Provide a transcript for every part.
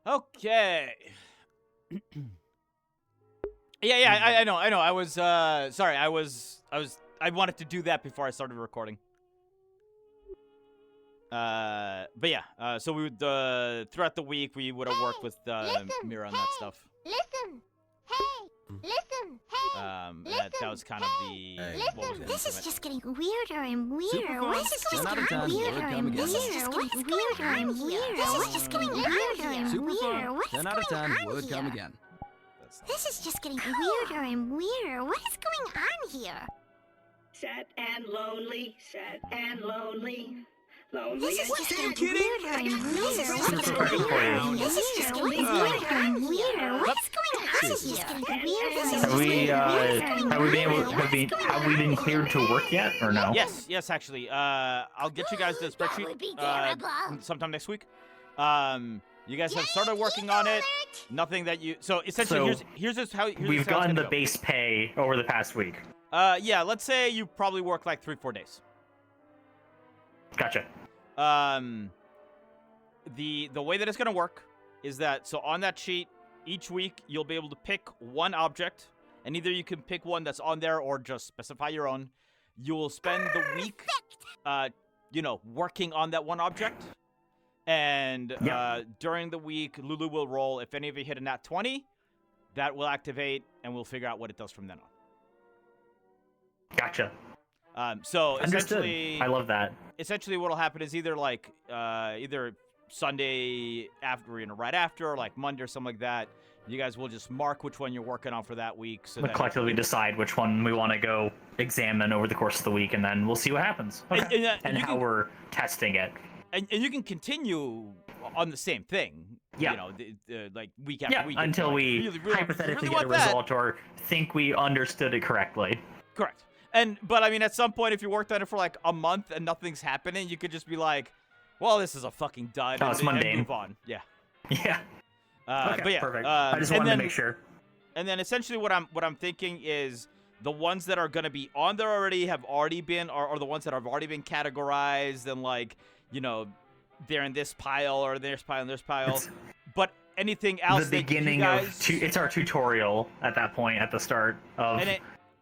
Okay. I know. I was sorry. I wanted to do that before I started recording. But yeah. So we would throughout the week we would have worked with Mira on that stuff. Listen! Hey! Listen! Hey! That was kind of the. What was This is just getting weirder and weirder. Superfund, What is ten going out of on? 10 Weirder would and come again. weirder. What is going on here? This is just getting weirder and weirder. What is 10 out of 10 going on would come here? again. This is just getting weirder and weirder. What is going on here? Sad and lonely, sad and lonely. Lonely This is and just sad. getting weirder and weirder. What is Super going for on? you. This is just getting weirder and weirder. What is going on here? This is just getting weirder and Have we been cleared to work yet, or no? Yes, actually. I'll get you guys the That would spreadsheet be terrible. sometime next week. You guys have started working on it. Nothing that you. So essentially, So, here's just how. Here's We've just how it's gotten the gonna base pay over the past week. go. Yeah. Let's say you probably work like 3-4 days. Gotcha. The way that it's gonna work is that on that sheet each week you'll be able to pick one object, and either you can pick one that's on there or just specify your own. You will spend the week, working on that one object, and during the week Lulu will roll. If any of you hit a nat 20, that will activate, and we'll figure out what it does from then on. Gotcha. So Understood. essentially, I love that. essentially what'll happen is either Sunday after, right after, or like Monday or something like that. You guys will just mark which one you're working on for that week. So We'll collectively decide which one we want to go examine over the course of the week, and then we'll see what happens. Okay. And how we're testing it. And you can continue on the same thing. Yeah. You know, like week after week. Until like, we really hypothetically want get a that. result or think we understood it correctly. Correct. But I mean, at some point, if you worked on it for like a month and nothing's happening, you could just be like, "Well, this is a fucking dud." Oh, it's mundane. And move on. Yeah. Yeah. Okay, but yeah, perfect. I just wanted to make sure. And then essentially, what I'm thinking is the ones that are gonna be on there already have already been, or the ones that have already been categorized and like, they're in this pile or this pile and this pile. But anything else, The beginning that you guys, it's our tutorial at that point at the start of.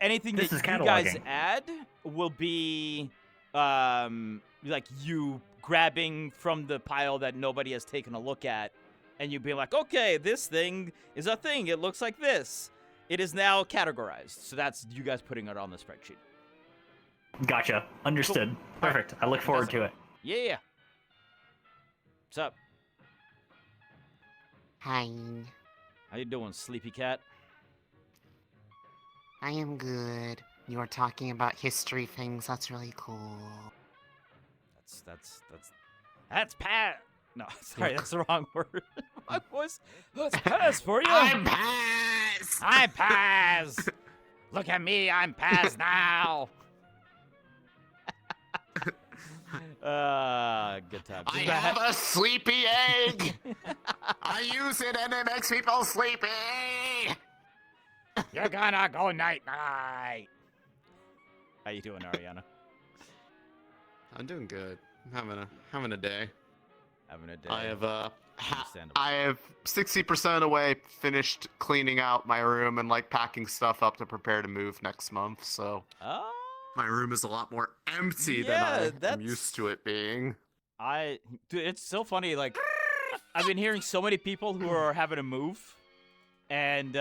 Anything This that is you guys cataloging. add will be like you grabbing from the pile that nobody has taken a look at, and you being like, okay, this thing is a thing. It looks like this. It is now categorized. So that's you guys putting it on the spreadsheet. Gotcha. Understood. Cool. Perfect. I look forward to it. Yeah. What's up? Hi, How you doing, sleepy cat? I am good. You are talking about history things. That's really cool. That's Pat. No, sorry, that's the wrong word. My voice. That's Paz for you. I'm Paz! I'm Paz. Look at me, I'm Paz now. Good time. I have a sleepy egg! I use it and it makes people sleepy! You're gonna go night-night. How you doing, Ariana? I'm doing good. I'm having a day. Having a day. I have Understandable. I have 60% away finished cleaning out my room and like packing stuff up to prepare to move next month. So Oh, my room is a lot more empty Yeah, than I'm that's- used to it being. dude, it's so funny. Like, I've been hearing so many people who are having to move, and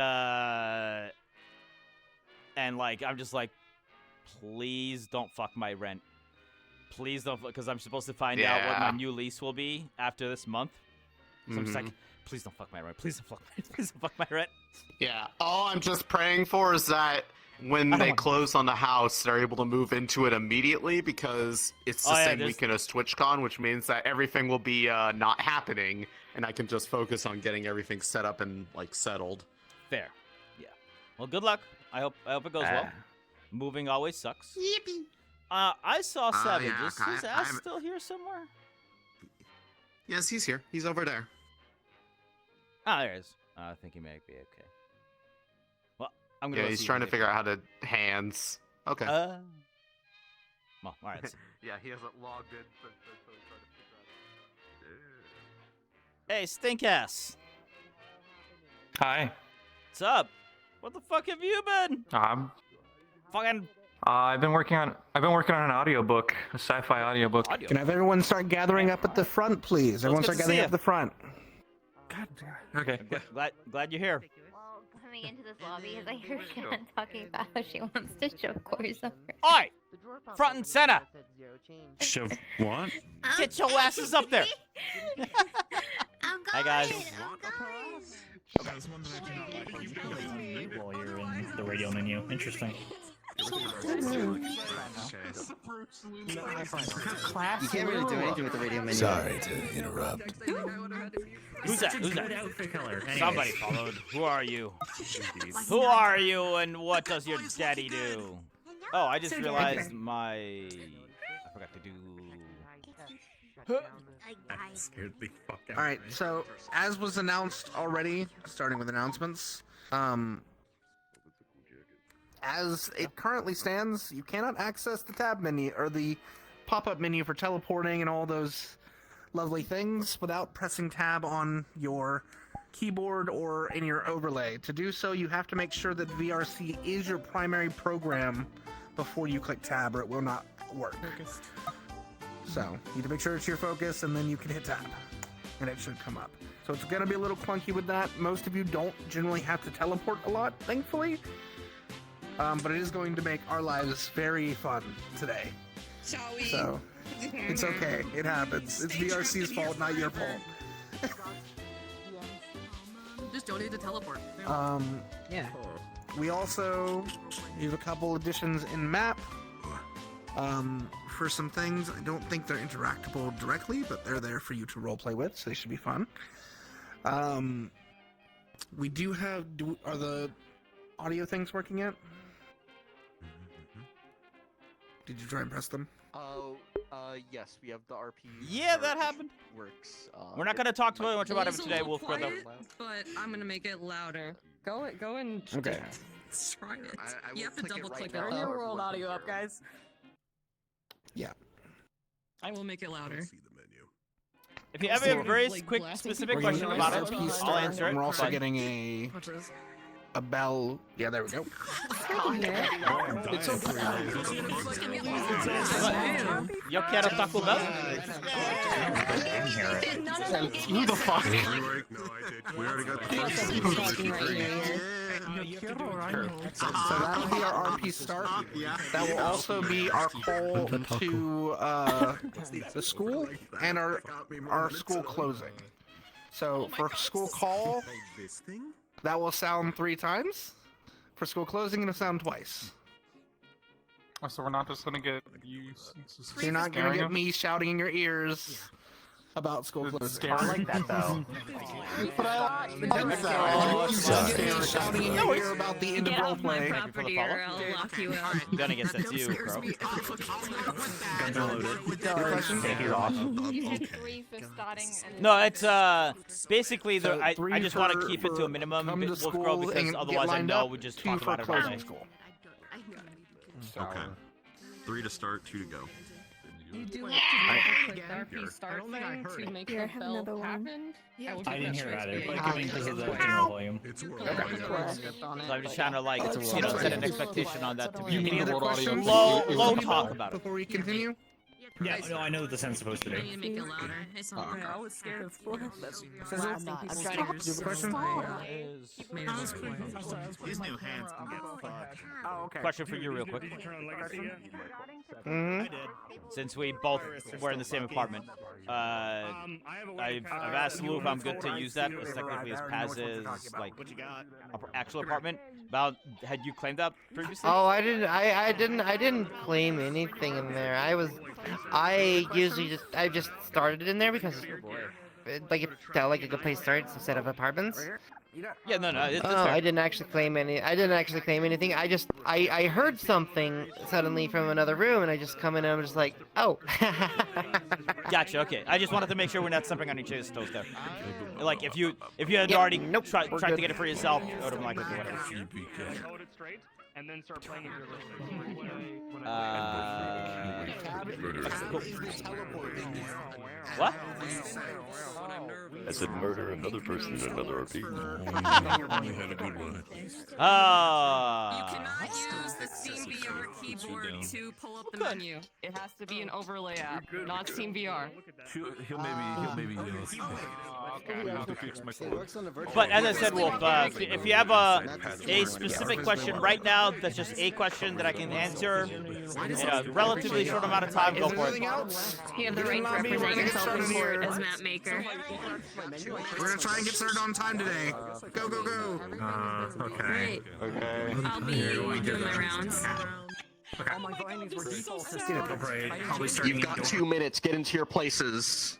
like, I'm just like, please don't fuck my rent. Please don't, because I'm supposed to find out what my Yeah. new lease will be after this month. So I'm just like, please don't fuck my rent. Please don't fuck my rent. Yeah. All I'm just praying for is that when I don't they want- close on the house, they're able to move into it immediately because it's the Oh, yeah, same there's- weekend as TwitchCon, which means that everything will be not happening, and I can just focus on getting everything set up and like settled. Fair. Yeah. Well, good luck. I hope it goes well. Moving always sucks. Yippee! I saw Savage. yeah, Is his I- ass I'm- still here somewhere? Yes, he's here. He's over there. Ah, there he is. I think he may be okay. Well, I'm gonna. Yeah, go he's see trying to if figure out how to hands. Okay. Well, all right. Yeah, he hasn't logged in. Hey, stink ass. Hi. What's up? What the fuck have you been? Fucking. I've been working on an audiobook, a sci-fi audiobook. Can I have everyone start gathering up at the front, please? Everyone start gathering up at the front. God damn. Okay. Glad you're here. Well, coming into this lobby, as I heard Shannon talking about how she wants to show course of her. Oi! Front and center! Show what? Get your asses up there! Hi guys. While you're in the radio menu. Interesting. You can't really do anything with the radio menu. Sorry to interrupt. Who's that? Such a good outfit color. Anyways. Somebody followed. Who are you? Who are you and what does your daddy do? Oh, I just realized I forgot to do... That scared the fuck out. All right, so as was announced already, starting with announcements, as it currently stands, you cannot access the tab menu or the pop-up menu for teleporting and all those lovely things without pressing tab on your keyboard or in your overlay. To do so, you have to make sure that VRC is your primary program before you click tab, or it will not work. So, you need to make sure it's your focus, and then you can hit tab, and it should come up. So it's going to be a little clunky with that. Most of you don't generally have to teleport a lot, thankfully. But it is going to make our lives very fun today. Shall we? So, it's okay. It happens. It's VRC's fault, not your fault. Just don't need to teleport. Yeah. We also have a couple additions in map. For some things, I don't think they're interactable directly, but they're there for you to roleplay with, so they should be fun. We do have... Are the audio things working yet? Did you try and press them? Yes, we have the RP. Yeah, that happened. Works. We're not going to talk too much about it today. We'll further. But I'm gonna make it louder. Go and Okay. try it. I You have to double click it. Turn your world audio up, guys. Yeah. I will make it louder. If you have a very quick, specific question about it, I'll answer it. We're also but- getting a bell. Yeah, there we go. It's Yo quiero Taco Bell? Who the fuck? We already got the So that'll be our RP start. That will also be our call to the school and our school closing. So for school call, that will sound 3 times. For school closing, it'll sound twice. So we're not just gonna get you. So you're not gonna get me shouting in your ears about school closing. I like that though. But I like shouting in your ear about the end of roleplay. Property or I'll lock you out. I'm gonna get sent to you, bro. Guns are loaded. Thank you, off. No, it's basically So I 3 just want to for- keep it to a minimum, come to Wolf Girl, school because and otherwise get I lined know up, we just 2 talk for about it every closing day. school. Okay. 3 to start, 2 to go. You do have to click the RP start thing to make the bell happen. I didn't hear it either, but I mean, because of the general volume. It's So I'm just trying to like, set an expectation on that to be Any other questions? low talk about it. Before we continue? Yeah, no, I know what the sound's supposed to I need be. to make it louder. It's not I was scared of Do you have a question? These new hands can get fucked. Oh, okay. Question for you, real quick. Mm-hmm. Since we both were in the same apartment, I've asked Lou if I'm good to use that, because technically his Paz's like actual apartment. About had you claimed that previously? Oh, I didn't claim anything in there. I just started in there because like it felt like a good place to start instead of apartments. Yeah, no, it's Oh, fair. I didn't actually claim anything. I heard something suddenly from another room, and I just come in and I'm just like, oh. Gotcha. Okay, I just wanted to make sure we're not stepping on each other's toes there. Like if you had already tried to get it for yourself, I would have liked it or whatever. And then start playing What? I said murder another person in another RP. You had a good one. You cannot use the Steam VR keyboard to pull up the menu. It has to be an overlay app, not Steam VR. He'll maybe have to fix my code. But as I said, Wolf, if you have a specific question right now, that's just a question that I can answer in a relatively short amount of time, go for it. You have the right to represent yourself in court as map maker. We're gonna try and get started on time today. Go, go, go. Okay. Okay. I'll be doing my rounds. All my findings were default. You've got 2 minutes. Get into your places.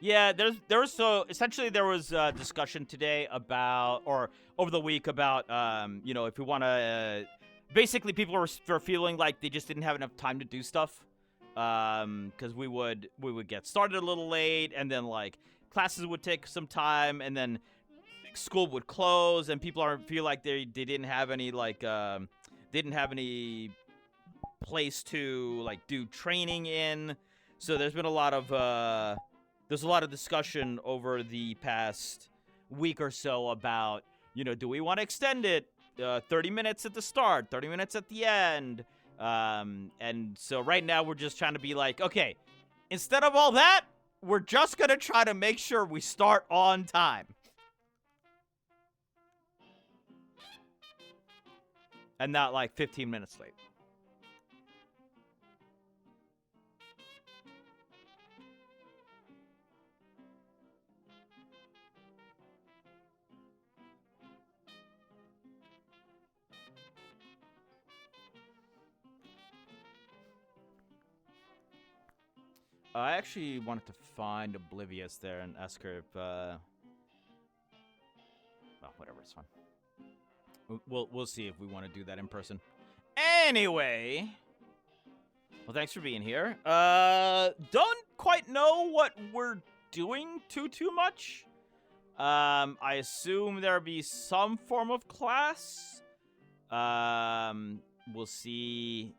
Yeah, there was discussion today about, or over the week about, if we want to, basically people were feeling like they just didn't have enough time to do stuff, because we would get started a little late, and then like classes would take some time, and then school would close, and people feel like they didn't have any place to like do training in. So there's been a lot of discussion over the past week or so about, do we want to extend it 30 minutes at the start, 30 minutes at the end? And so right now we're just trying to be like, okay, instead of all that, we're just going to try to make sure we start on time. And not like 15 minutes late. I actually wanted to find Oblivious there and ask her if, well, whatever, it's fine. We'll see if we want to do that in person. Anyway, well, thanks for being here. Don't quite know what we're doing too much. I assume there'll be some form of class. We'll see.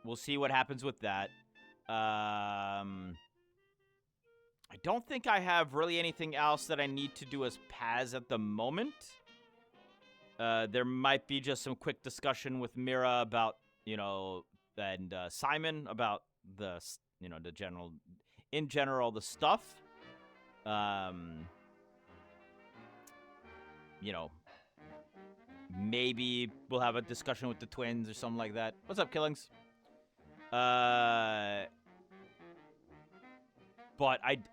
We'll see what happens with that. I don't think I have really anything else that I need to do as Paz at the moment. There might be just some quick discussion with Mira about, and Simon about the general, the stuff. Maybe we'll have a discussion with the twins or something like that. What's up, Killings? But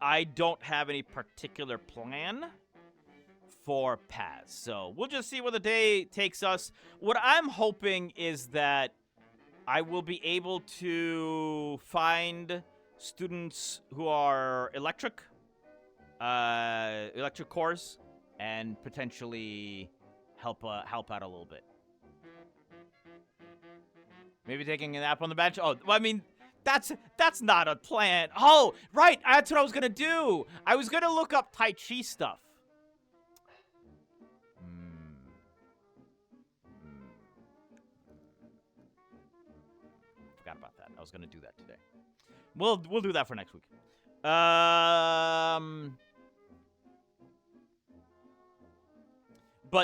I don't have any particular plan for Paz. So we'll just see where the day takes us. What I'm hoping is that I will be able to find students who are electric cores, and potentially help out a little bit. Maybe taking a nap on the bench. Oh, well, I mean, that's not a plan. Oh, right. That's what I was going to do. I was going to look up Tai Chi stuff. Forgot about that. I was going to do that today. We'll do that for next week. But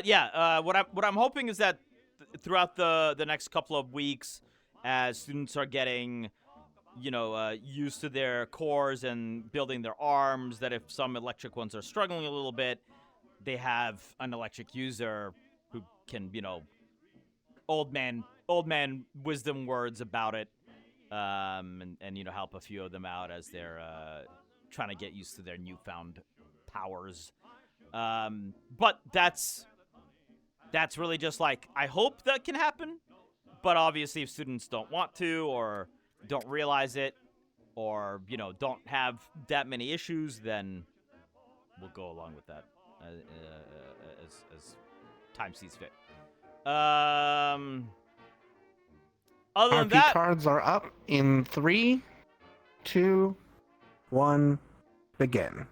yeah, what I'm hoping is that throughout the next couple of weeks, as students are getting, used to their cores and building their arms, that if some electric ones are struggling a little bit, they have an electric user who can, old man wisdom words about it, and help a few of them out as they're trying to get used to their newfound powers. But that's really just like, I hope that can happen. But obviously, if students don't want to, or don't realize it, or, don't have that many issues, then we'll go along with that as time sees fit. Other than that, cards are up in 3, 2, 1, begin.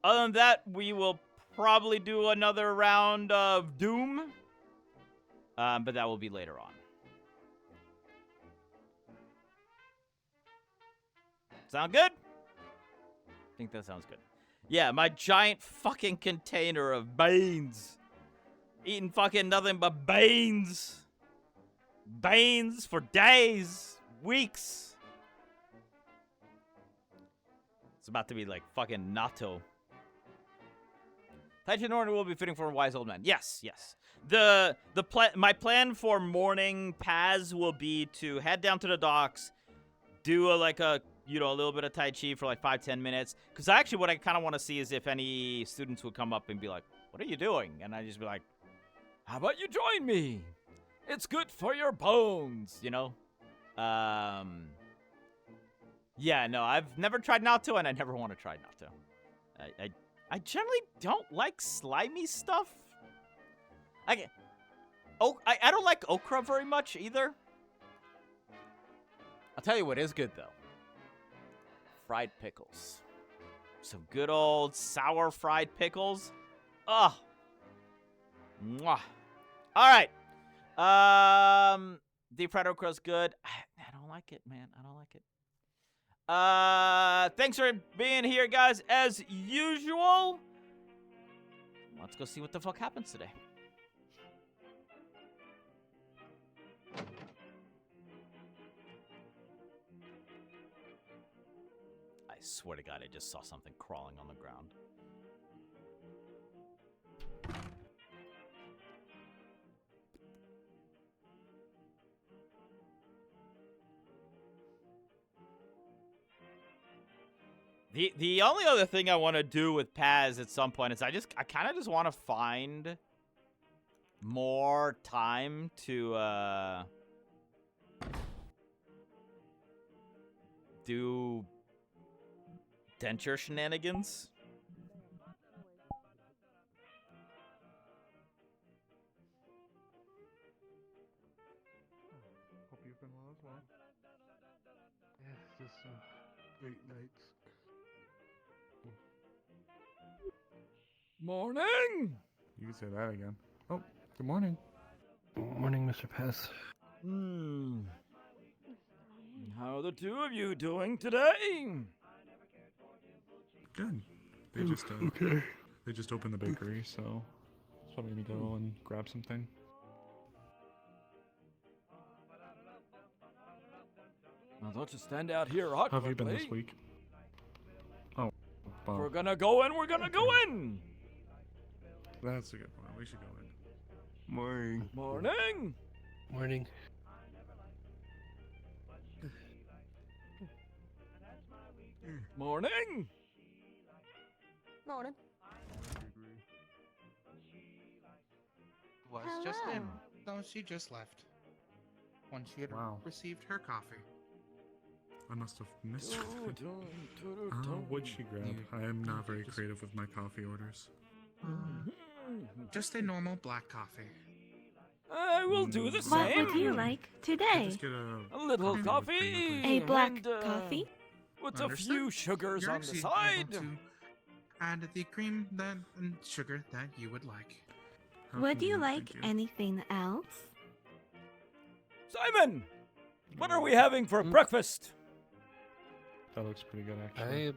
Other than that, we will probably do another round of Doom. but that will be later on. Sound good? I think that sounds good. Yeah, my giant fucking container of beans. Eating fucking nothing but beans. Beans for days, weeks. It's about to be like fucking natto. Taichi Norton will be fitting for a wise old man. Yes, yes. My plan for morning Paz will be to head down to the docks, do a little bit of Tai Chi for like 5-10 minutes. Because actually what I kind of want to see is if any students would come up and be like, what are you doing? And I just be like, how about you join me? It's good for your bones, you know? Yeah, no, I've never tried Naruto, and I never want to try Naruto. I generally don't like slimy stuff. I don't like okra very much either. I'll tell you what is good, though. Fried pickles. Some good old sour fried pickles. Ugh. Mwah. All right. Deep fried okra's good. I don't like it, man. I don't like it. Thanks for being here, guys. As usual. Let's go see what the fuck happens today. I swear to God, I just saw something crawling on the ground. The only other thing I want to do with Paz at some point is I kind of just want to find more time to do denture shenanigans. Hope you've been well as well. Yes, just some great nights. Morning! You can say that again. Oh, good morning. Morning, Mr. Pez. How are the two of you doing today? Good. They just they just opened the bakery, so just wanted me to go and grab something. Well, don't just stand out here How awkwardly. have you been this week? Oh, well, We're gonna go in, we're gonna go in! that's a good point. We should go in. Morning. Morning! Morning. Morning! Morning. Was just in. No, she just left. When she had received her coffee. I must have missed something. What'd she grab? I am not very creative with my coffee orders. Just a normal black coffee. I will do the What same. would you like today? Just get A little coffee. A black and, coffee? With a few sugars You're on the actually side. able to add the cream and sugar that you would like. Would you like anything else? Simon! What are we having for breakfast? That looks pretty good, actually. I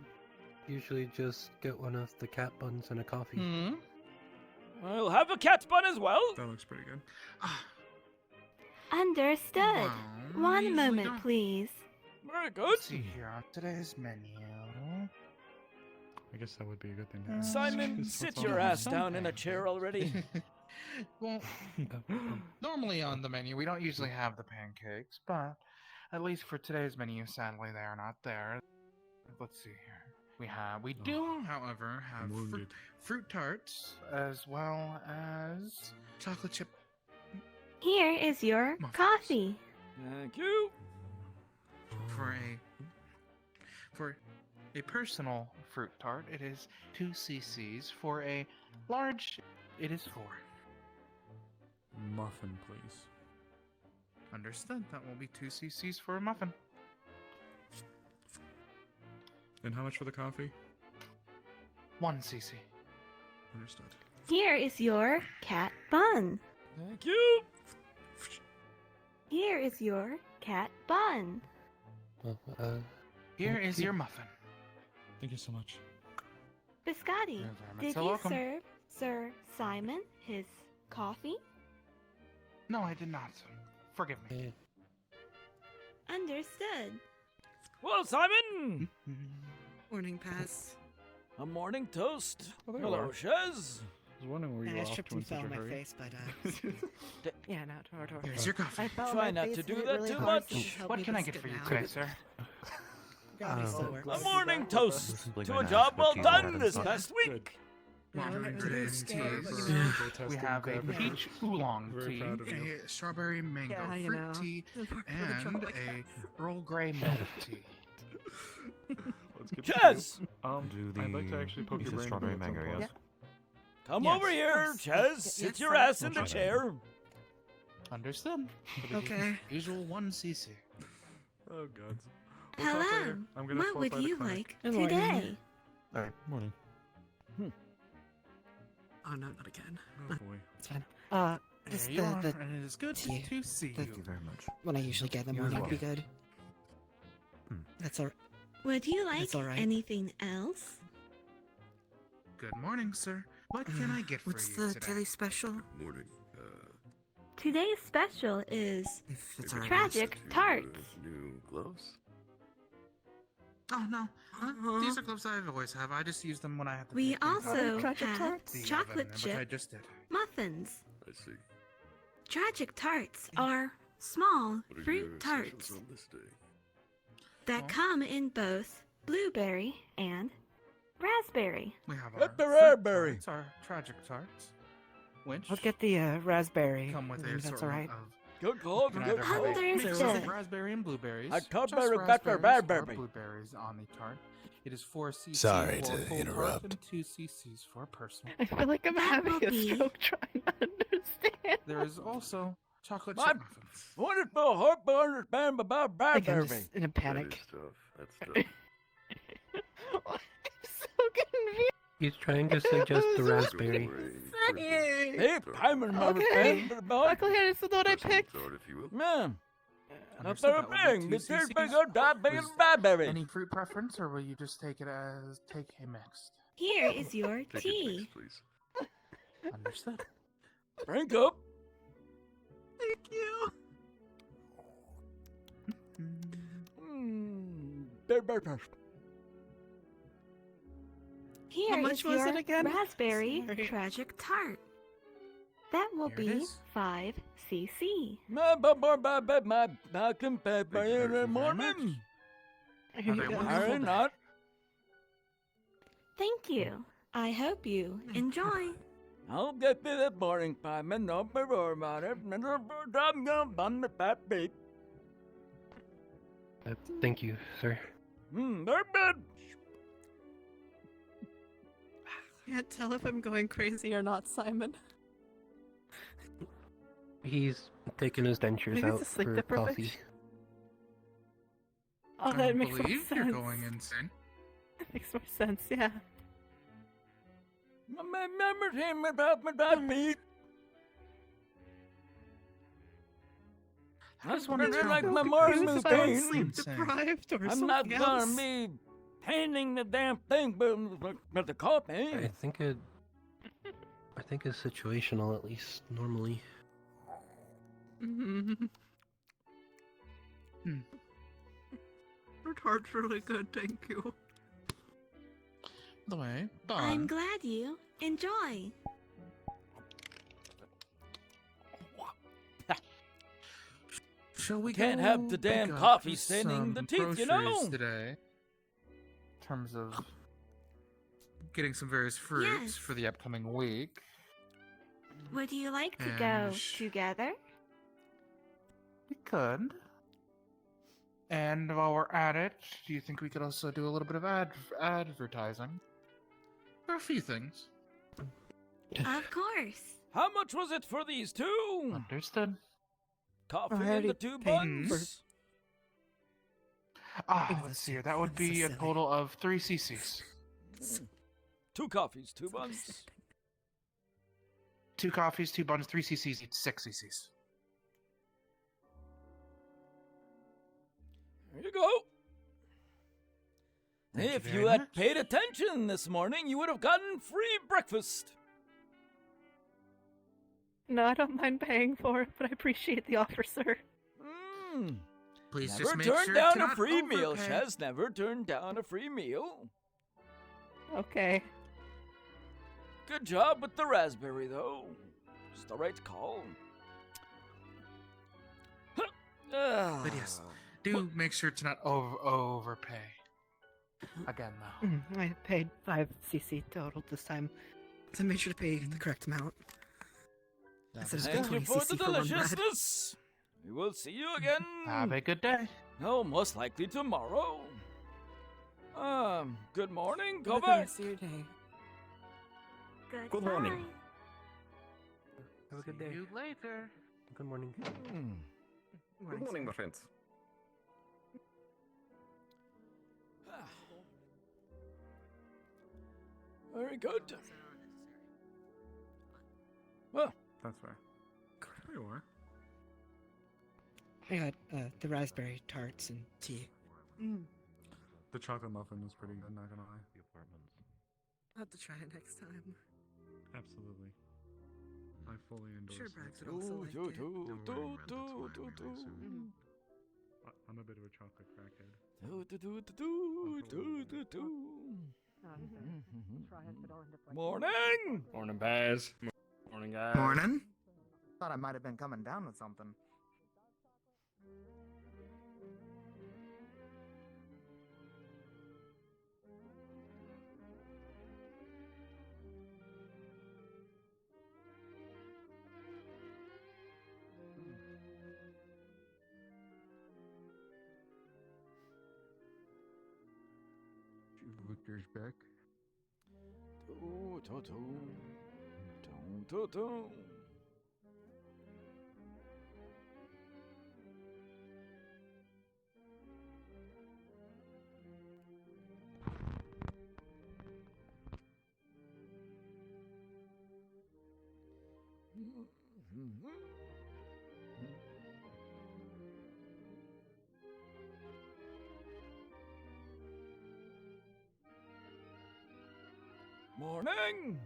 usually just get one of the cat buns and a coffee. I'll have a cat bun as well. That looks pretty good. Understood. Well, One usually moment, don't. please. Very good. Let's see here on today's menu. I guess that would be a good thing to have. Simon, sit your ass down in a chair already. Well, normally on the menu we don't usually have the pancakes, but at least for today's menu, sadly they are not there. Let's see here. We do, however, have fruit tarts as well as chocolate chip. Here is your coffee. Thank you. For a personal fruit tart, it is 2 cc's. For a large, it is 4. Muffin, please. Understood. That will be 2 cc's for a muffin. And how much for the coffee? 1 cc. Understood. Here is your cat bun. Thank you. is your cat bun. Here is your muffin. Thank you so much. Biscotti, You're very much did so you welcome. serve Sir Simon his coffee? No, I did not. Forgive me. Understood. Well, Simon! Morning, Pass. A morning toast. Oh, there you Hello, are. Shez. I was wondering where you I were off tripped to in and such fell a on my hurry. face, but yeah, no, don't worry. Here's your coffee. I fell on Try my not face to and do hit that really too hard, much. so help What me can I with get it for you now. today, sir? Gravity still works. A morning This toast is to a my job well national done team. this past week. We have a peach oolong Very tea, proud of you. a strawberry mango Yeah, you fruit know. tea, For the and trouble I a Earl Grey milk tea. Let's get Chez! Do I'd like to actually poke your brain a strawberry bit at some mango, point. yes? Come Yes, over here, yes. Chez. Yes, Sit your sir. ass in the We'll try that. chair. Understood. Okay. Usual 1 cc. Oh, gods. We'll talk Hello. later. I'm gonna What swap would by the you clinic. like Good morning. today? Alright, morning. Oh no, not again. Oh, boy. It's fine. Just There you are, the and it is good tea. to see The- you. very much. one I usually get in the You're morning would be welcome. good. That's all. Would you like That's all right. anything else? Good morning, sir. What can I get for What's you the today? daily special? Morning. Today's special is If it's all right. tragic tarts. New gloves? Oh no, these are gloves I've always have. I just use them when I have to. We take things out also of tragic have tarts? the chocolate oven, which I chip just did. muffins. I see. Tragic tarts are small What are fruit your tarts specials on this day? that Oh. come in both blueberry and raspberry. We have our Let the fruit raspberry. tarts, our tragic tarts, which I'll get the raspberry. come with a if that's all right. assortment of. Good call, You can good either have a call. mix of Understood. raspberry and blueberries. I thought just better got the raspberries or raspberry. blueberries on the tart. It is 4 cc's Sorry for a to full interrupt. tart and 2 cc's for a personal. I feel like I'm That having will a be- stroke trying to understand. There is also chocolate My- chip muffins. Wonderful, hard to understand about Like I'm raspberry. just in a That panic. is tough. That's tough. I'm so confused. He's trying to suggest the raspberry. Hey, I'm an Okay. understand about Luckily, I just know what I picked. Thought, if you will. man. That's Understood, a that will be thing. 2 It's very cc's. big on top, big Was raspberry. Any fruit preference, or will you just take it as take a mixed? Here is your Take it tea. next, please. Understood. Drink up. Thank you. Very tasty. Here much is was your it again? raspberry Sorry. tragic tart. That will Here it be is. 5 cc. My can pepper Thank you in the very much. morning. Here you Have a go. wonderful Are day. not. Thank you. I hope you enjoy. I'll get to the morning time and no worry about it. I'm going to fat beat. Thank you, sir. Very good. Can't tell if I'm going crazy or not, Simon. He's taking his dentures Maybe out it's a sleep for deprivation. coffee. Oh, I that makes more believe sense. you're going insane. That makes more sense, yeah. Remember him about my dog meat. I just wanted to like know my if morning this is If I was routine. sleep Insane. deprived or I'm something not else. gonna be painting the damn thing with the coffee. I think it's situational, at least normally. Mm-hmm. Your tart's really good, thank you. The way, I'm Don. glad you enjoy. Shall we Can't go have the pick damn up coffee staining some the teeth, you groceries know? Today, in terms of getting some various fruits Yes. for the upcoming week. Would you like to go And together? We could. And while we're at it, do you think we could also do a little bit of advertising? For a few things. Of course. How much was it for these two? Understood. Coffee I and already the two paid buns. Let's see here. That would be a silly. total of 3 cc's. 2 coffees, 2 buns. 2 coffees, 2 buns, 3 cc's, each 6 cc's. There you go. Thank If you you very had much. paid attention this morning, you would have gotten free breakfast. No, I don't mind paying for it, but I appreciate the offer, sir. Please Never just make turned sure down to a not free meal, overpay. Shaz. Never turned down a free meal. Okay. Good job with the raspberry, though. It's the right call. But yes, do make sure to not overpay. Again, though. I paid 5 CC total this time. So make sure to pay the correct amount. Instead of Thank you 20 for CC the for one bread. deliciousness. We will see you again. Have a good day. No, most likely tomorrow. Good morning. Go Have a good back. rest of your day. Good morning. Have a good See day. you later. Good morning. Good morning, my friends. Very good. Well, That's fair. There you are. I got the raspberry tarts and tea. The chocolate muffin was pretty good, not gonna lie. I'll have to try it next time. Absolutely. I fully endorse Sure, it. Brax would also like it. I'm a bit of a chocolate crackhead. Morning. Morning, Baz. Morning, guys. Morning. Thought I might have been coming down with something. Victor's back. Morning.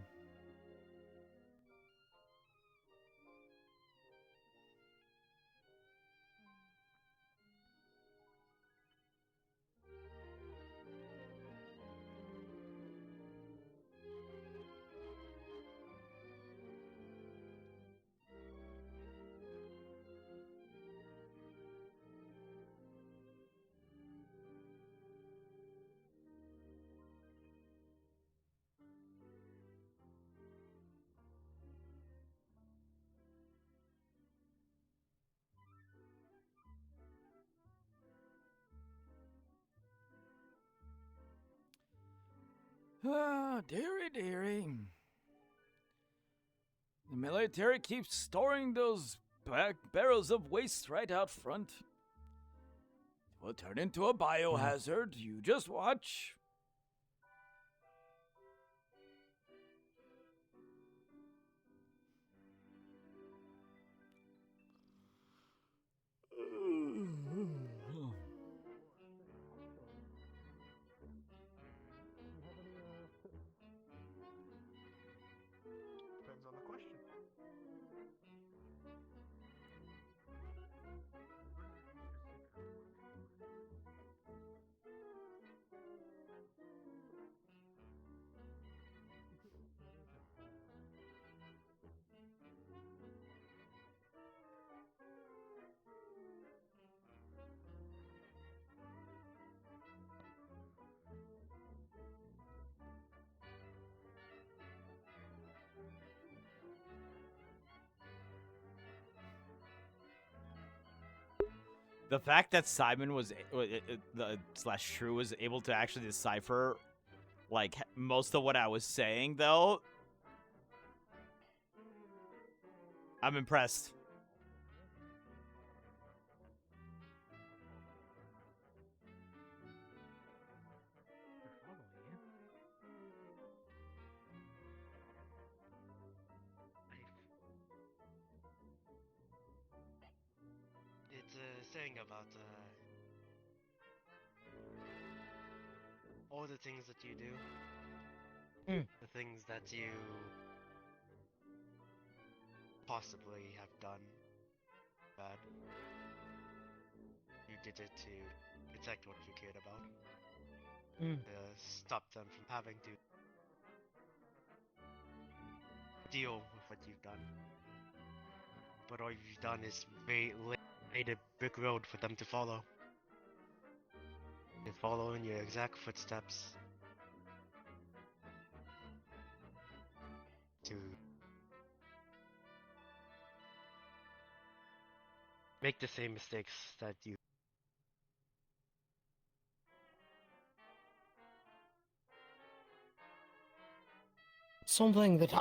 Dearie, dearie. The military keeps storing those back barrels of waste right out front. It will turn into a biohazard. You just watch. Depends on the question. The fact that Simon was slash Shrew was able to actually decipher like most of what I was saying, though, I'm impressed. It's a thing about, all the things that you do, the things that you possibly have done bad, you did it to protect what you cared about. Stop them from having to deal with what you've done. But all you've done is made a brick road for them to follow. And follow in your exact footsteps. To make the same mistakes that you. Something that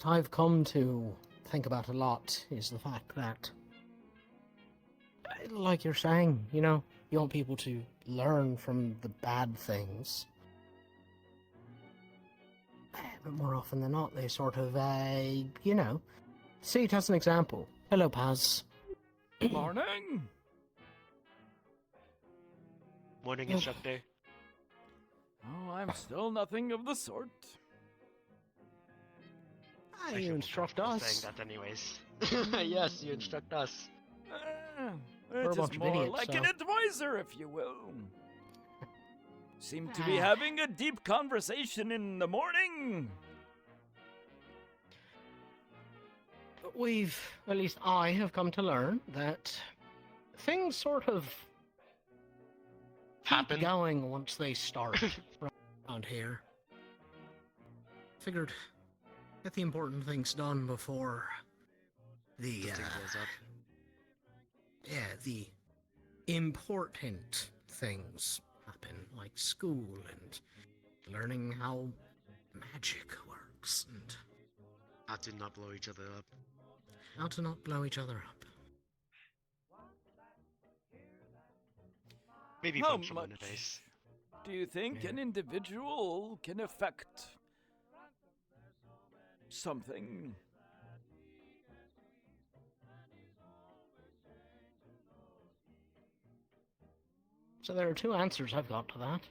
I've come to think about a lot is the fact that, like you're saying, you know, you want people to learn from the bad things. But more often than not, they sort of, you know, see it as an example. Hello, Paz. Morning. Morning, instructor. Oh, I'm still nothing of the sort. You instruct us. Saying that anyways. Yes, you instruct us. It is more like an advisor, if you will. Seem to be having a deep conversation in the morning. At least I have come to learn that things sort of keep going once they start around here. Figured get the important things done before the the important things happen, like school and learning how magic works and how to not blow each other up. How to not blow each other up. Maybe How punch someone in much the face. do you think an individual can affect something? So there are two answers I've got to that.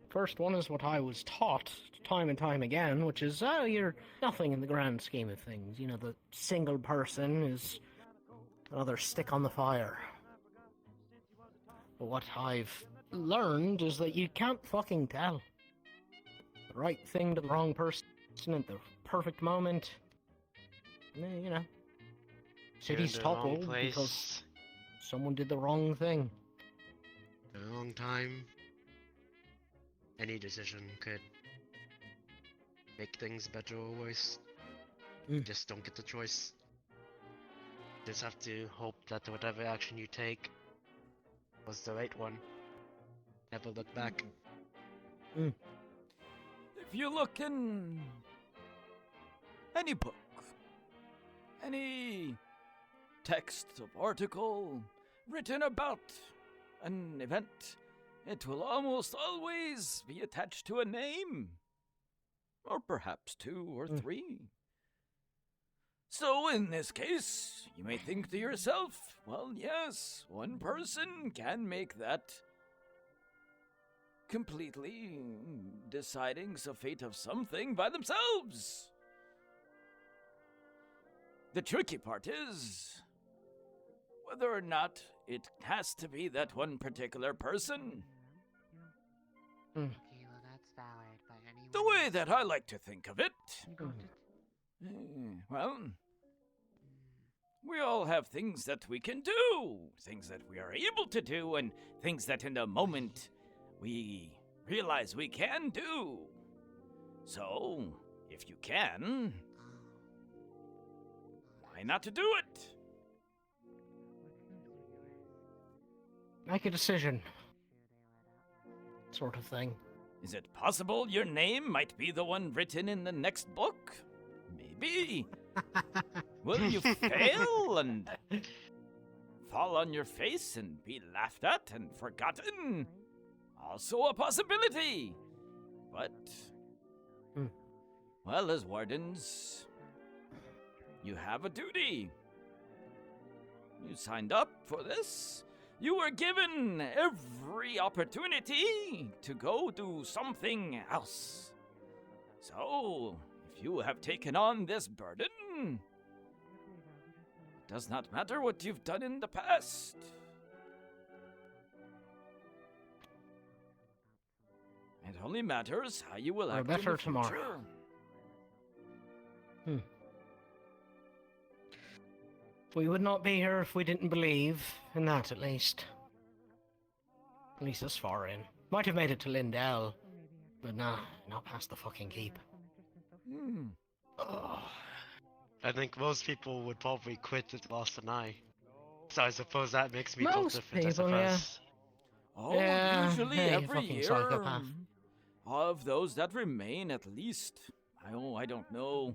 First one is what I was taught time and time again, which is, you're nothing in the grand scheme of things. You know, the single person is another stick on the fire. But what I've learned is that you can't fucking tell. The right thing to the wrong person at the perfect moment. You know, cities topple because someone did the wrong thing. A long time. Any decision could make things better or worse. You just don't get the choice. Just have to hope that whatever action you take was the right one. Never look back. If you look in any book, any text of article written about an event, it will almost always be attached to a name. Or perhaps two or three. So in this case, you may think to yourself, well, yes, one person can make that completely deciding the fate of something by themselves. The tricky part is whether or not it has to be that one particular person. Okay, well that's valid, but anyone The way that I like to think of it, well, we all have things that we can do, things that we are able to do, and things that in the moment we realize we can do. So, if you can, why not to do it? Make a decision. Sort of thing. Is it possible your name might be the one written in the next book? Maybe. Will you fail and fall on your face and be laughed at and forgotten? Also a possibility. But, well, as wardens, you have a duty. You signed up for this, You were given every opportunity to go do something else. So, if you have taken on this burden, it does not matter what you've done in the past. It only matters how you will Or act better in the tomorrow. future. We would not be here if we didn't believe in that, at least. At least this far in. Might have made it to Lindell, but nah, not past the fucking keep. I think most people would probably quit at lost an eye. So I suppose that makes me feel Most different, people, I yeah. suppose. Oh, Yeah, usually hey, every fucking year, psychopath. of those that remain, at least, I don't know,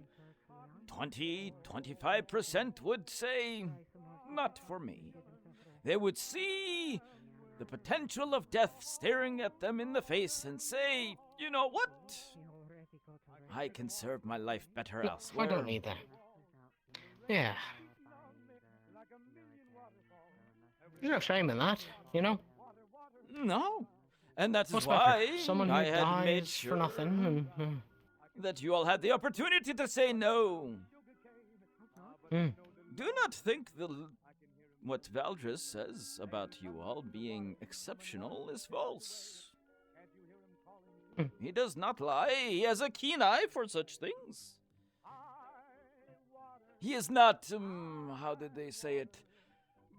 20-25% would say, not for me. They would see the potential of death staring at them in the face and say, you know what? I can serve my life better No, elsewhere. I don't need that. Yeah. There's no shame in that, you know? No. And that is What's why better? Someone who I had made dies sure for nothing and... that you all had the opportunity to say no. Mm. Do not think what Valdris says about you all being exceptional is false. He does not lie. He has a keen eye for such things. He is not, how did they say it?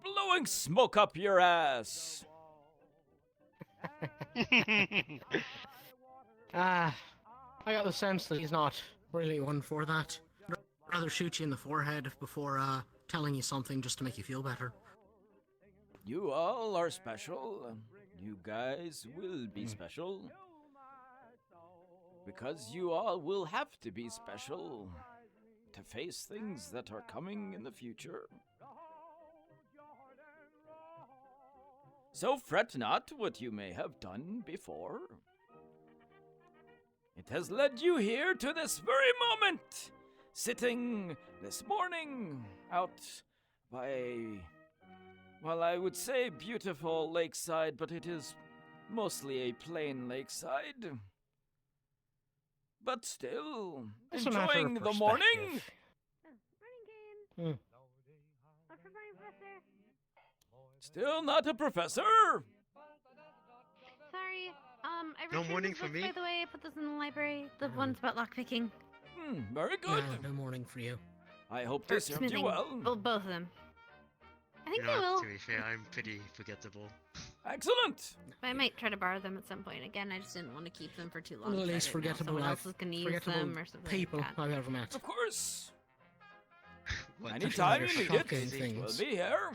Blowing smoke up your ass. I got the sense that he's not really one for that. Rather shoot you in the forehead before telling you something just to make you feel better. You all are special. You guys will be special. Because you all will have to be special to face things that are coming in the future. So fret not what you may have done before. It has led you here to this very moment, sitting this morning out by, well, I would say beautiful lakeside, but it is mostly a plain lakeside. But still, It's a matter of enjoying the morning. Hmm. Still not a professor. Sorry, I No returned morning those for books, me? By the way, I put those in the library. The ones about lockpicking. Very good. Yeah, no morning for you. I hope they served you Smithing. well. Well, both of them. I think You they know, will. to be fair, I'm pretty forgettable. Excellent. I might try to borrow them at some point. Again, I just didn't want to keep them for too long. One of the so I least didn't know if forgettable, someone else was going to use forgettable them or something. people like that. I've ever met. Of course. What? Anytime you They're need shocking it, things. we'll be here.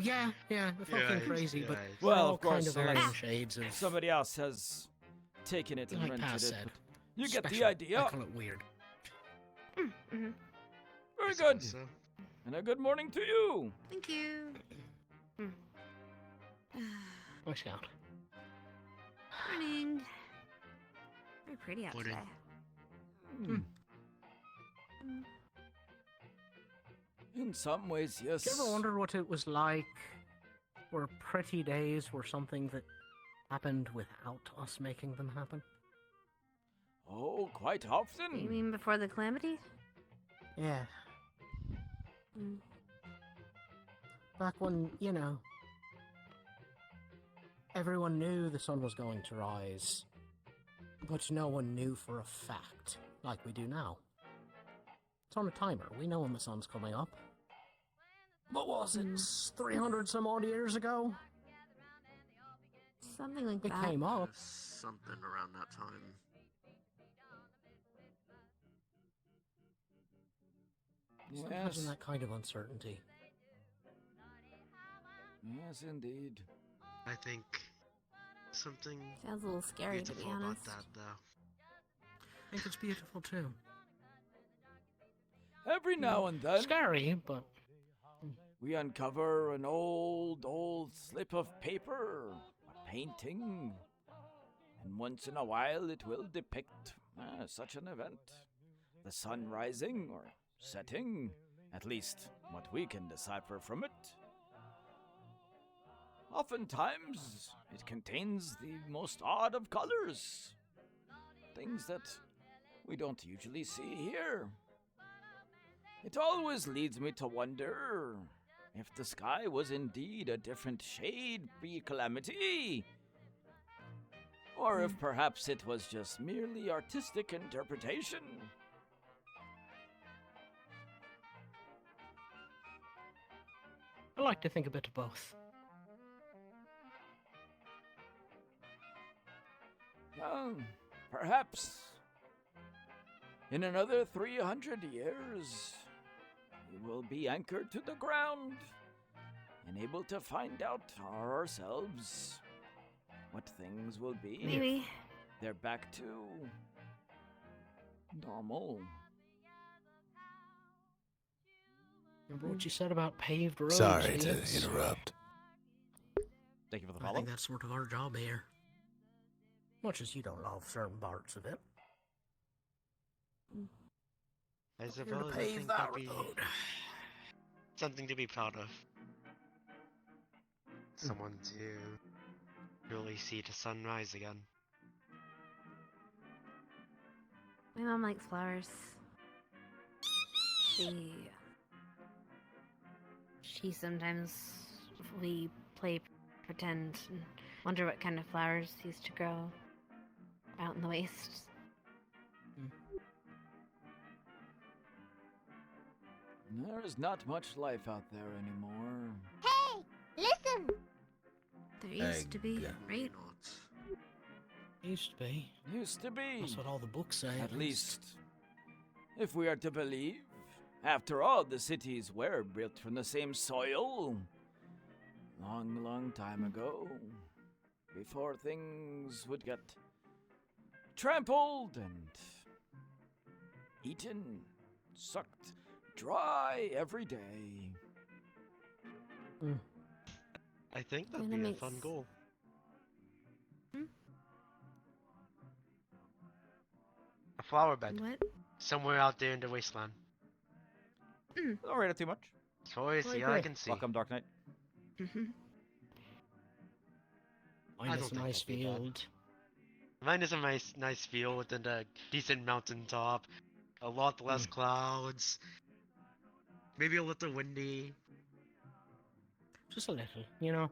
Yeah, they're fucking Right, crazy, but right. they're Well, all of course, kind of varying unless shades of... somebody else has taken it and Like rented Paz it. said, You get the special. idea. I call it weird. Mhm. Very I good. suppose so. And a good morning to you. Thank you. Boy Scout. Morning. Very pretty out Morning. today. In some ways, yes. Did you ever wonder what it was like where pretty days were something that happened without us making them happen? Oh, quite You often. mean before the calamity? Yeah. Mm. Back when, you know, everyone knew the sun was going to rise, but no one knew for a fact, like we do now. It's on a timer. We know when the sun's coming up. What was it? 300 some odd years ago? Something like It that. came up. Something around that time. Sometimes Yes. in that kind of uncertainty. Yes, indeed. I think something Sounds a little scary, to be beautiful about honest. that, though. I think it's beautiful too. Every now and then, Scary, but we uncover an old slip of paper, a painting, and once in a while it will depict such an event. The sun rising or setting, at least what we can decipher from it. Oftentimes, it contains the most odd of colors. Things that we don't usually see here. It always leads me to wonder if the sky was indeed a different shade pre-calamity, or if perhaps it was just merely artistic interpretation. I like to think a bit of both. Well, perhaps in another 300 years, we will be anchored to the ground and able to find out ourselves what things will be. Maybe. They're back to normal. Remember what you said about paved roads? Sorry to idiots? interrupt. Thank you for the I follow. think that's sort of our job here. Much as you don't love certain parts of it. I Here to suppose I pave think that that'd be road. something to be proud of. Someone to really see the sunrise again. My mom likes flowers. She sometimes, we play pretend and wonder what kind of flowers used to grow out in the waste. There is not much life out there anymore. Hey, listen! There used to be, right? Used to be. Used to be. That's what all the books say. At least, if we are to believe. After all, the cities were built from the same soil. Long, long time ago. Before things would get trampled and eaten, sucked dry every day. I think that'd Kinda be a makes- fun goal. A flower bed. What? Somewhere out there in the wasteland. Don't rate it too much. Toys, I see, I agree. can see. Welcome, Dark Knight. Mine I is don't a think nice that'd be bad. field. Mine is a nice view within a decent mountaintop. A lot less clouds. Maybe a little windy. Just a little, you know.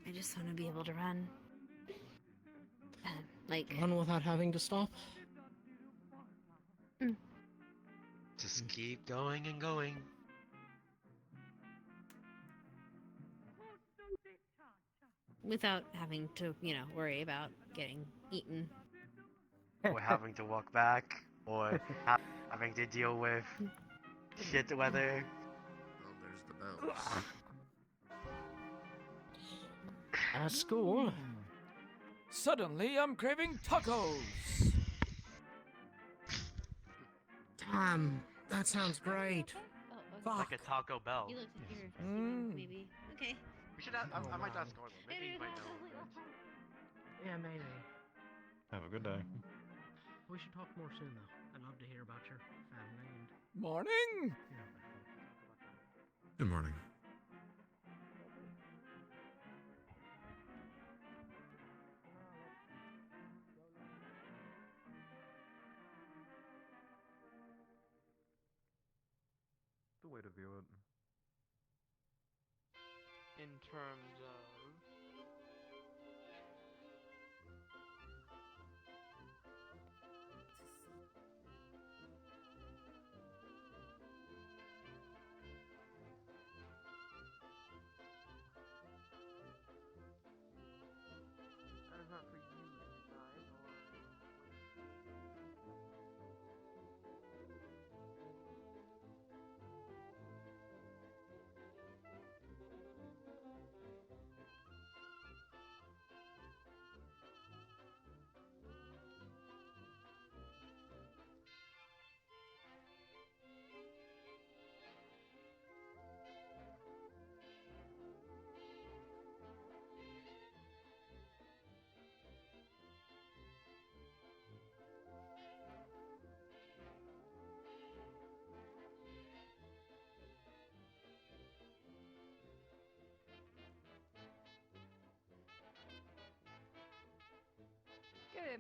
I just want to be able to run. Like, Run without having to stop. Just keep going and going. without having to, worry about getting eaten. Or having to walk back. Or having to deal with shit weather. Well, there's the bell. At school. Suddenly, I'm craving tacos. Damn, that sounds great. Like a Taco Bell. You look like you're feeling maybe. Okay. We should have, I might ask Arlo. Maybe he might know. Yeah, maybe. Have a good day. We should talk more soon, though. I'd love to hear about your family and... Morning. Good morning. The way to view it. In terms of... That is not for you to decide,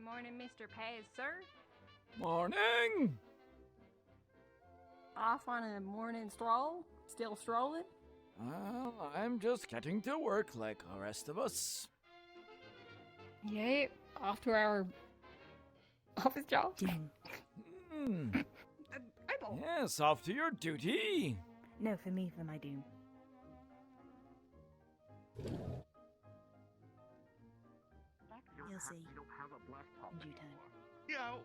morning, Mr. Paz, sir. Morning! Off on a morning stroll? Still strolling? Well, I'm just getting to work like the rest of us. Yay, off to our office job. Yes, off to your duty. No, for me, for my doom. You'll see. In due time. Yo.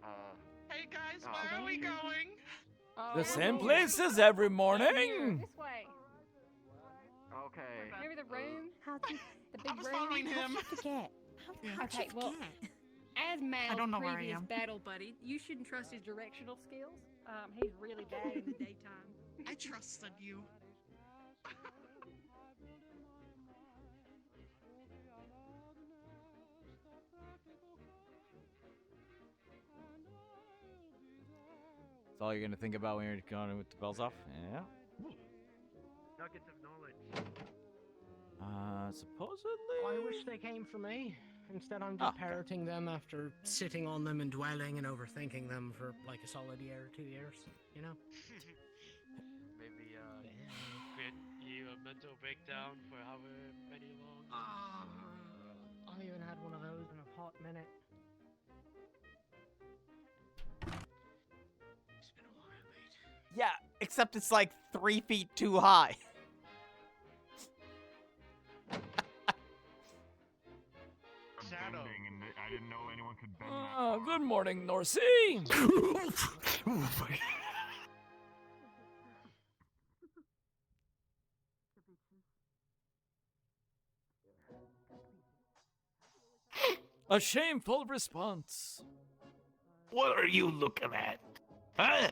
Hey guys, where are we going? The same place as every morning. This way. Okay. Remember the room? How do The big I was room? following him. forget? How Okay, well, as Mal's don't know where I previous am. battle buddy, you shouldn't trust his directional skills. He's really bad in the daytime. I trusted you. That's all you're gonna think about when you're going with the bells off? Yeah. Nuggets of knowledge. Supposedly. I wish they came for me. Instead, I'm just parroting them after sitting on them and dwelling and overthinking them for like a solid year or 2 years. You know. Maybe create you a mental breakdown for however many long. I haven't had one of those in a hot minute. Yeah, except it's like 3 feet too high. Shadow. And I didn't know anyone could bend that. Good morning, Norsey. A shameful response. What are you looking at? Huh?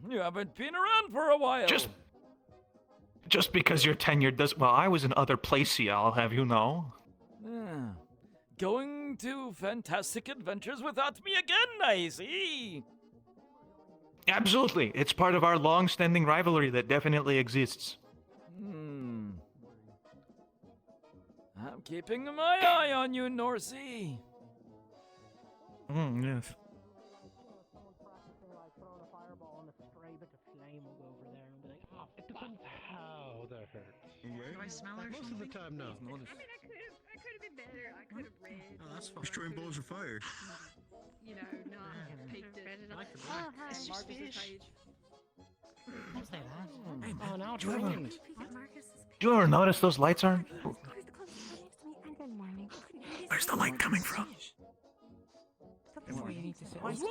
You haven't been around for a while. Just because you're tenured does. Well, I was in other places, I'll have you know. Ah, going to fantastic adventures without me again, I see. Absolutely. It's part of our long-standing rivalry that definitely exists. I'm keeping my eye on you, Norsey. Yes. It depends how that hurts. Do I smell her? Most of the time, no. I mean, I could have been better. I could have read. Oh, that's fine. Destroying balls of fire. You know, not peeked it. Like the Oh, black. hi. It's just Marcus's fish. page. Don't say that. Hey, man. Oh, now it's Do you ever- ruined. Do you ever notice those lights aren't? Good morning. Where's the light coming from? Before you need to sit. Why is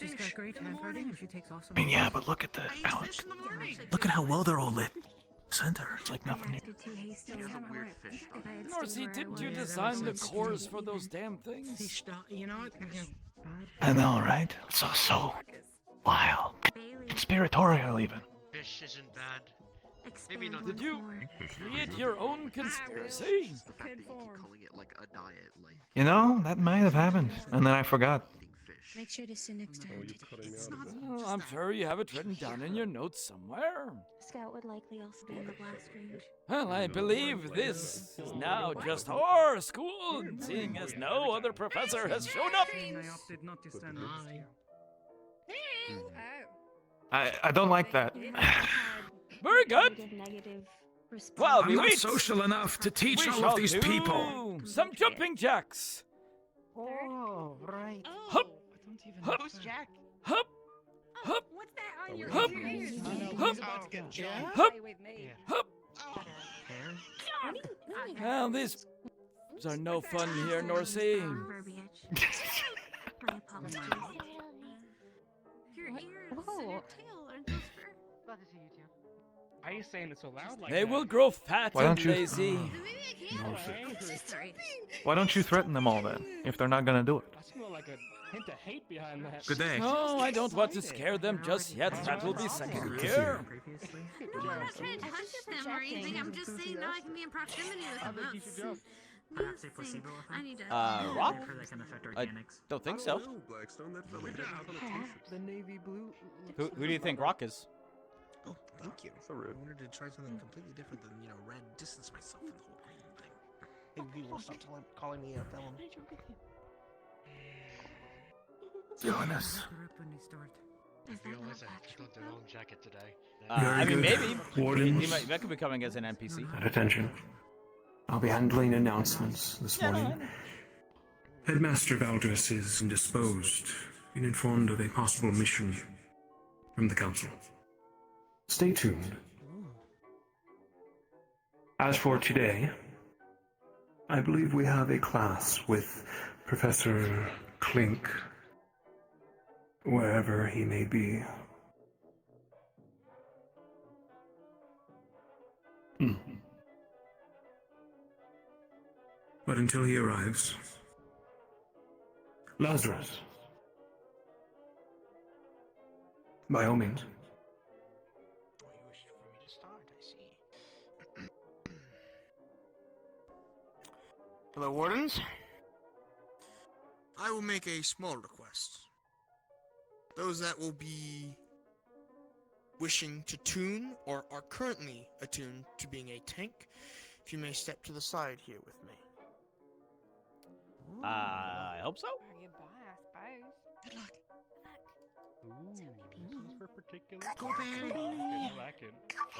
She's got great handwriting and she takes awesome. I mean, yeah, but look at the out. Look at how well they're all lit. Center, it's like nothing. Norsey, didn't you design the cores for those damn things? You know what? I know, right? So wild, conspiratorial even. Fish isn't bad. Maybe not. Did you create your own conspiracy? The fact that you keep calling it like a diet, like. You know, that might have happened, and then I forgot. Make sure to sit next to her. It's not. Well, I'm sure you have it written down in your notes somewhere. Scout would likely also be in the blast range. Well, I believe this is now just our school, seeing as no other professor has shown up. I opted not to stand next to you. I don't like that. Very good. Well, I'm we not wait. social enough to teach We all shall of these do people. some jumping jacks. Oh, right. Hup. Hup. Who's Jack? Hup. Hup. What's that on your Hup. ears? Hup. About to get jumped. Hup. Play with me. Hup. Well, these are no fun here, Norsey. Your ears and Whoa. your tail are just for... Glad to see you too. Why are you saying it so loud like They that? will grow fat Why and don't you- lazy. Why don't you threaten them all then, if they're not gonna do it? I smell like a hint of hate behind that. Good day. No, I don't want to scare them just yet. That will be second year. No, I'm not trying to hunt at them or anything. I'm just saying now I can be in proximity with them. Perhaps a placebo effect. I need to... Rock? For that can affect I organics. don't think so. Blackstone, that felt like that on a t-shirt. The navy blue. Who do you think Rock is? Oh, thank you. I wanted to try something completely different than, red. Distance myself from the whole green thing. Maybe people will stop calling me a felon. Jonas. I realize I put on the wrong jacket today. I mean, maybe. Wardens. That could be coming as an NPC. At attention. I'll be handling announcements this morning. Headmaster Valdres is indisposed. Been informed of a possible mission from the council. Stay tuned. As for today, I believe we have a class with Professor Klink, wherever he may be. But until he arrives, Lazarus, by all means. Hello, Wardens. I will make a small request. Those that will be wishing to tune or are currently attuned to being a tank, if you may step to the side here with me. I hope so. Good luck. For particular. Good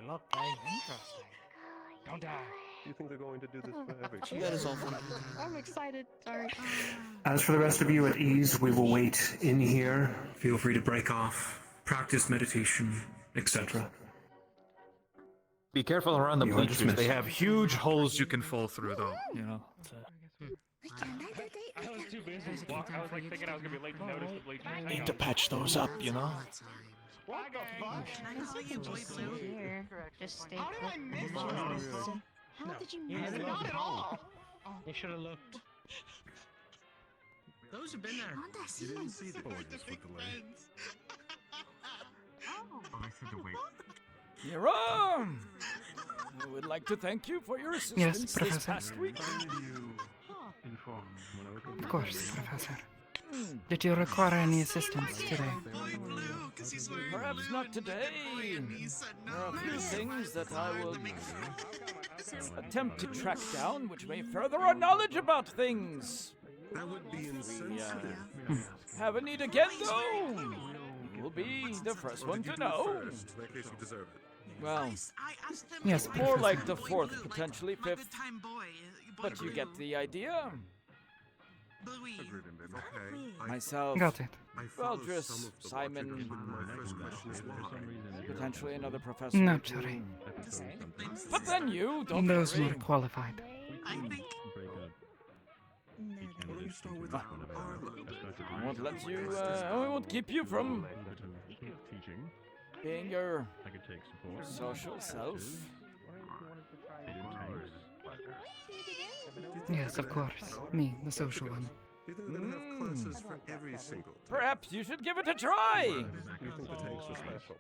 luck, interesting. Don't die. You think they're going to do this for everything? That is all for me. I'm excited. Sorry. As for the rest of you at ease, we will wait in here. Feel free to break off, practice meditation, etc. Be careful around the You are bleachers. dismissed. They have huge holes you can fall through, though. You know. I was too busy. I was like thinking I was gonna be late to notice the bleachers. Need to patch those up, you know. What the fuck? Can I call you Blue? Here. Just stay How did I miss you? How did you Yeah, miss not at all. You should have looked. Those have been there. You didn't see the boys with the delay. Oh. I said to wait. Mira! I would like to thank you for your assistance this Professor. past week. Of course, Professor. Did you require any assistance today? Perhaps not today. There are a few things that I will attempt to track down, which may further our knowledge about things. That would be insensitive. Have a need again, though. You'll be the first one to know. In that case, you deserve it. Well, Yes, more Professor. like the fourth, potentially fifth. But you get the idea. Myself, Got it. Valdres, Simon, potentially another professor. Naturally. But then you, don't Those worry. more qualified. I won't let you, I won't keep you from being your social self. Yes, of course. Me, the social one. You think they're gonna have classes for every single tank? Perhaps you should give it a try. You think the tanks are special?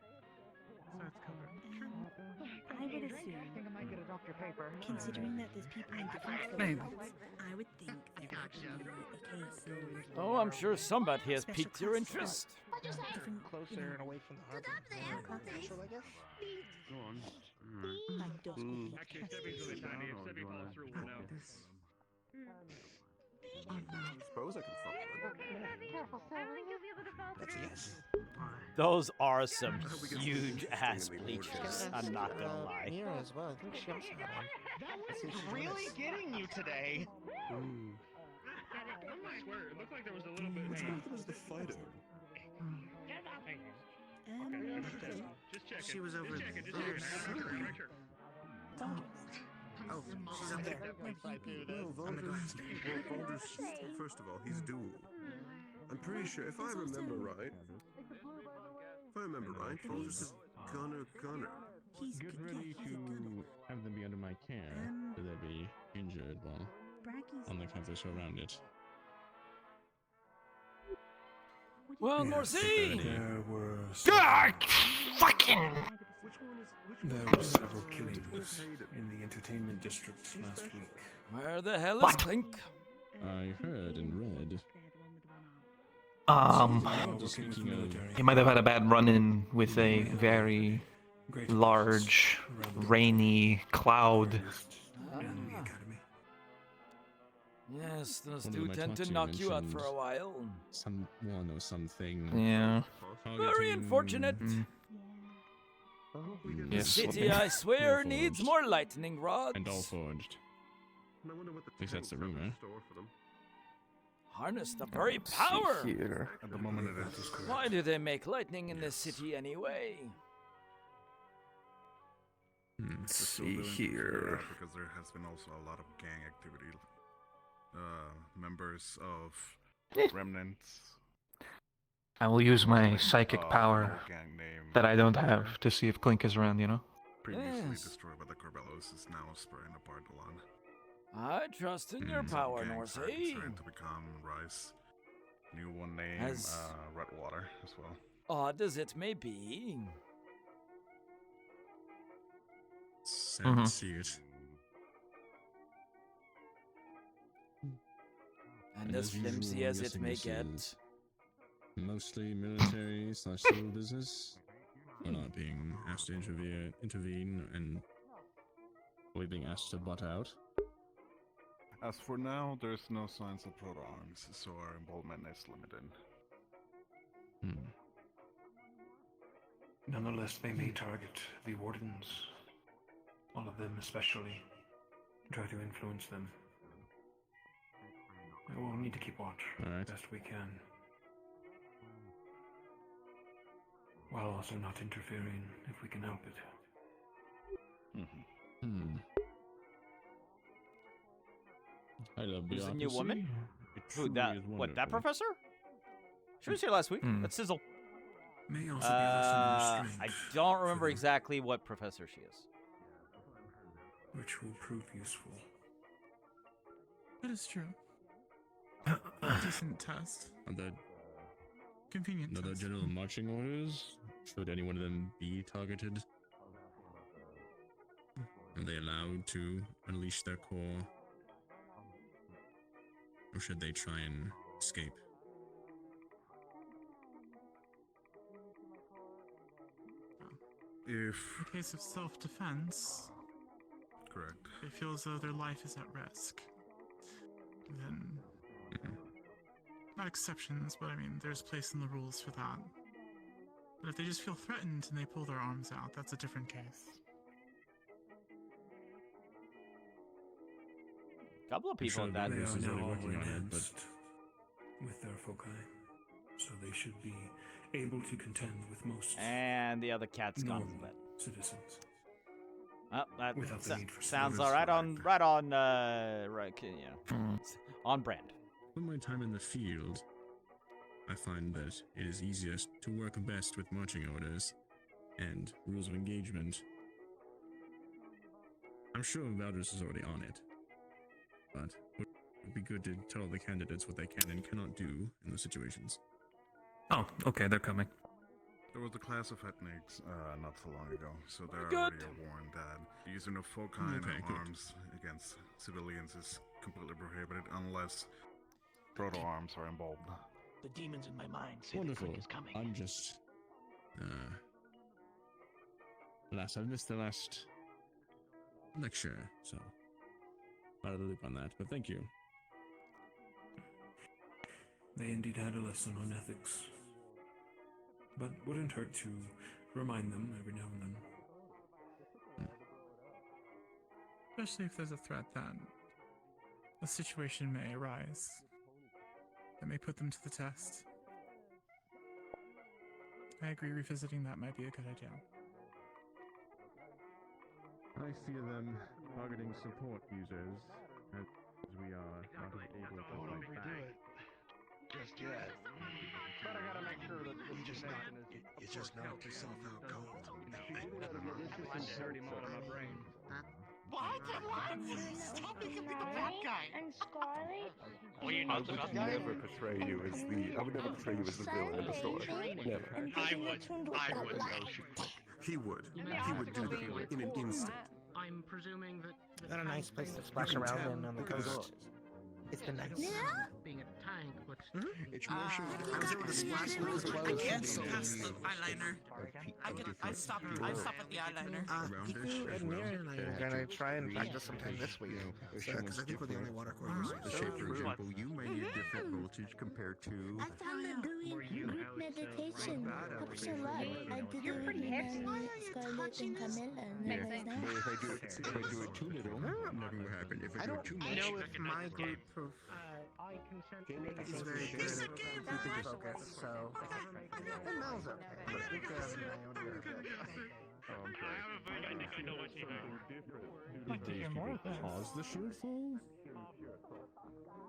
I would assume. I think I might get a Dr. Paper. Considering that there's people in different Maybe. fields, I would think that that would be a case of Oh, I'm sure somebody has piqued your interest. different, Closer and away from the harbor. More confidential, I guess. Go on. like dusty. Actually, Stevie's really tiny. If Stevie falls through, we'll know. Suppose I can fuck with it. Careful, That's a yes. Those are some huge ass bleachers. I'm not gonna lie. Mira as well. I think she also had one. That was really getting you today. I swear, it looked like there was a little bit. Which one was the fighter? Just check it. She was over Just check it. Just there. check it. Right here. Oh, she's up there. Well, Valdres, first of all, he's dual. I'm pretty sure, if I remember right, Valdres is Gunner. Get ready to have them be under my care, so they'll be injured while on the campus around it. Well, Morsi! There were Fucking! There were several killings in the entertainment district last week. Where the hell is Klink? I heard and read. He might have had a bad run-in with a very large, rainy cloud. Yes, those One of do my tend to talks knock you out for mentioned a while. Someone or something. Yeah. Very unfortunate. The Yes. city, I swear, needs more lightning rods. And all forged. At least that's the rumor. Harness the very power. Here. At the moment it is correct. Why do they make lightning in this city anyway? Let's see here. Because there has been also a lot of gang activity. Members of remnants. I will use my psychic an power old gang name that I don't have to see if Klink is around, you know? previously Yes. destroyed by the Corbellos is now spreading apart a lot. I trust in your power, Gangs are Norsey. starting to become rise. New one name, As- Redwater as well. Odd as it may be. Sad to see it. And as flimsy usual, as I'm it guessing may this get. is mostly military / civil business. We're not being asked to intervene and we're being asked to butt out. As for now, there's no signs of proto-arms, so our involvement is limited. Nonetheless, they may target the wardens. All of them especially. Try to influence them. We will need to keep watch best we can. While also not interfering if we can help it. I love Who's the new bureaucracy. woman? It Who, truly that? is What, that wonderful. professor? She was here last week. That's Sizzle. May also be a lesson in restraint. I don't remember exactly what professor she is. Which will prove useful. That is true. Decent test. Are there Convenient other test. general marching orders? Should any one of them be targeted? Are they allowed to unleash their core? Or should they try and escape? If In case of self-defense, correct. they feel as though their life is at risk, then not exceptions, but I mean, there's place in the rules for that. But if they just feel threatened and they pull their arms out, that's a different case. Couple of I'm people sure in that. They This are is now really all working on it, but enhanced with their foci, so they should be able to contend with most And the other cat's gone normal from bed. citizens. That Without the need for sounds service. all right on on brand. in my time in the field, I find that it is easiest to work best with marching orders and rules of engagement. I'm sure Valdez is already on it, but it would be good to tell the candidates what they can and cannot do in those situations. Oh, okay, they're coming. There was a class of ethnics not so long ago, so they're Good. already warned that using of foci and Okay, good. arms against civilians is completely prohibited unless proto-arms are involved. The demons in my mind say Wonderful. the Klink is coming. I'm just, alas, I've missed the last lecture, so out of the loop on that. But thank you. They indeed had a lesson on ethics. But wouldn't hurt to remind them every now and then. Especially if there's a threat that a situation may arise that may put them to the test. I agree, revisiting that might be a good idea. I fear them targeting support users as we are not able to Don't fight overdo back. it. Just yet. But I gotta make sure that you just knocked yourself out cold. This is dirty mode in my brain. What? Stop making me the bad guy. And Scarlet? Well, you're I not would the bad never guy. portray you as the. I would never portray you as the villain in the story. Never. I would. He would. He would do that in an instant. I'm presuming that Is that a nice place to splash around in on the coast? It's been nice. Yeah? being attacked It's motion. I was able to splash with his clothes. I can't pass the eyeliner. I stop at the eyeliner. I'm gonna try and practice sometime this week. Because I think we're the only water course. The shape, for example, you may need different voltage compared to. I found that doing group meditation helps a lot. I did it with Scarlett and Camilla, and it was nice. If I do it too little, nothing will happen. If I do it too much, know if my group of is very good at focus, so and Mel's okay. But I think my own year. I think I know what you mean. Do these people cause the shortfall?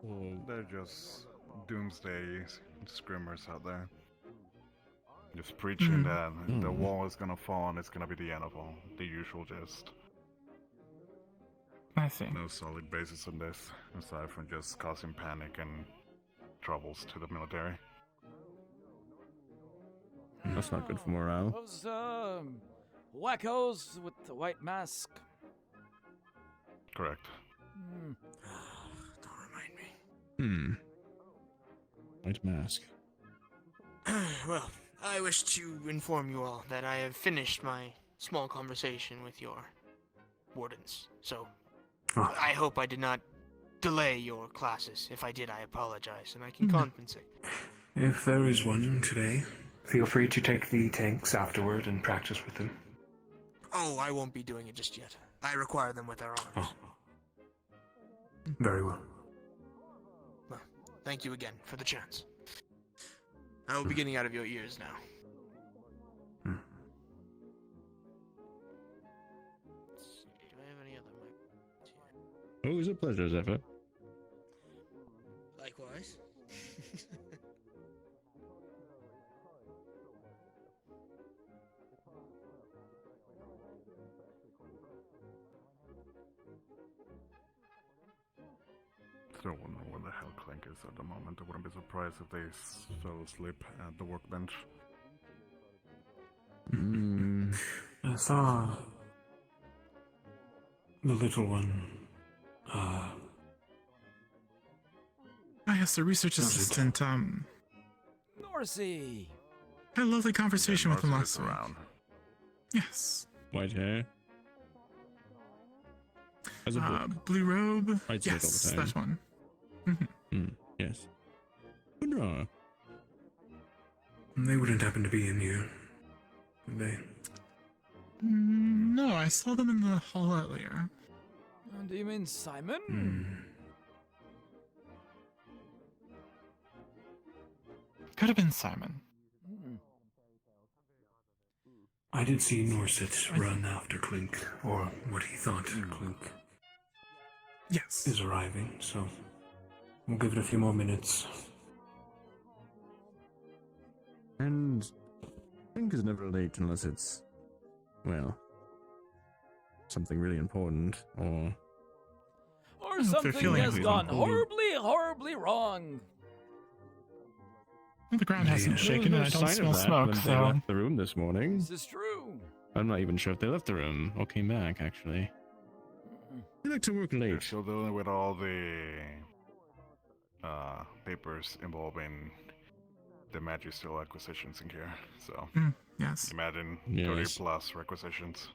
Or They're just doomsday scrimmers out there. Just preaching that the wall is gonna fall and it's gonna be the end of all. The usual gist. I see. No solid basis in this, aside from just causing panic and troubles to the military. that's not good for morale. Those wackos with the white mask. Correct. Don't remind me. White mask. Well, I wish to inform you all that I have finished my small conversation with your wardens. So, I hope I did not delay your classes. If I did, I apologize, and I can compensate. If there is one today, feel free to take the tanks afterward and practice with them. Oh, I won't be doing it just yet. I require them with their arms. Very well. Well, thank you again for the chance. I will be getting out of your ears now. Hmm. Do I have any other mics here? Always a pleasure, Zephyr. Likewise. Still wondering where the hell Klink is at the moment. I wouldn't be surprised if they fell asleep at the workbench. I saw the little one. Ah, yes, the research assistant, Norsey! had a lovely conversation with him Norsey last is week. around. Yes. White hair. As a book. Blue robe. I'd say it all Yes, the time. that one. Yes. No. They wouldn't happen to be in here, would they? No, I saw them in the hall earlier. Do you mean Simon? Could have been Simon. I did see Norset run after Klink, or what he thought Klink is arriving, so we'll give it a few more minutes. And Klink is never late unless it's, well, something really important, or Something has gone horribly wrong. The ground hasn't shaken and I don't smell smoke, when so... they left the room this morning. This is true. I'm not even sure if they left the room or came back, actually. They like to work late. They're still dealing with all the papers involving the Magistral acquisitions in here, so yes. imagine Yes. 30 plus requisitions.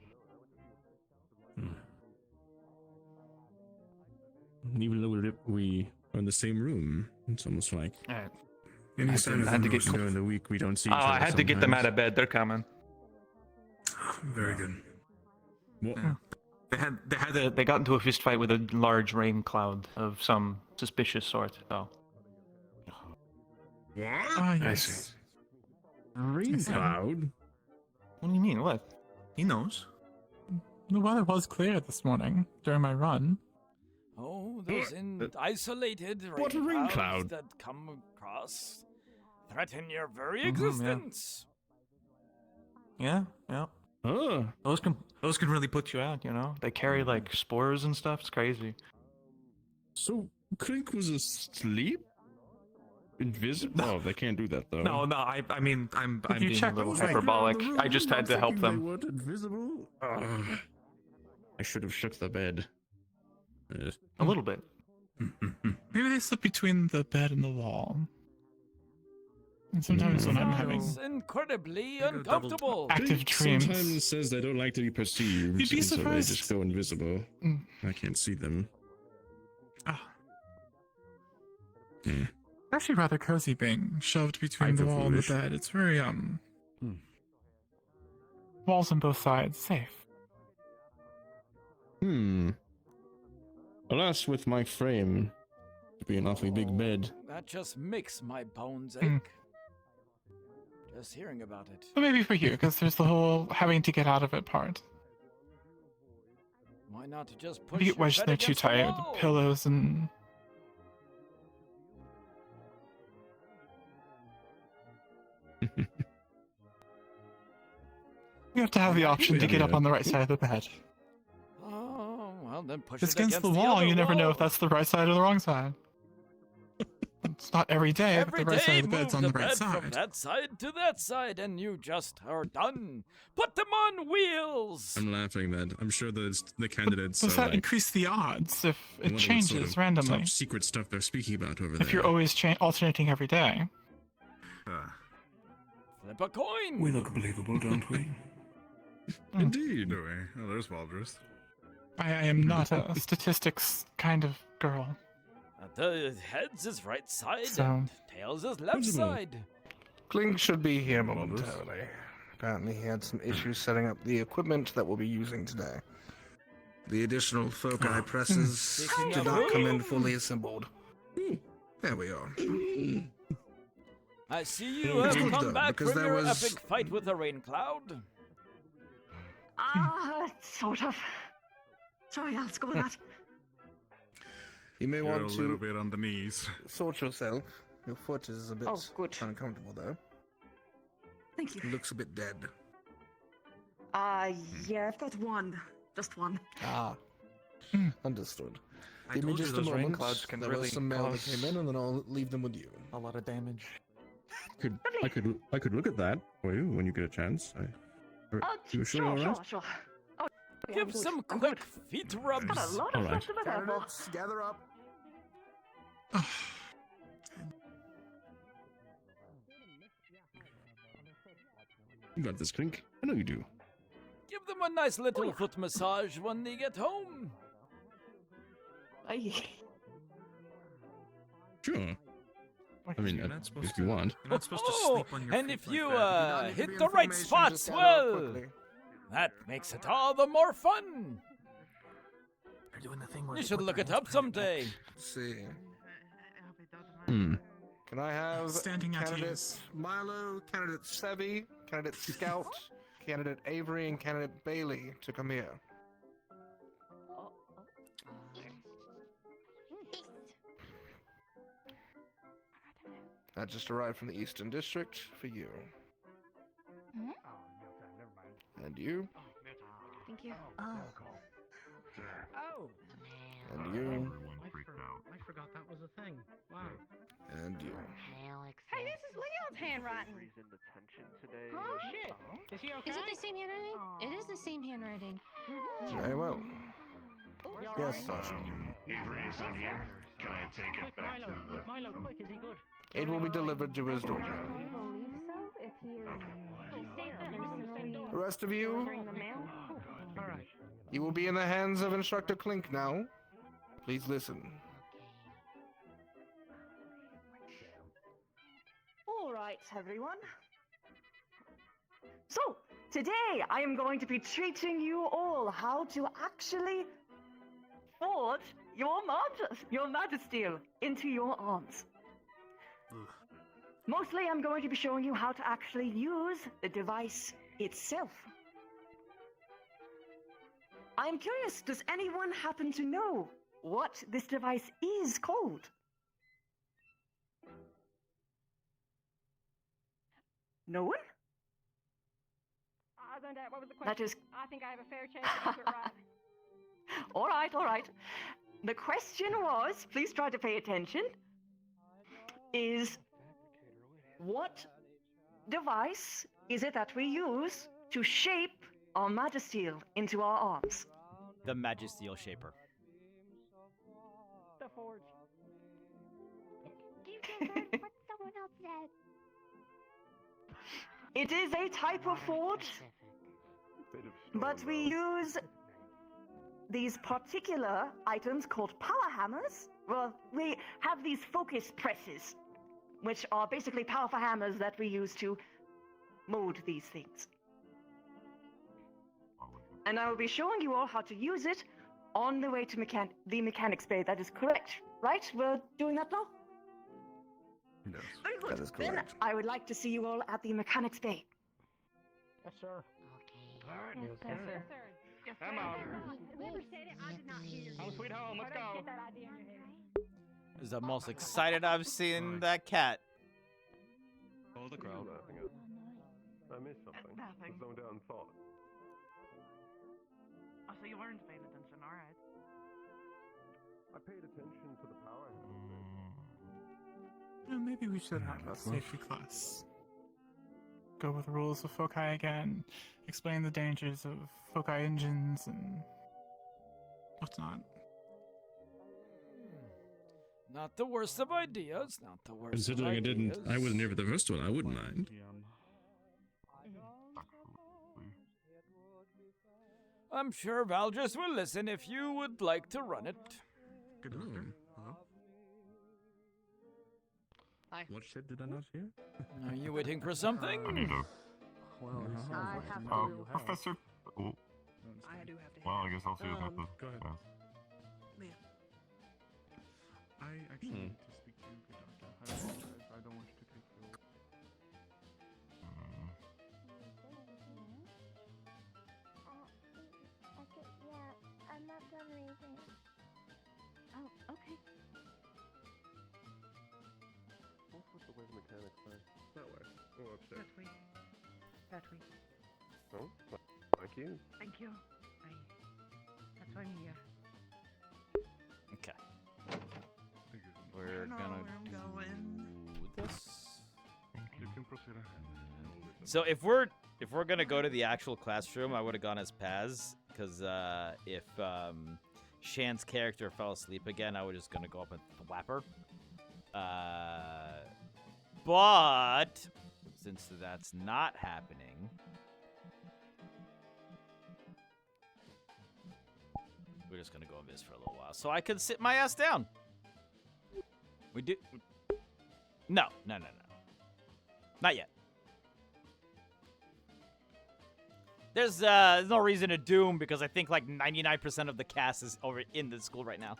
Even though we are in the same room, it's almost like... Any sign of them during the week we don't see each other I had to get them out sometimes. of bed. They're coming. Very good. What? Yeah. They got into a fist fight with a large rain cloud of some suspicious sort, though. What? Ah, I yes. see. Rain cloud? What do you mean? What? He knows. The weather was clear this morning during my run. Oh, those isolated What a rain clouds cloud? that come across threaten your very yeah. existence. Yeah. Oh. Those can really put you out, you know? They carry like spores and stuff. It's crazy. So Klink was asleep? Invisible? Oh, they can't do that though. No, I mean, I'm you being check a little those, like, hyperbolic. around the I just room, had I'm to help thinking them. They weren't invisible? I should have shook the bed. A little bit. Maybe they slip between the bed and the wall. And sometimes when I'm having Sounds incredibly uncomfortable. active dreams. Sometimes says they don't like to be perceived, You'd be and so they surprised. just go invisible. Mm. I can't see them. Ah. Yeah. Actually rather cozy being shoved between I the feel wall and the foolish. bed. It's very, walls on both sides, safe. Alas, with my frame, it'd be an awfully big bed. That just makes my bones ache. Mm. Just hearing about it. But maybe for you, because there's the whole having to get out of it part. Why not just If push you your get wedged bed in there too against the tight with wall? the pillows and... You have to have the option to get up on the right side of the bed. Oh, well then push If it's it against the wall, other you never know wall. if that's the right side or the wrong side. It's not every day, but Every the right side day, of the bed's move on the the right bed side. from that side to that side, and you just are done. Put them on wheels. I'm laughing that I'm sure the candidates Does are that like, increase the odds if I it wonder what changes sort of randomly? top secret stuff they're speaking about over there. If you're always alternating every day. Flip a coin. We look believable, don't we? Indeed. Do we? Oh, there's Valdris. I am not a statistics kind of girl. The heads is right side, So- and tails is left Visible. side. Klink should be here momentarily. Apparently he had some issues setting up the equipment that we'll be using today. The additional foci presses Speaking did of not come in who? fully assembled. There we are. I see you It's have good, come though, back because from there your was- epic fight with the rain cloud. Sort of. Sorry, let's go with that. You may You're want a little to bit on the knees. sort yourself. Your foot is a bit good. uncomfortable though. Thank you. It looks a bit dead. Yeah, I've got one. Just one. Ah. Understood. I Give me told you just a those rain moment. clouds can There really was some mail that cause came in, and then I'll leave them with you. a lot of damage. I could look at that for you when you get a chance. You sure you're alright? Sure. Give some quick feet rubs. Got a lot All of right. stuff to prepare for. Candidates, gather up. You got this, Klink. I know you do. Give them a nice little foot massage when they get home. Sure. I mean, You're not supposed if you want. You're not supposed to Oh, sleep on your and feet if like you that. need to hit be the right information, spots, just gather up well, quickly. that makes it all the more fun. They're doing the thing where You they should put look their it hands up behind their someday. back. Let's see. Hmm. Can I have Standing at candidate ease. Milo, candidate Sevi, candidate Scout, candidate Avery, and candidate Bailey to come here? That just arrived from the Eastern District for you. And you. Thank you. And you. I forgot that was a thing. Wow. And you. Hey, this is Leon's handwriting. Oh shit! Is he okay? Is it the same handwriting? It is the same handwriting. Very well. You all Yes, right? Sasha. Avery is in here. Can I take Quick, Milo, quick, is he good? It will be delivered to his door. The rest of you, Alright. you will be in the hands of Instructor Klink now. Please listen. All right, everyone. So, today I am going to be teaching you all how to actually forge your Magisteel into your arms. Mostly I'm going to be showing you how to actually use the device itself. I'm curious, does anyone happen to know what this device is called? No one? What was the question? That is... I think I have a fair chance to answer it right. All right. The question was, please try to pay attention, is what device is it that we use to shape our Magisteel into our arms? The Magisteel Shaper. The forge. Someone else said. It is a type of forge, but we use these particular items called power hammers. Well, we have these focus presses, which are basically powerful hammers that we use to mold these things. And I will be showing you all how to use it on the way to the mechanics bay. That is correct, right? We're doing that now? Yes, Very good. that is Then correct. I would like to see you all at the mechanics bay. Yes, sir. Yes, sir. Yes, Come on. Whoever said it, I did not hear. Home sweet home, let's go. Get that idea in your head. This is the most excited I've seen that cat. Oh, the crowd. I missed something. Nothing. Zoned out in thought. Oh, so you weren't paying attention, alright. I paid attention to the power. Maybe we should have a safety class. Go with the rules of foci again. Explain the dangers of foci engines and whatnot. Not the worst of ideas. Not the worst. Considering of ideas. I wasn't here for the first one, I wouldn't mind. I'm sure Valdris will listen if you would like to run it. Good doctor. Hello? Hi. What shit did I not hear? Are you waiting for something? Well, I have to. Professor. Oh, I do have to. well, I guess I'll see you later. Go ahead. Man. I actually need to speak to you, good doctor. I apologize. I don't want you to take the. Okay, yeah, I'm not done reading. Oh, okay. What's with the way the mechanics say? That way. Oh, upstairs. That way. That way. Oh, thank you. Thank you. That's why I'm here. Okay. I We're don't know gonna where I'm going. do this. You can proceed. So if we're gonna go to the actual classroom, I would have gone as Paz, because if Shan's character fell asleep again, I was just gonna go up and thwap her. But since that's not happening, we're just gonna go on this for a little while, so I can sit my ass down. We do. No, not yet. There's no reason to doom because I think like 99% of the cast is over in the school right now.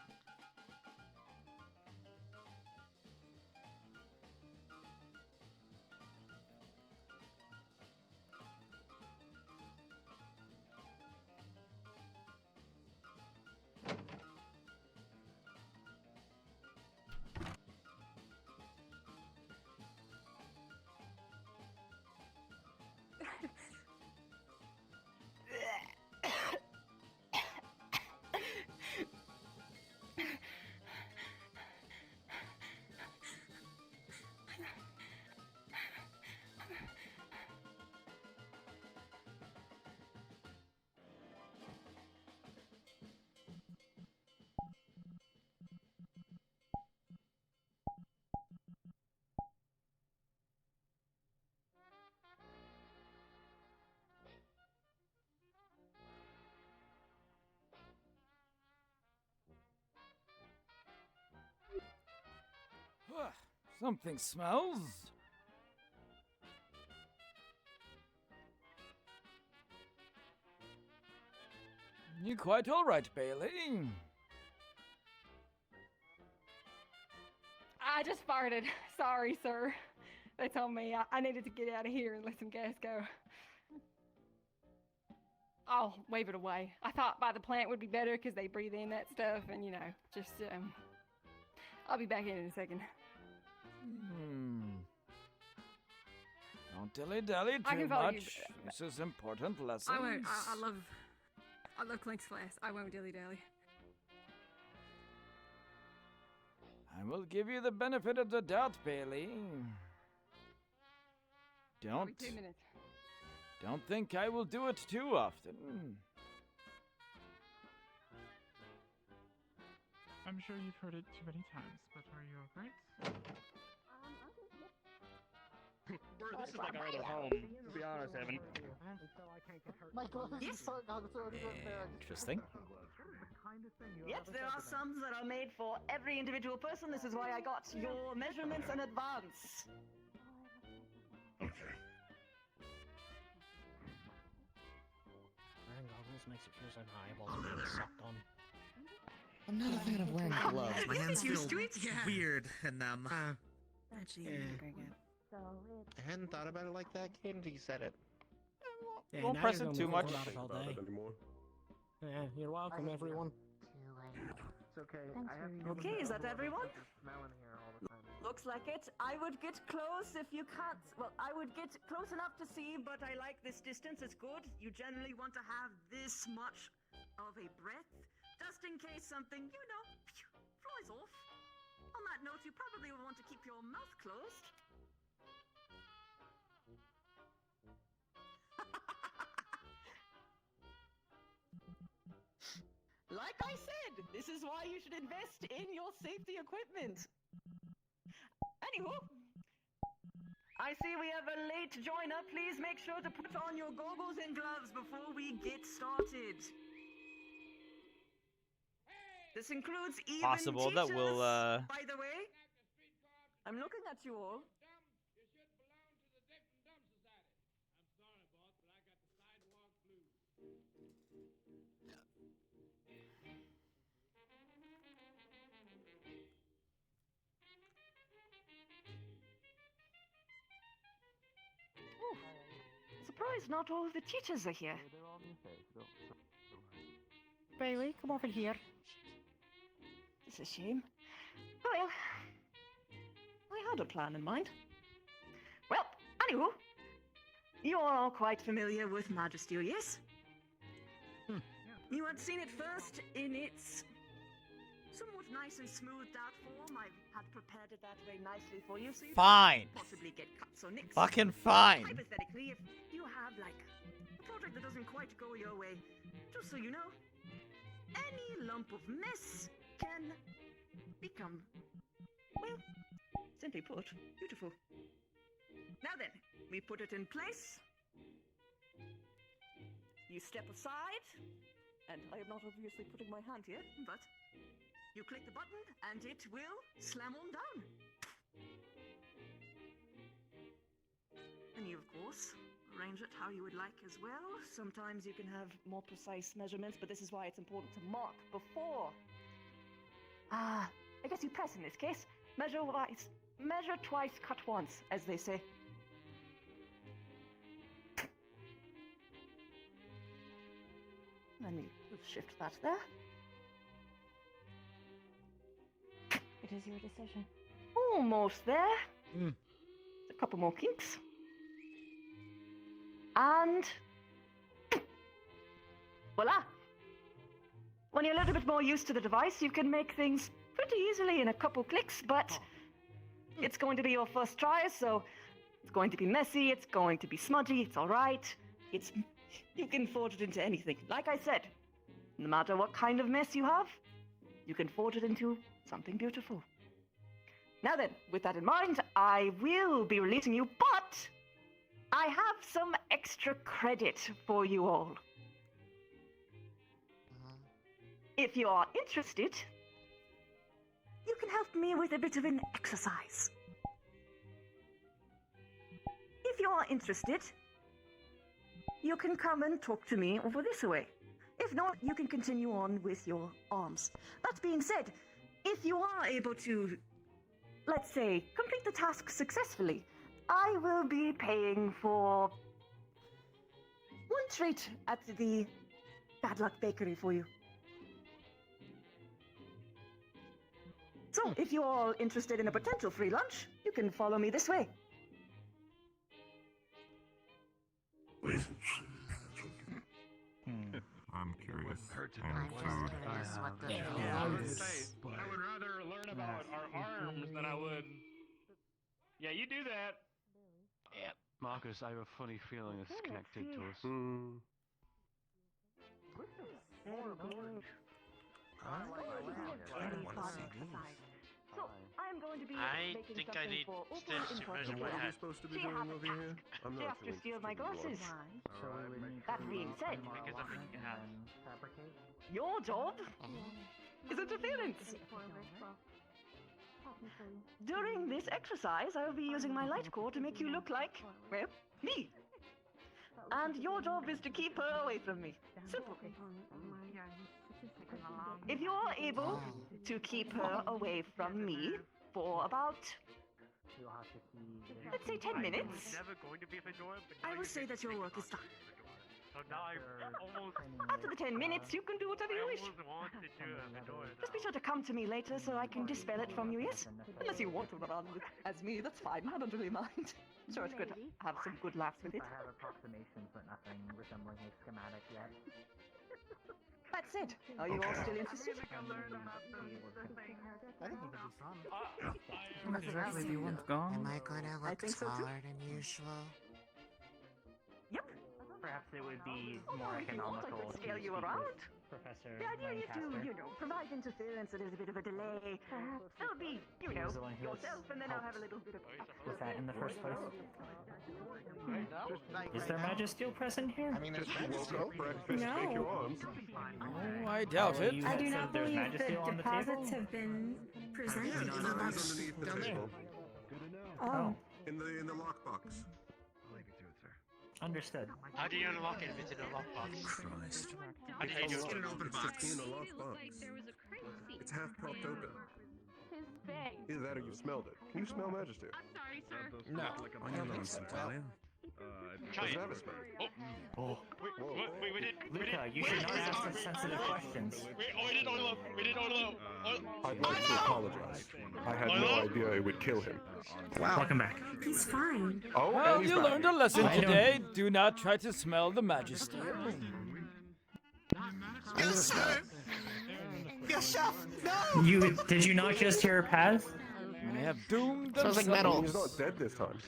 Something smells. You quite all right, Bailey? I just farted. Sorry, sir. They told me I needed to get out of here and let some gas go. I'll wave it away. I thought by the plant would be better because they breathe in that stuff and, you know, just, I'll be back in a second. Don't dilly-dally I too can follow you. much. This is important lessons. I won't. I love Klinks class. I won't dilly-dally. I will give you the benefit of the doubt, Bailey. I'll be 2 minutes. Don't think I will do it too often. I'm sure you've heard it too many times, but are you alright? This is like our other home, to be honest, Evan. My clothes Yes. are so Interesting. Yes, there are sums that are made for every individual person. This is why I got your measurements in advance. Okay. Wearing goggles makes it feel so my eyeballs are being sucked on. I'm not a fan of wearing gloves. My hands feel used to it? Yeah. weird in them. Actually, Yeah. very good. I hadn't thought about it like that, kid, until you said it. Yeah, Won't now press you're it gonna too be much. thinking about it all day. Anymore? Yeah, you're welcome, everyone. It's okay. Thanks I have for Okay, is that everyone? smell in here all the time. Looks like it. I would get close if you can't. Well, I would get close enough to see, but I like this distance. It's good. You generally want to have this much of a breath, just in case something, flies off. On that note, you probably will want to keep your mouth closed. Like I said, this is why you should invest in your safety equipment. Anywho, I see we have a late joiner. Please make sure to put on your goggles and gloves before we get started. This includes even Possible that teachers, we'll, by the way. I'm looking at you all. Surprised not all of the teachers are here. Bailey, come over here. It's a shame. Well, I had a plan in mind. Well, anywho, you are all quite familiar with Magister, yes? You had seen it first in its somewhat nice and smoothed out form. I had prepared it that way nicely for you, so you Fine. don't possibly get cuts or nicks. Fucking fine. Hypothetically, if you have, like, a project that doesn't quite go your way, just so you know, any lump of mess can become, well, simply put, beautiful. Now then, we put it in place. You step aside, and I am not obviously putting my hand here, but you click the button, and it will slam on down. And you, of course, arrange it how you would like as well. Sometimes you can have more precise measurements, but this is why it's important to mark before. I guess you press in this case. Measure once, measure twice, cut once, as they say. Let me shift that there. It is your decision. Almost there. A couple more kinks. And voila! When you're a little bit more used to the device, you can make things pretty easily in a couple clicks, but it's going to be your first try, so it's going to be messy, it's going to be smudgy, it's alright. You can forge it into anything. Like I said, no matter what kind of mess you have, you can forge it into something beautiful. Now then, with that in mind, I will be releasing you, but I have some extra credit for you all. If you are interested, you can help me with a bit of an exercise. If you are interested, you can come and talk to me over this way. If not, you can continue on with your arms. That being said, if you are able to, let's say, complete the task successfully, I will be paying for one treat at the Bad Luck Bakery for you. So, if you're all interested in a potential free lunch, you can follow me this way. I'm curious. I would rather learn about our arms than I would. Yeah, you do that. Yeah. Marcus, I have a funny feeling this is connected to us. So I'm going to be I making think I something need for open steps to in front measure of my you. head. supposed to be She doing has a over here? task. I'm She not has to steal my glasses. That being said, Because I'm making a hat. your job is interference. During this exercise, I will be using my light core to make you look like, well, me. And your job is to keep her away from me. Simple. If you're able to keep her away from me for about, let's say 10 minutes, I will say that your work is done. So now I almost After the 10 minutes, you can do whatever you wish. want to do a fedora. Just be sure to come to me later so I can dispel it from you, yes? Unless you want to run as me, that's fine. I don't really mind. Sure, it's good to have some good laughs with it. I have approximations, but nothing resembling a schematic yet. That's it. Are you all still interested? I think it could be fun. Exactly, do you want to go? Am I gonna I look think so too. smaller than usual? Yep. Perhaps it would be Oh, more if you want, I economical can to scale you speak around. with Professor The idea is to, Lancaster. provide interference that is a bit of a delay. That'll be, Here's the one who yourself, and then I'll have a little bit of. Was that in the first place? Is there Magisteel present here? I mean, there's breakfast, No. make your arms. Oh, I doubt it. I do not There's believe that Magisteel on the table? deposits have been presented. Underneath the table. Oh. In the lockbox. Understood. How do you unlock it if it's in a lockbox? Christ. How do you do it? An open box. In a lockbox. It's half propped open. Either that or you've smelled it. Can you smell Magister? No. On your lonesome, Talia. Try Does it. it have a smell? Oh. Wait, we did. Luca, you should not ask such sensitive questions. We did oil up. We did oil up. I'd like to apologize. I had no idea it would kill him. Wow. Welcome back. He's fine. Oh, Well, and he's you back. learned a lesson I don't- today. Do not try to smell the majesty. Yes, sir! Yes, chef! No! Did you not just hear Paz? They have doomed Sounds like themselves. He's not dead this time.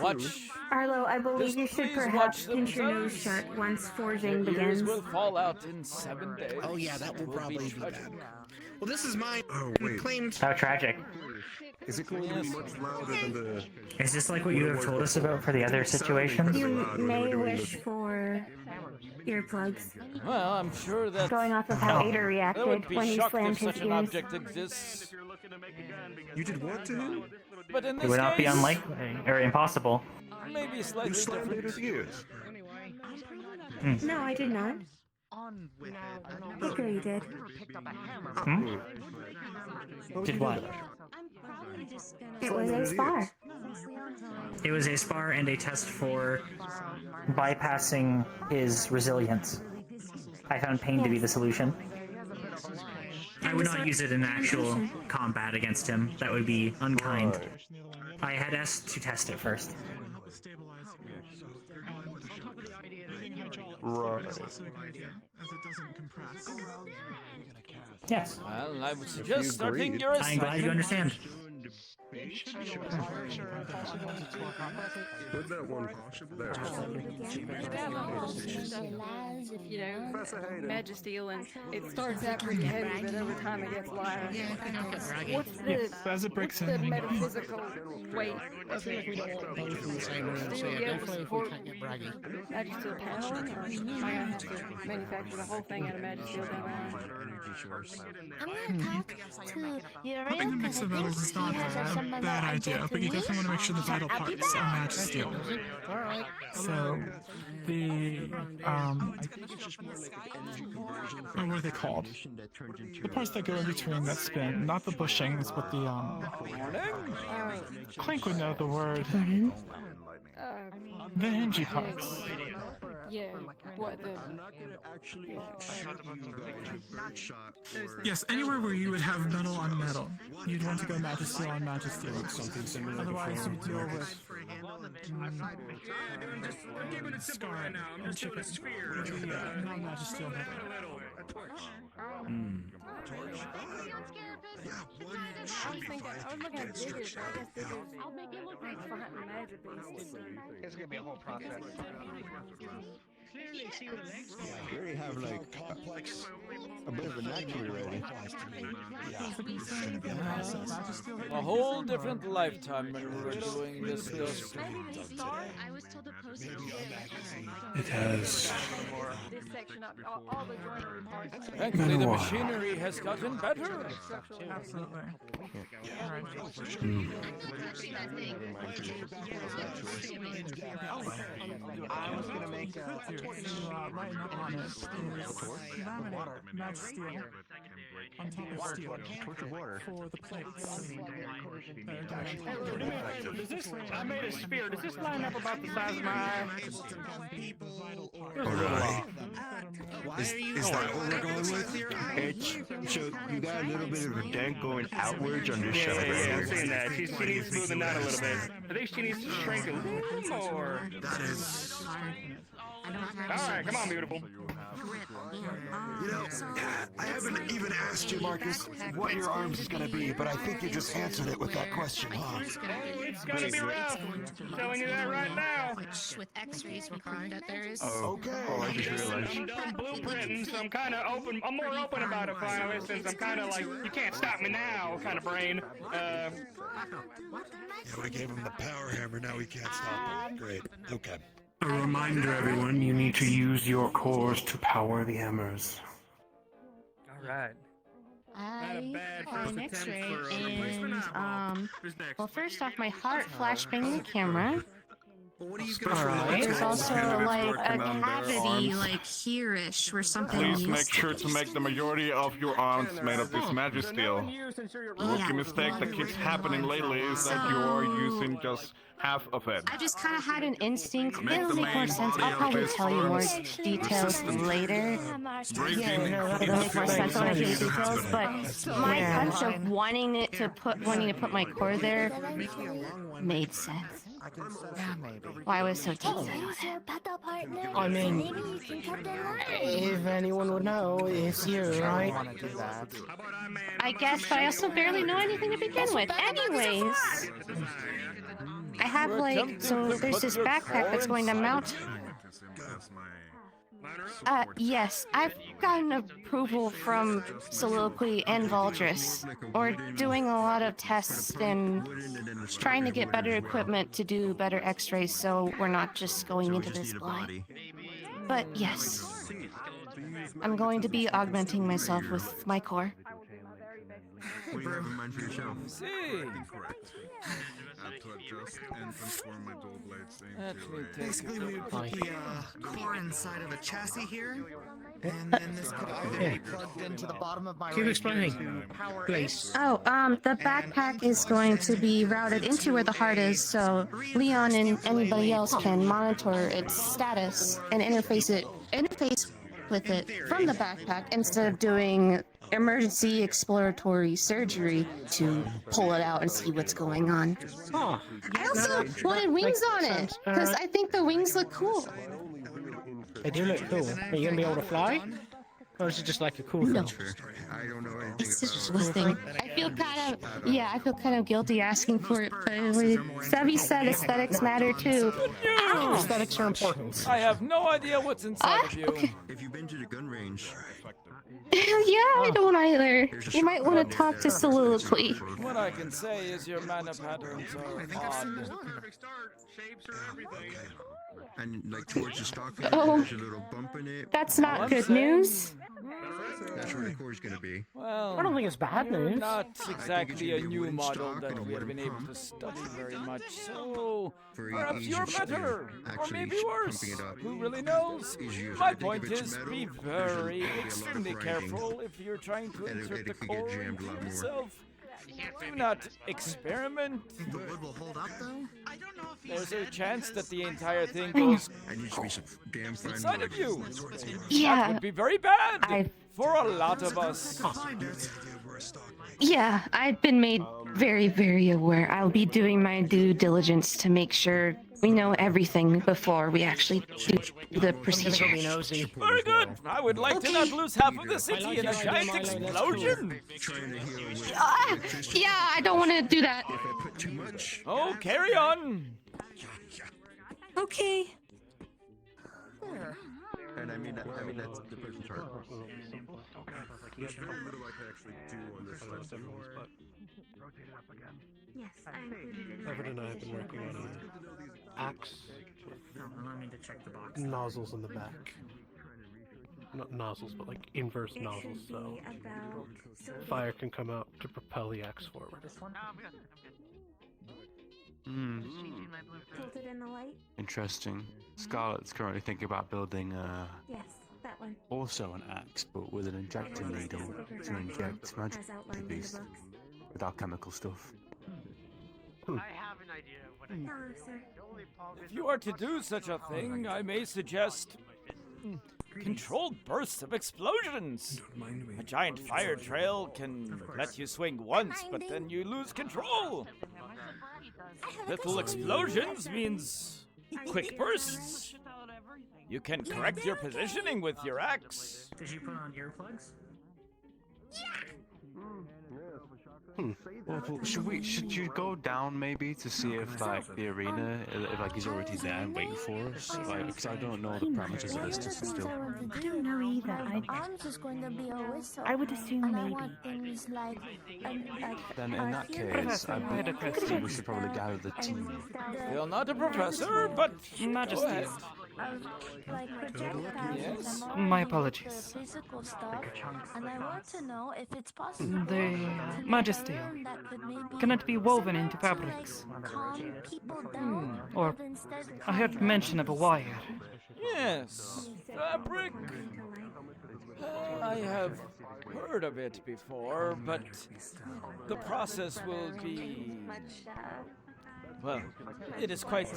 Watch. Arlo, I believe Just you should please perhaps watch pinch your nose themselves. shut once forging Your begins. ears will fall out in 7 days. Oh yeah, that will It probably be tragic. bad. Well, this is my Oh, wait. claimed. How tragic. Is it going to be much louder than the... Is this like what you have told us about for the other situations? You may wish for earplugs. Well, I'm sure that Going off of how Ada I would reacted be when he shocked slammed if his such an ears. object exists. You did what to him? But in It this would not be case, unlikely or impossible. maybe slightly You slammed different. Ada's ears. No, I did not. Luca, you did. Did what? It was a spar. It was a spar and a test for bypassing his resilience. I found pain to be the solution. I would not use it in actual combat against him. That would be unkind. I had asked to test it first. Right. It's also a good idea, as it doesn't compress. Yes. Well, I would If suggest you starting agreed. your I'm glad you understand. Put that one there. Professor Hayden. Magisteel, and it starts out pretty heavy, but over time it gets lighter. As it breaks what's the in. metaphysical weight I of feel like we don't want both in the same room, so Still yeah, be able to definitely if we support can't get braggy. Magisteel panel, or am I gonna have to manufacture the whole thing out of Magisteel down I'm gonna talk to Uriel Helping him mix the metals is not a bad idea, but you definitely want to make sure the vital parts are Magisteel. So, what are they called? The parts that go in between that spin, not the bushings, but the Klink would know the word. The hingy parts. Yeah, what the... Yes, anywhere where you would have metal on metal, you'd want to go Magisteel on Magisteel. Otherwise, you deal with scar and chip it. Non-Magisteel metal. I was looking at digits, but I guess digits... I'll make it look like magic beasts. It's gonna be a whole process. You already have like a bit of an actuary already. A whole different lifetime when we were doing this stuff. It has. This section up, all the joinery parts. Thankfully, the machinery has gotten better. Absolutely. I was gonna make lighten up on it is laminate match steel on top of steel for the plates. I made a spear. Does this line up about the size of my eye? Alright. Is that what we're going with? So you got a little bit of a dent going outwards on this side right Yeah, here. I'm seeing that. She needs smoothing out a little bit. I think she needs to shrink a little more. That is... Alright, come on, beautiful. You know, I haven't even asked you, Marcus, what your arms is gonna be, but I think you just answered it with that question, huh? It's gonna be rough. I'm telling you that right now. With X-rays, we prove that there is. Okay. Oh, I just realized. I'm done blueprinting, so I'm kind of open. I'm more open about it finally, since I'm kind of like, you can't stop me now kind of brain. Yeah, I gave him the power hammer, now he can't stop him. Great. Okay. A reminder, everyone, you need to use your cores to power the hammers. Alright. I had an X-ray and well, first off, my heart flashbanging the camera. There's also like a cavity, like here-ish, where something Please used make sure to make the majority of your arms made of this magic steel. The rookie mistake that keeps happening lately is that you're using just half of it. I just kind of had an instinct. It'll make more sense. I'll probably tell you more details later. Yeah, it'll make more sense when I hear the details. But my hunch of wanting to put my core there made sense. Yeah, maybe. Why was so deep? I mean, if anyone would know, it's you, right? I guess, but I also barely know anything to begin with. Anyways, I have like, so there's this backpack that's going to mount. Yes, I've gotten approval from Soliloquy and Valdris. We're doing a lot of tests and trying to get better equipment to do better x-rays, so we're not just going into this blind. But yes, I'm going to be augmenting myself with my core. We have a mind for yourself. See. To adjust and transform my dual blades into Basically, we would put the core inside of a chassis here, and then this could either be plugged into the bottom of my Keep explaining, please. Oh, the backpack is going to be routed into where the heart is, so Leon and anybody else can monitor its status and interface with it from the backpack instead of doing emergency exploratory surgery to pull it out and see what's going on. Huh. I also wanted wings on it because I think the wings look cool. They do look cool. Are you gonna be able to fly? Or is it just like a cool No. feature? I don't know anything It's just a thing. I feel kind of guilty asking for it, but Sevi said aesthetics matter too. Aesthetics are important. I have no idea what's inside of you. Okay. If you've been to the gun range, Yeah, I don't either. You might want to talk to Soliloquy. What I can say is your mana patterns are odd. and like towards the stock, Oh. there's a little bump in it. That's not good news. That's where the core is gonna be. Well, I don't think it's bad news. Not exactly a new model that we have been able to study very much, so perhaps you're better, or maybe worse. Who really knows? My point is, be very, extremely careful if you're trying to insert the core into yourself. Do not experiment. The wood will hold up, though? I don't know if There's a chance that the entire thing goes I need to be some damn fine inside of you. Yeah. That would be very bad for a lot of us. Yeah, I've been made very, very aware. I'll be doing my due diligence to make sure we know everything before we actually do the procedure. Very good. I would like to not lose half of the city in a giant explosion. Yeah, I don't want to do that. Oh, carry on. Okay. And I mean that's the person's heart. There's very little I can actually do on this side. Yes, I included it. Everett and I have been working on an axe Allow me to check the box. nozzles in the back. Not nozzles, but like inverse nozzles, so fire can come out to propel the axe forward. Tilted in the light? Interesting. Scarlett's currently thinking about building Yes, that one. also an axe, but with an injecting needle to inject magic As outlined in the beast book. with alchemical stuff. I have an idea of what I Hello, sir. If you are to do such a thing, I may suggest controlled bursts of explosions. A giant fire trail can let you swing once, but then you lose control. Little explosions means quick bursts. You can correct your positioning with your axe. Did you put on earplugs? Well, should you go down maybe to see if like the arena, if like he's already there and waiting for us? Like, because I don't know the parameters of this system still. I don't know either. I'm just going to be a whistle. I would assume and maybe. I want things like Then in that case, I think we should probably gather the team. You're not a professor, but Majesty. go ahead. like projectiles Yes? My apologies. physical stuff, and I want to know if it's possible. The Majesty. that could maybe Can it be woven into fabrics? calm people down. Or I heard mention of a wire. Yes, fabric. I have heard of it before, but the process will be... Well, it is quite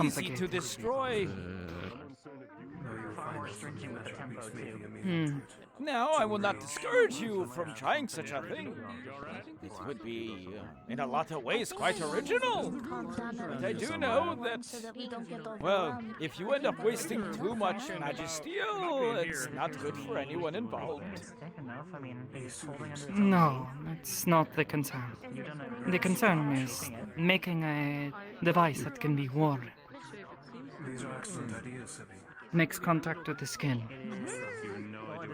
easy to destroy. Now, I will not discourage you from trying such a thing. It would be, in a lot of ways, quite original. But I do know that, well, if you end up wasting too much magisteel, it's not good for anyone involved. No, it's not the concern. The concern is making a device that can be worn. These are excellent ideas, Sebby. Makes contact with the skin.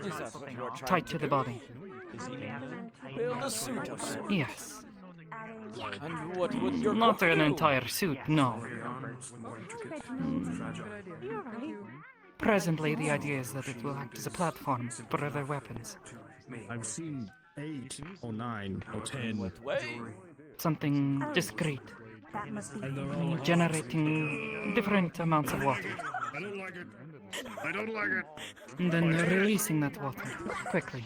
Is that what you are trying Tight to the body. Build a suit of sorts. Yes. And what would your Not book an do? entire suit, no. Presently, the idea is that it will act as a platform for other weapons. I've seen 8 or 9 or 10. What way? Something discreet. Generating different amounts of water. I don't like it. I don't like it. And then releasing that water quickly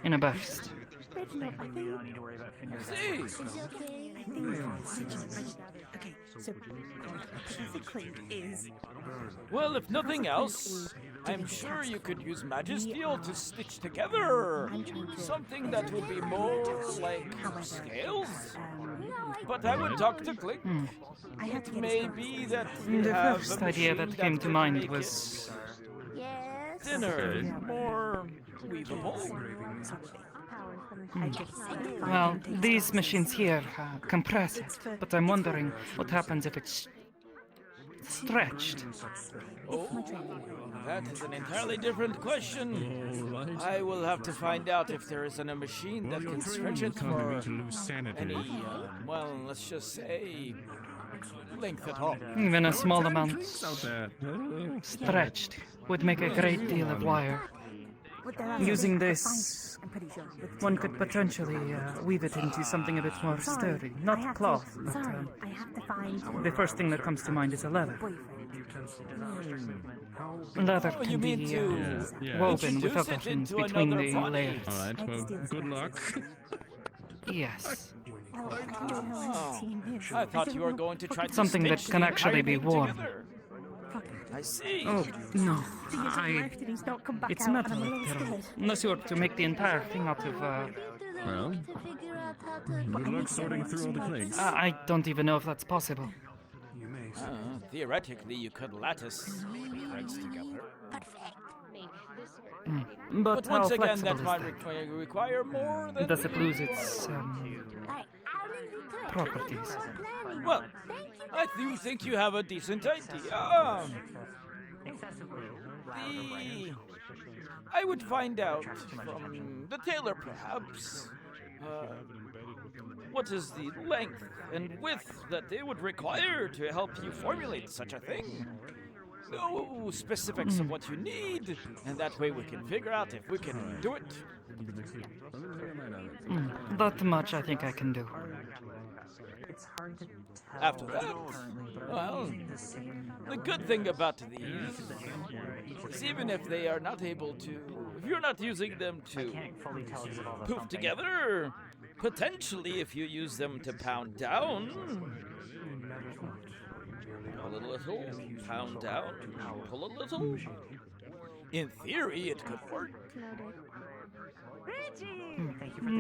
in a burst. See? Okay, so basically is. Well, if nothing else, I'm sure you could use magisteel to stitch together something that would be more like scales. But I would talk to Klink. It may be that we The have first a idea machine that came to could mind make was it thinner, more weavable. well, these machines here compress it, but I'm wondering what happens if it's stretched. Oh, that is an entirely different question. I will have to find out if there is a machine that can stretch it for any, well, let's just say, length at all. Even a small amount Out there. stretched would make a great deal of wire. Using this, one could potentially weave it into something a bit more sturdy. Not cloth, but I have to find. the first thing that comes to mind is a leather. Leather Oh, you can mean be to woven with introduce other it things into between another the body? layers. Alright, well, good luck. Yes. Oh, I thought you were going to try to Something that stitch can the actually entire be thing worn. together. I see. Oh, no. It's It's metal, unless you were to make the entire thing out of, Well, good luck sorting through all the clinks. I don't even know if that's possible. Theoretically, you could lattice threads together. But how once again, flexible that is might that? require more than... Does it lose its properties? Well, I do think you have a decent idea. I would find out from the tailor, perhaps, what is the length and width that they would require to help you formulate such a thing. No specifics of what you need, and that way we can figure out if we can do it. That much I think I can do. After that, well, the good thing about these is even if they are not able to, if you're not using them to poof together, potentially if you use them to pound down, pull a little, pound down, pull a little, in theory it could work.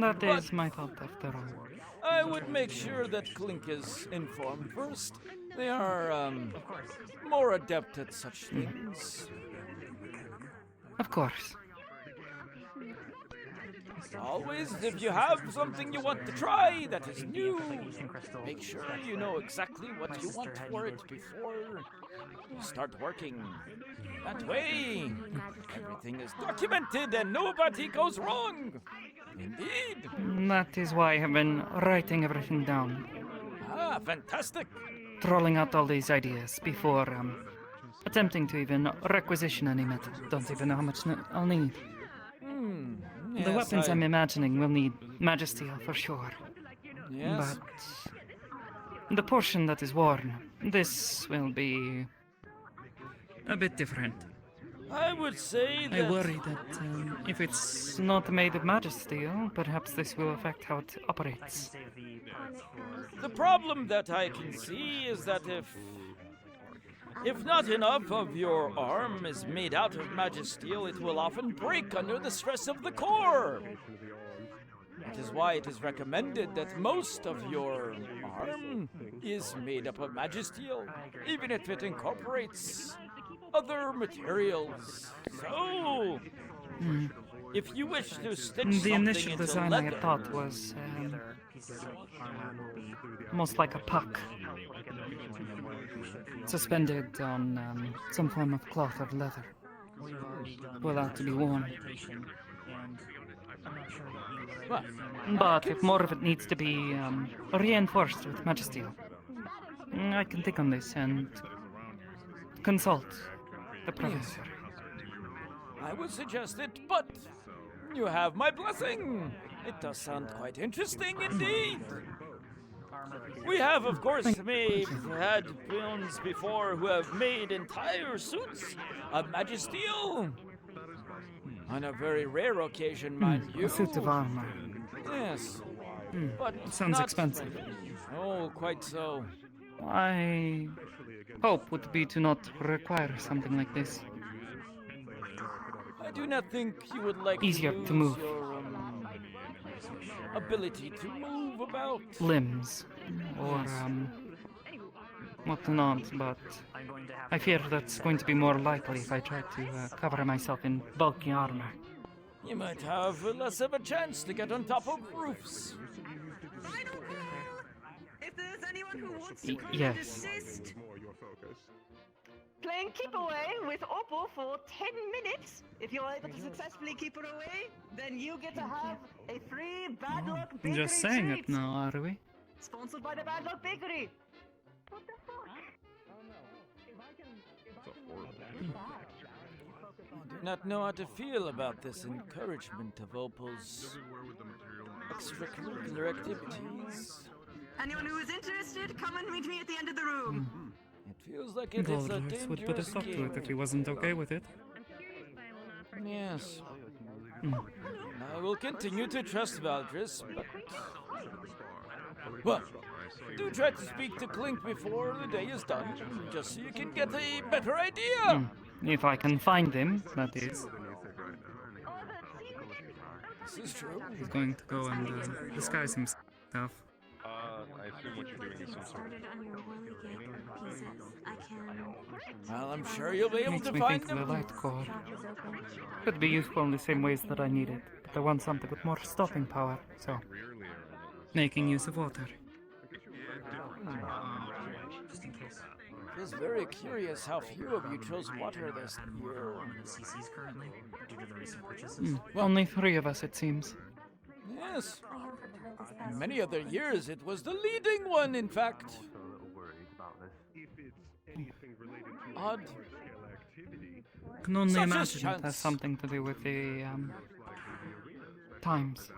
That is my thought after all. I would make sure that Klink is informed first. They are, more adept at such things. Of course. Always, if you have something you want to try that is new, make sure you know exactly what you want for it before you start working. That way, everything is documented and nobody goes wrong. Indeed. That is why I have been writing everything down. Ah, fantastic. Trolling out all these ideas before attempting to even requisition any metal. Don't even know how much I'll need. Yes, The weapons I'm imagining will need Magisteel for sure. Yes. But the portion that is worn, this will be a bit different. I would say that... I worry that if it's not made of Magisteel, perhaps this will affect how it operates. The problem that I can see is that if not enough of your arm is made out of Magisteel, it will often break under the stress of the core. That is why it is recommended that most of your arm is made up of Magisteel, even if it incorporates other materials. So, if you wish to stitch The something initial into design leather, I had thought was almost like a puck, suspended on some form of cloth or leather, allowed to be worn. But if more of it needs to be reinforced with Magisteel, I can think on this and consult the professor. I would suggest it, but you have my blessing. It does sound quite interesting indeed. We have, of course, had films before who have made entire suits of Magisteel. On a very rare occasion, mind you. A suit of armor. Yes. But Sounds not- expensive. Oh, quite so. I hope would be to not require something like this. I do not think you would like Easier to to move. lose your ability to move about. Limbs or whatnot, but I fear that's going to be more likely if I try to cover myself in bulky armor. You might have less of a chance to get on top of roofs. If there's anyone who wants Y- to yes. desist, playing keep away with Opal for 10 minutes. If you're able to successfully keep her away, then you get to have a free Bad Luck Bakery Just saying treat. it now, are we? Sponsored by the Bad Luck Bakery. I do not know how to feel about this encouragement of Opal's extracurricular activities. Anyone who is interested, come and meet me at the end of the room. It feels like it is a Voldemort would put a dangerous stop to it if he game. wasn't okay with it. Yes. I will continue to trust Valdris, but... Well, do try to speak to Klink before the day is done, just so you can get a better idea. If I can find him, that is. This is true. He's going to go and disguise himself. I assume what you're doing is some sort of... Well, I'm sure you'll be able Makes to me find think of the them. light core. Could be useful in the same ways that I need it, but I want something with more stopping power, so... Making use of water. It is very curious how few of you chose water this year. Only 3 of us, it seems. Yes. In many other years, it was the leading one, in fact. Odd. Can only Such a imagine it has chance. something to do with the times.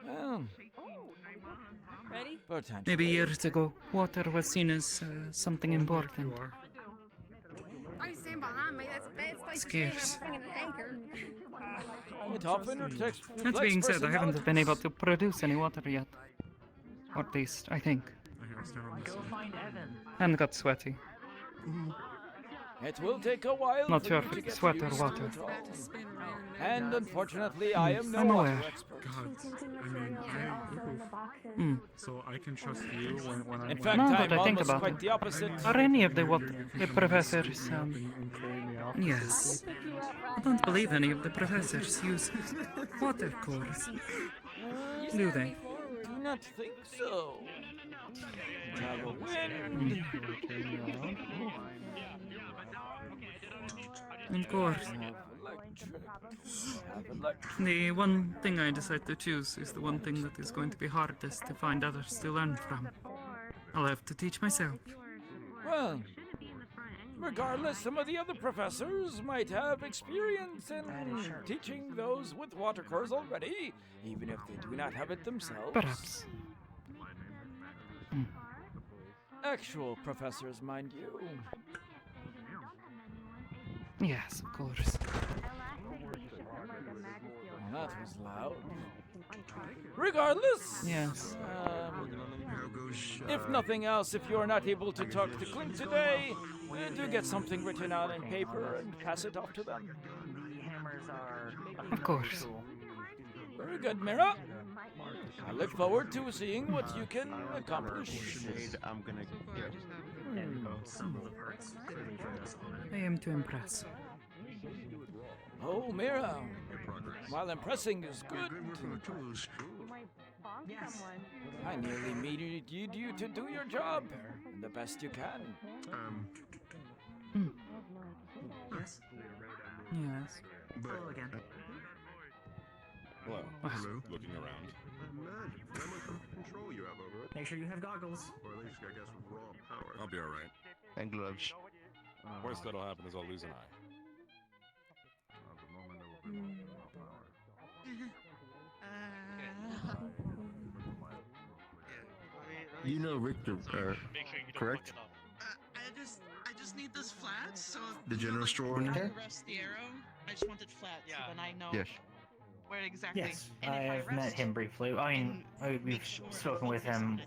Well, potentially. Maybe years ago, water was seen as something important. I stand behind me. That's Scarce. It often reflects That being said, I haven't personality. been able to produce any water yet. Or at least, I think. And got sweaty. It will take a while. Not for sure you if to it's get sweat or used to water. it all. And unfortunately, I am no I'm water aware. expert. So I can trust you when I'm. In fact, Now I'm that I think almost about quite it, the opposite. are any of the professors? Yes. I don't believe any of the professors use water cores. Do they? Do not think so. Have a wind. Of course. The one thing I decide to choose is the one thing that is going to be hardest to find others to learn from. I'll have to teach myself. Well, regardless, some of the other professors might have experience in teaching those with water cores already, even if they do not have it themselves. Perhaps. Actual professors, mind you. Yes, of course. Well, that was loud. Regardless. Yes. If nothing else, if you are not able to talk to Klink today, do get something written out in paper and pass it off to them. Of course. Very good, Mira. I look forward to seeing what you can accomplish. I'm gonna I am to impress. Oh, Mira. While impressing is good, I nearly needed you to do your job the best you can. Yes. Yes. Hello again. Hello. Hello. Looking around. Imagine how much control you have over it. Make sure you have goggles. Or at least, I guess, with raw power. I'll be alright. And gloves. Worst that'll happen is I'll lose an eye. You know Richter, correct? I just need this flat, so The general store when owner? I rest the arrow, I just want it flat, so then I know Yes. where exactly. Yes, And I if have met rest him briefly. I mean, we've spoken with him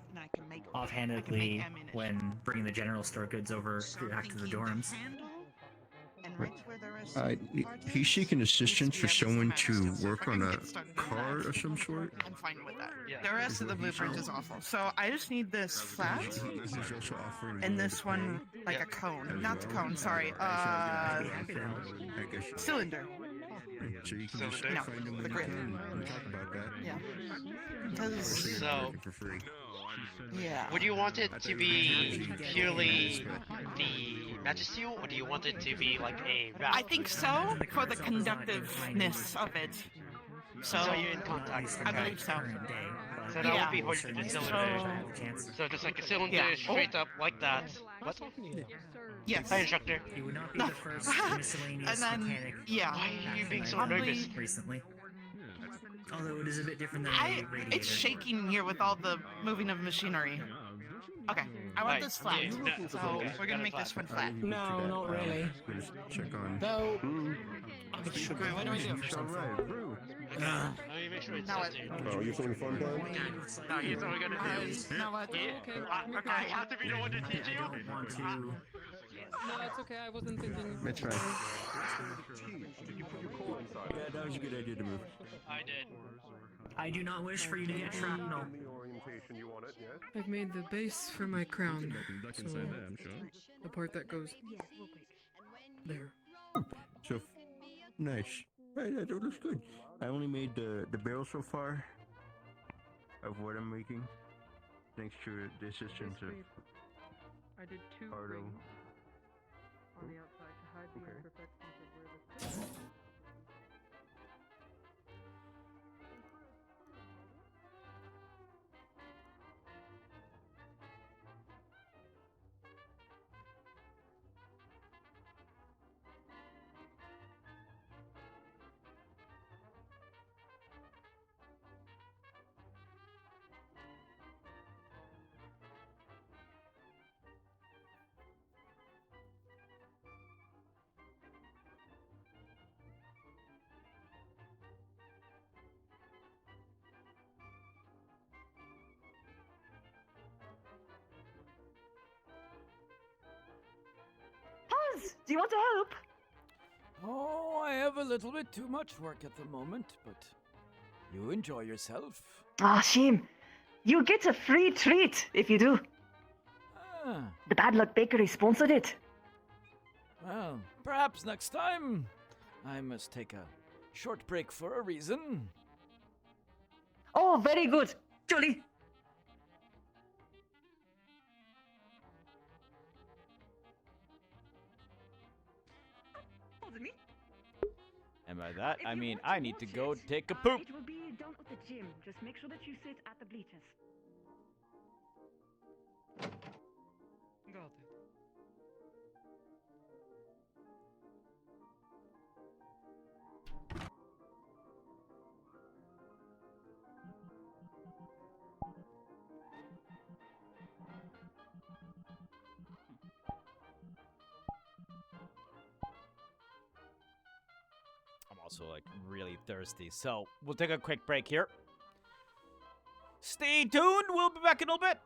offhandedly when bringing the general store goods over back to the dorms. and right where the rest He's seeking assistance for someone to work on a car of some sort. I'm fine with that. The rest of the blueprint is awful. So I just need this flat, and this one like a cone. Not the cone, sorry. Cylinder. So you can just No, find him the when you grid. can and talk about that. Yeah. Because So for free. yeah. Would you want it to be purely the Magisteel, or do you want it to be like a wrap? I think so for the conductiveness of it. So you're in contact. I believe so. So that would be hoisted in cylinder. So just like a cylinder Yeah. straight up like that. What? Yes. Hi, instructor. It would not be No. the first miscellaneous And then, mechanic. yeah. Why are you being so Probably- nervous? Recently. Although it is a bit different than a It's radiator. shaking here with all the moving of machinery. Okay, I want Right, this flat. yeah, no, So okay. we're gonna make this one flat. No, not really. Check on. No. Okay, what do we do? Make sure it's Now what? Oh, you're having fun time? No, here's what we're gonna do. Now what? I have to be the one to teach you. Want to. No, it's okay. I wasn't thinking. That's fine. Yeah, that was a good idea to move. I did. I do not wish for you to get shrapnel. I've made the base for my crown. Duck So inside that, I'm sure. the part that goes there. So, nice. Right, that looks good. I only made the barrel so far of what I'm making, thanks to the assistance of I did 2 rings on the outside to hide the imperfections of where the crystal. Paz, do you want to help? Oh, I have a little bit too much work at the moment, but you enjoy yourself. Ah, shame. You get a free treat if you do. Ah, The Bad Luck Bakery sponsored it. well, perhaps next time. I must take a short break for a reason. Oh, very good. Jolly. Pardon me? And by that, If I you mean want I need to watch go it, take a poop. It will be down at the gym. Just make sure that you sit at the bleachers. Got it. I'm also like really thirsty, so we'll take a quick break here. Stay tuned. We'll be back in a little bit.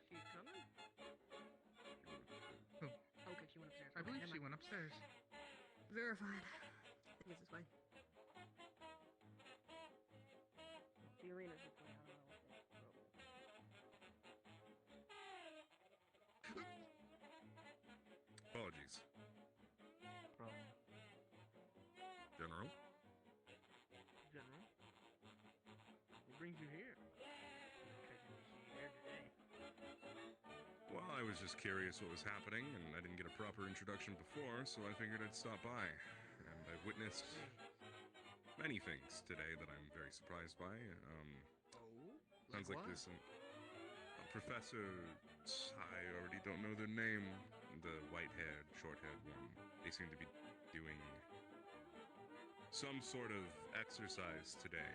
She's coming? Who? Okay, she went upstairs. I believe she went upstairs. Verified. I think it's this way. The arena's this way. I don't know if it's Apologies. General? General? What brings you here? Well, I was just curious what was happening, and I didn't get a proper introduction before, so I figured I'd stop by. And I've witnessed many things today that I'm very surprised by. Sounds like this Professor, I already don't know their name, the white-haired, short-haired one. They seem to be doing some sort of exercise today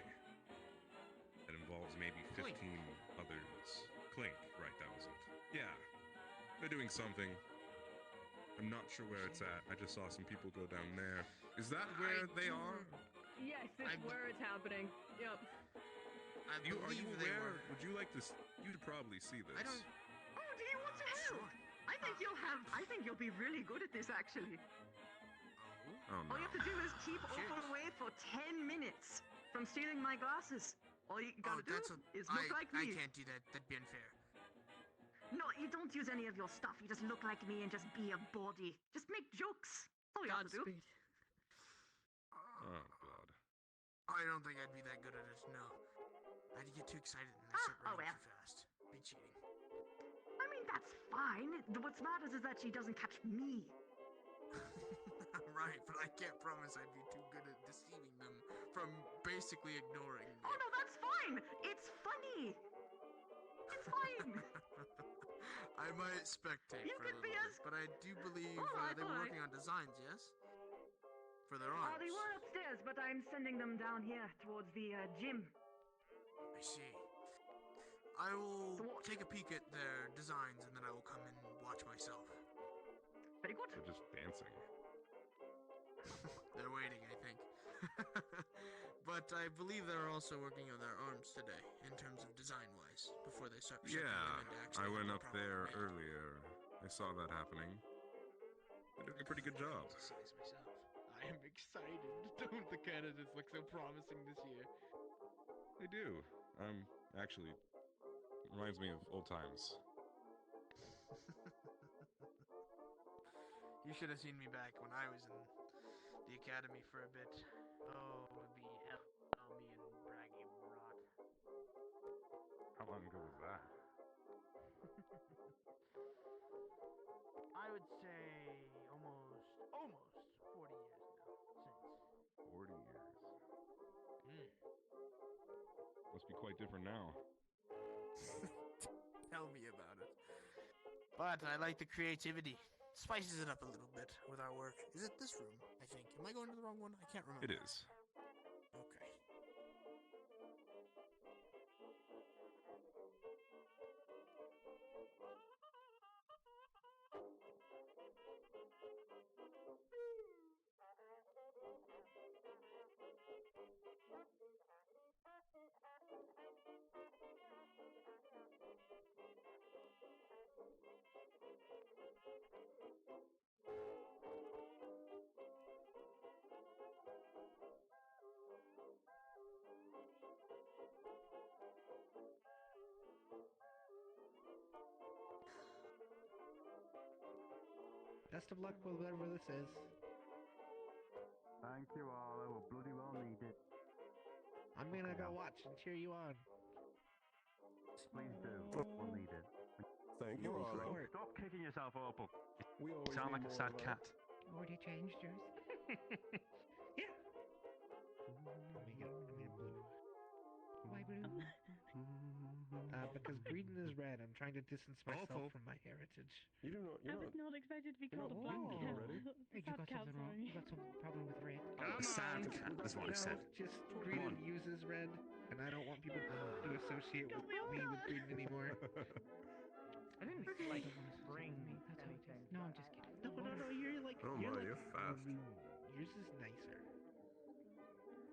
that involves maybe 15 others. Klink, right, that was it. Yeah, they're doing something. I'm not sure where it's at. I just saw some people go down there. Is that where they are? Yes, it's where it's happening. Yep. Are you aware? Would you like to? You'd probably see this. Oh, do you want to help? I think you'll be really good at this, actually. Oh no. All you have to do is keep Opal away for 10 minutes from stealing my glasses. All you gotta do is look like me. I can't do that. That'd be unfair. No, you don't use any of your stuff. You just look like me and just be a body. Just make jokes. That's all you have to do. Oh god. I don't think I'd be that good at it, no. I'd get too excited and I start running too fast. Be cheating. I mean, that's fine. What matters is that she doesn't catch me. Right, but I can't promise I'd be too good at deceiving them from basically ignoring me. Oh, no, that's fine. It's funny. It's fine. I might spectate for a little bit, but I do believe they were working on designs, yes? For their arms. They were upstairs, but I'm sending them down here towards the gym. I see. I will take a peek at their designs and then I will come and watch myself. Very good. They're just dancing. They're waiting, I think. But I believe they're also working on their arms today, in terms of design-wise, before they start shifting them into actually I went the up proper there way. earlier. I saw that happening. They're doing a pretty good job. I am excited. Don't the candidates look so promising this year? They do. Actually, reminds me of old times. You should have seen me back when I was in the academy for a bit. Oh, it would be me and braggy rot. How long ago was that? I would say almost 40 years now. 40 years. Must be quite different now. Tell me about it. But I like the creativity. Spices it up a little bit with our work. Is it this room, I think? Am I going to the wrong one? I can't remember. It is. Okay. Best of luck with whatever this is. Thank you all. I will bloody well need it. I'm gonna go watch and cheer you on. Please do. We'll need it. Thank you all. all. Stop kicking yourself up. You sound like a sad cat. Already changed yours? Yeah. Let me get blue. Why blue? Because green is red. I'm trying to distance myself from my heritage. You do not. I was not expected to be called a black cat. Hey, you got something wrong. You got some problem with red. A sad cat, that's what I said. Just green uses red, and I don't want people to associate with me with green anymore. I didn't like bring anything. No, I'm just kidding. No, you're like. Oh you're my, like you're fast. maroon. Yours is nicer.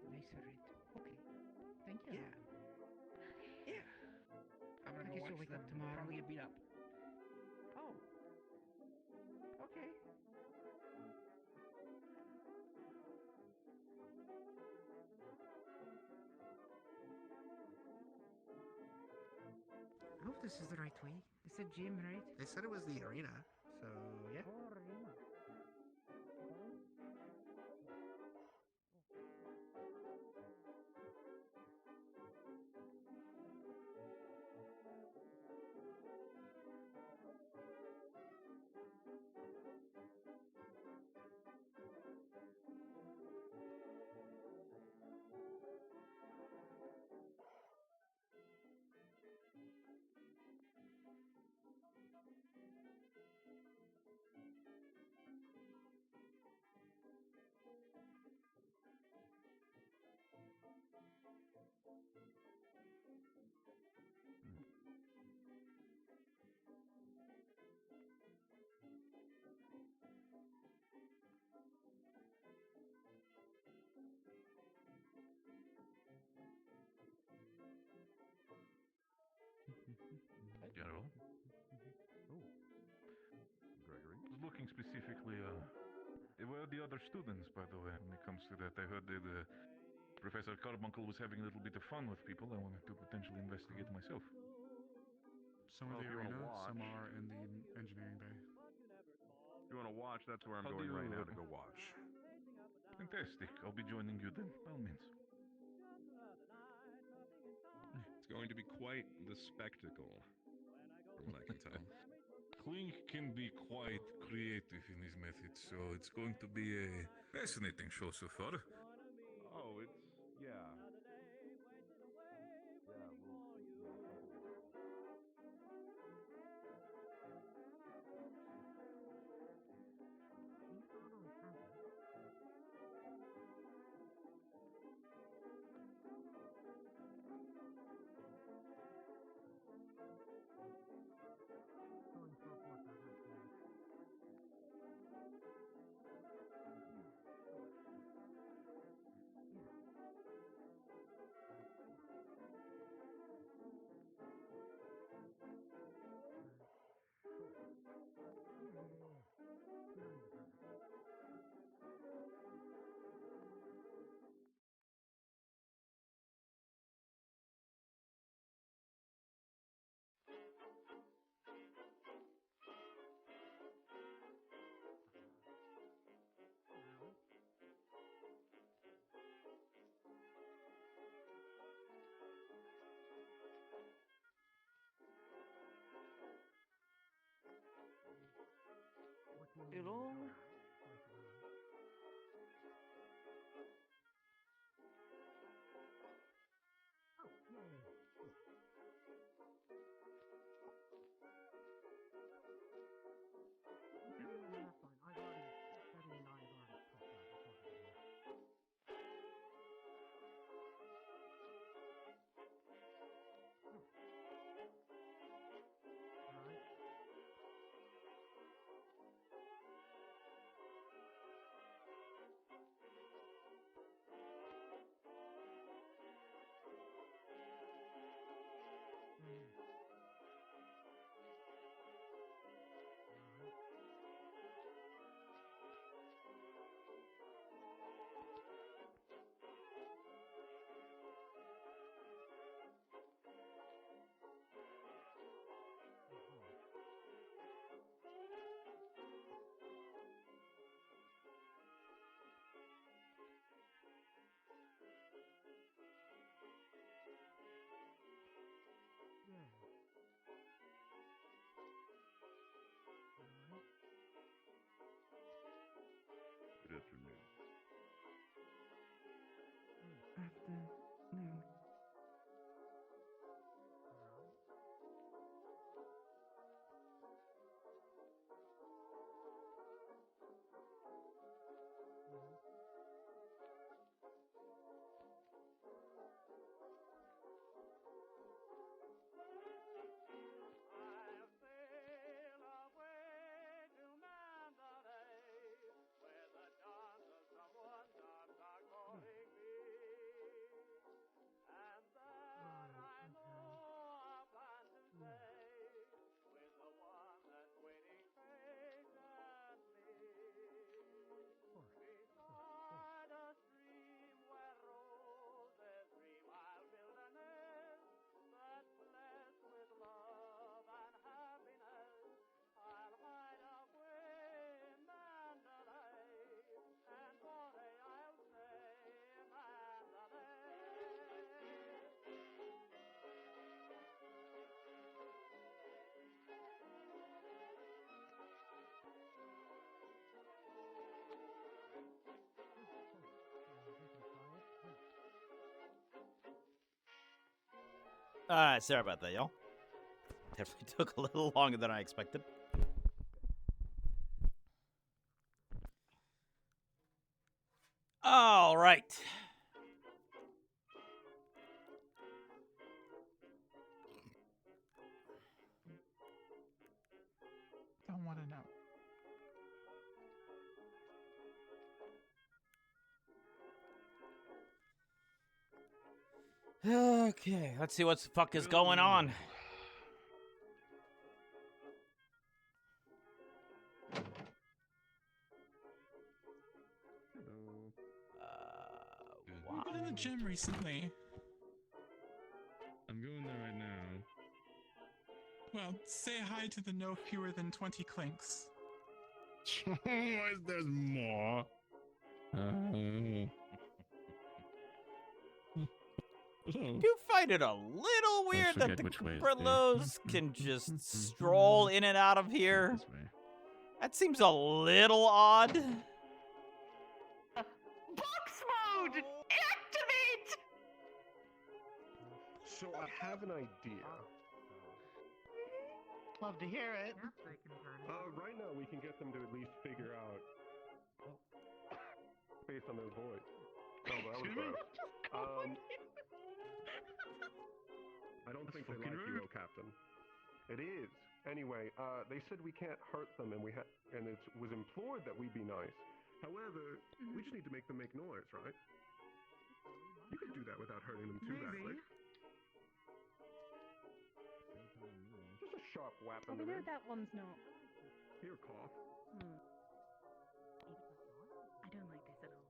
Nicer red. Okay. Thank you. Yeah. I'm gonna go watch them tomorrow. Probably get beat up. Oh. Okay. I hope this is the right way. They said gym, right? They said it was the arena, so yeah. specifically, where are the other students, by the way, when it comes to that? I heard that Professor Carbuncle was having a little bit of fun with people. I wanted to potentially investigate myself. Some are in the arena, some are in the engineering bay. If you want to watch, that's where I'm going right now to go watch. Fantastic. I'll be joining you then, by all means. It's going to be quite the spectacle, from what I can tell. Klink can be quite creative in his methods, so it's going to be a fascinating show so far. Oh, yeah. Hello? Good afternoon. Afternoon. Sorry about that, y'all. Definitely took a little longer than I expected. All right. Don't want to know. Okay, let's see what the fuck is going on. gym recently? I'm going there right now. Well, say hi to the no fewer than 20 Klinks. There's more. You find it a little weird that the Cooperlows can just stroll in and out of here? That seems a little odd. Box mode! Activate! So I have an idea. Love to hear it. Right now we can get them to at least figure out, based on their voice. Oh, that was gross. I don't think they like you, Captain. It is. Anyway, they said we can't hurt them, and it was implored that we be nice. However, we just need to make them make noise, right? You could do that without hurting them too badly. Just a sharp whap in the know rib. that one's not. Here, cough. I don't like this at all.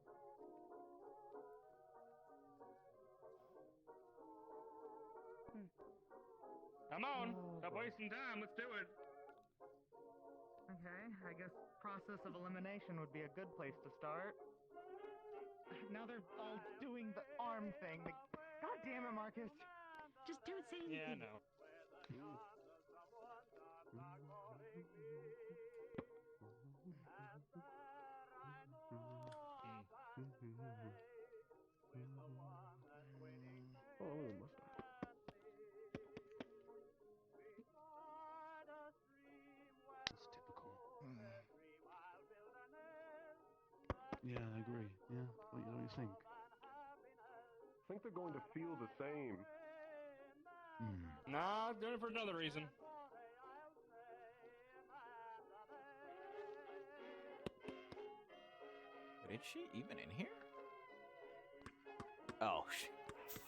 Come on, stop wasting time. Let's do it. Okay, I guess process of elimination would be a good place to start. Now they're all doing the arm thing. God damn it, Marcus. Just don't say anything. Yeah, I know. Oh, mustache. That's typical. Yeah, I agree. Yeah, what do you think? I think they're going to feel the same. Nah, doing it for another reason. Is she even in here? Oh,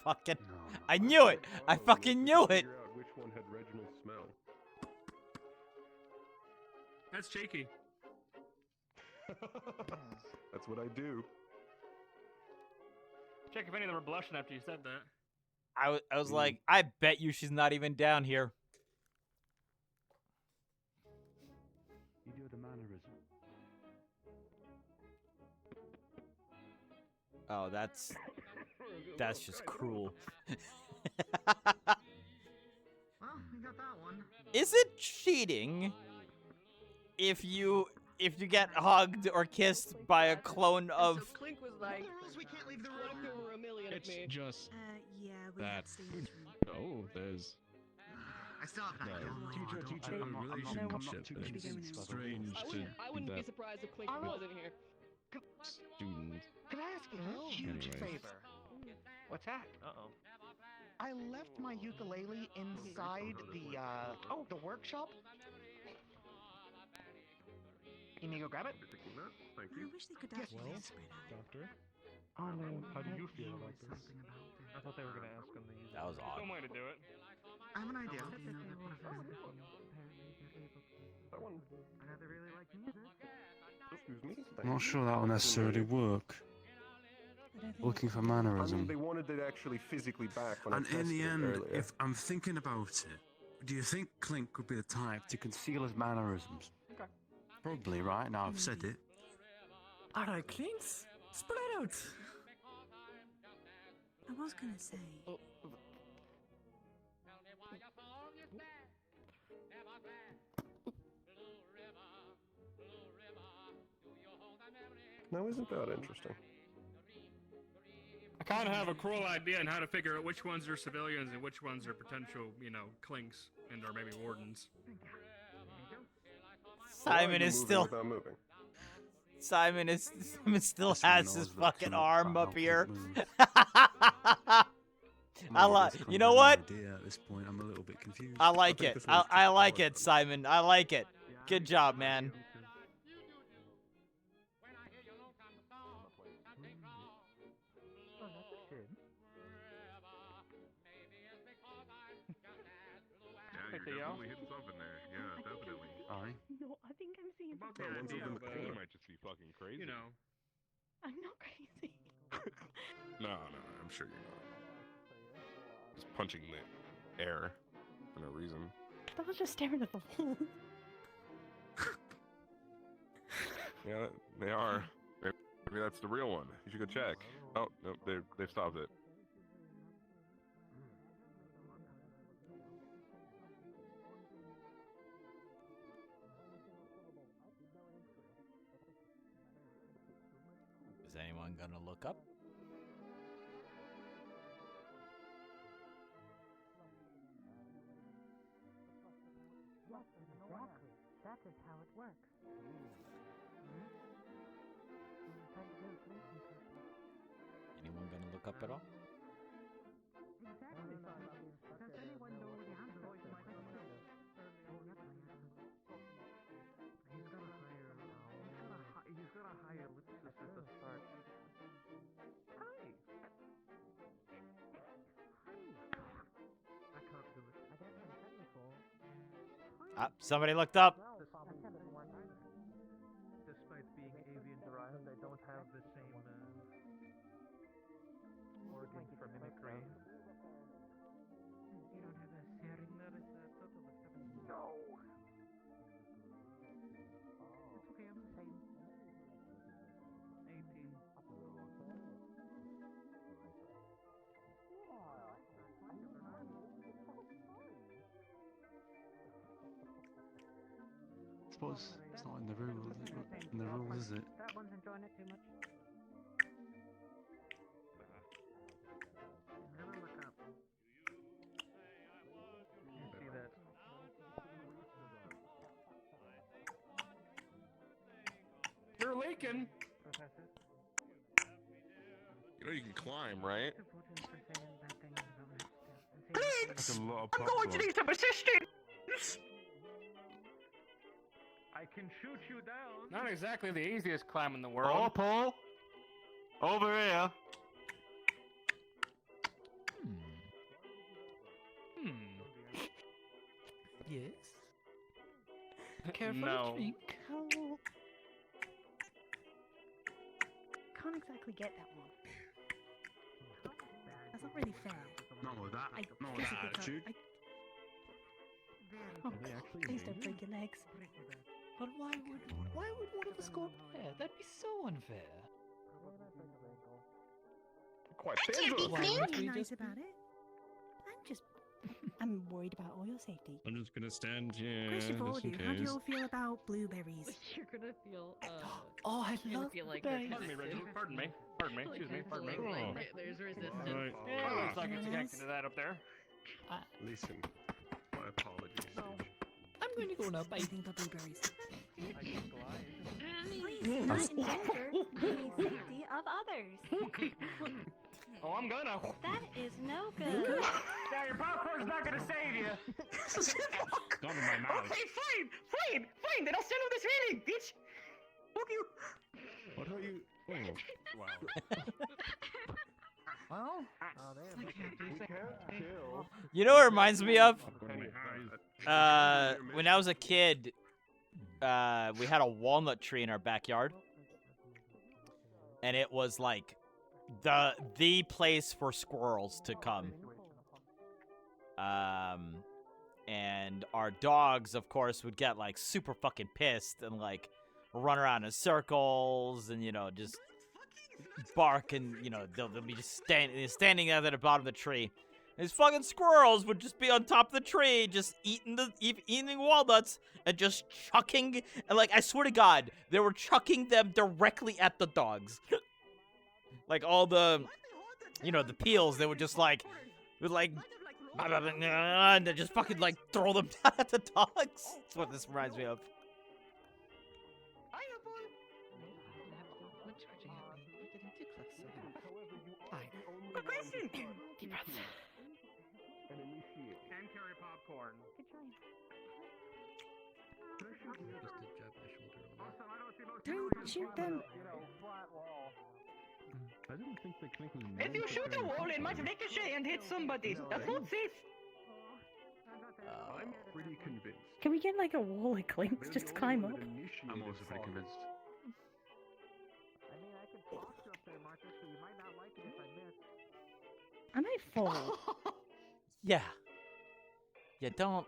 fucking! I knew it! I fucking knew it! Figure out which one had Reginald's smell. That's cheeky. That's what I do. Check if any of them were blushing after you said that. I was like, I bet you she's not even down here. You do the mannerism. Oh, that's just cruel. Well, we got that one. Is it cheating if you get hugged or kissed by a clone of? So Klink was like, we can't leave the room. What if there were a million It's of me? just yeah, we that. have to stay in this room. Oh, there's. I still have an idea. Teacher relationship. It's strange I wouldn't be surprised if Klink wasn't here. student. Could I ask a huge favor? What's that? Uh-oh. I left my ukulele inside the workshop. You need to go grab it? Thank I wish they could have Doctor? Oh no. How do you feel about this? I thought they were gonna ask him these. That was odd. Some way to do it. I have an idea. That one. I know they really like music. Excuse me. I'm not sure that will necessarily work. Looking for I mean, mannerism. they wanted it actually physically back when And I in the tested it end, earlier. if I'm thinking about it, do you think Clink would be the type to conceal his mannerisms? Okay. Probably, right? Now I've said it. Alright, Klinks, spread out. I was gonna say. Now, isn't that interesting? I kind of have a cruel idea on how to figure out which ones are civilians and which ones are potential, Klinks and or maybe wardens. Simon is still. Simon still has his fucking arm up here. I like. You know what? At this point, I'm a little bit confused. I like it. I like it, Simon. I like it. Good job, man. Yeah, you're definitely hitting something there. Yeah, definitely. Aye. No, I think I'm seeing something. That one's over the corner might just be fucking crazy. I'm not crazy. No, I'm sure you're not. Just punching the air for no reason. I was just staring at the wall. Yeah, they are. Maybe that's the real one. You should go check. Oh, no, they've stopped it. Is anyone gonna look up? Yes, exactly. That is how it works. Anyone gonna look up at all? Exactly. Does anyone know the answer to my question? He's got a high ellipsis at the start. Hi. I can't do it. I don't have technical. Somebody looked up. Despite being avian derived, they don't have the same organ for mimicry. You don't have a sharing. That is a total of 7. No. It's okay. I'm the same. 18. I suppose it's not in the rule, is it? That one's enjoying it too much. I'm gonna look up. You see that? You're leaking. Professor? You know you can climb, right? That's a lot of I'm going to need some assistance! I can shoot you down. Not exactly the easiest climb in the world. Oh, Paul! Over here! Yes. Careful No. drink. How... Can't exactly get that one. That's not really fair. Not with that. I Not with that physically attitude. can't. Oh God! Please don't break your legs. But why would one of us go up there? That'd be so unfair. Quite I can't be Why clean. wouldn't we Nice just about it. I'm worried about all your safety. I'm just gonna stand here Question for all just of in you. How do you case. all feel about blueberries? You're gonna feel. Oh, I you're gonna love feel like blueberries. they're Pardon me, Reggie. connected. Pardon me. Pardon me. Excuse me. Pardon me. Like, there's resistance. Right. Yeah, looks like it's connected to that up there. Listen, my apologies. I'm going to go now. Bye. Eating the blueberries. I can glide. Please, not endanger the safety of others. Oh, I'm gonna. That is no good. Now your popcorn's not gonna save you. Not in my mouth. Okay, fine. Then I'll stand on this railing, bitch. Fuck you. What are you? Oh. Wow. Well, We can't kill. You know what it reminds me of? When I was a kid, we had a walnut tree in our backyard, and it was like the place for squirrels to come. And our dogs, of course, would get like super fucking pissed and like run around in circles and just bark, and they'll be just standing at the bottom of the tree. These fucking squirrels would just be on top of the tree, just eating walnuts and just chucking. And like, I swear to God, they were chucking them directly at the dogs. Like all the, the peels, they would just like, and they just fucking like throw them down at the dogs. That's what this reminds me of. Good question. Deep breath. And initiate. Can carry popcorn. Don't shoot them. I didn't think the Klink was. If you shoot a wall, it might ricochet and hit somebody. That's not safe. I'm pretty convinced. Can we get like a wall of Klinks just to climb up? I'm also pretty convinced. I mean, I can toss you up there, Marcus, so you might not I might fall. Yeah. You don't.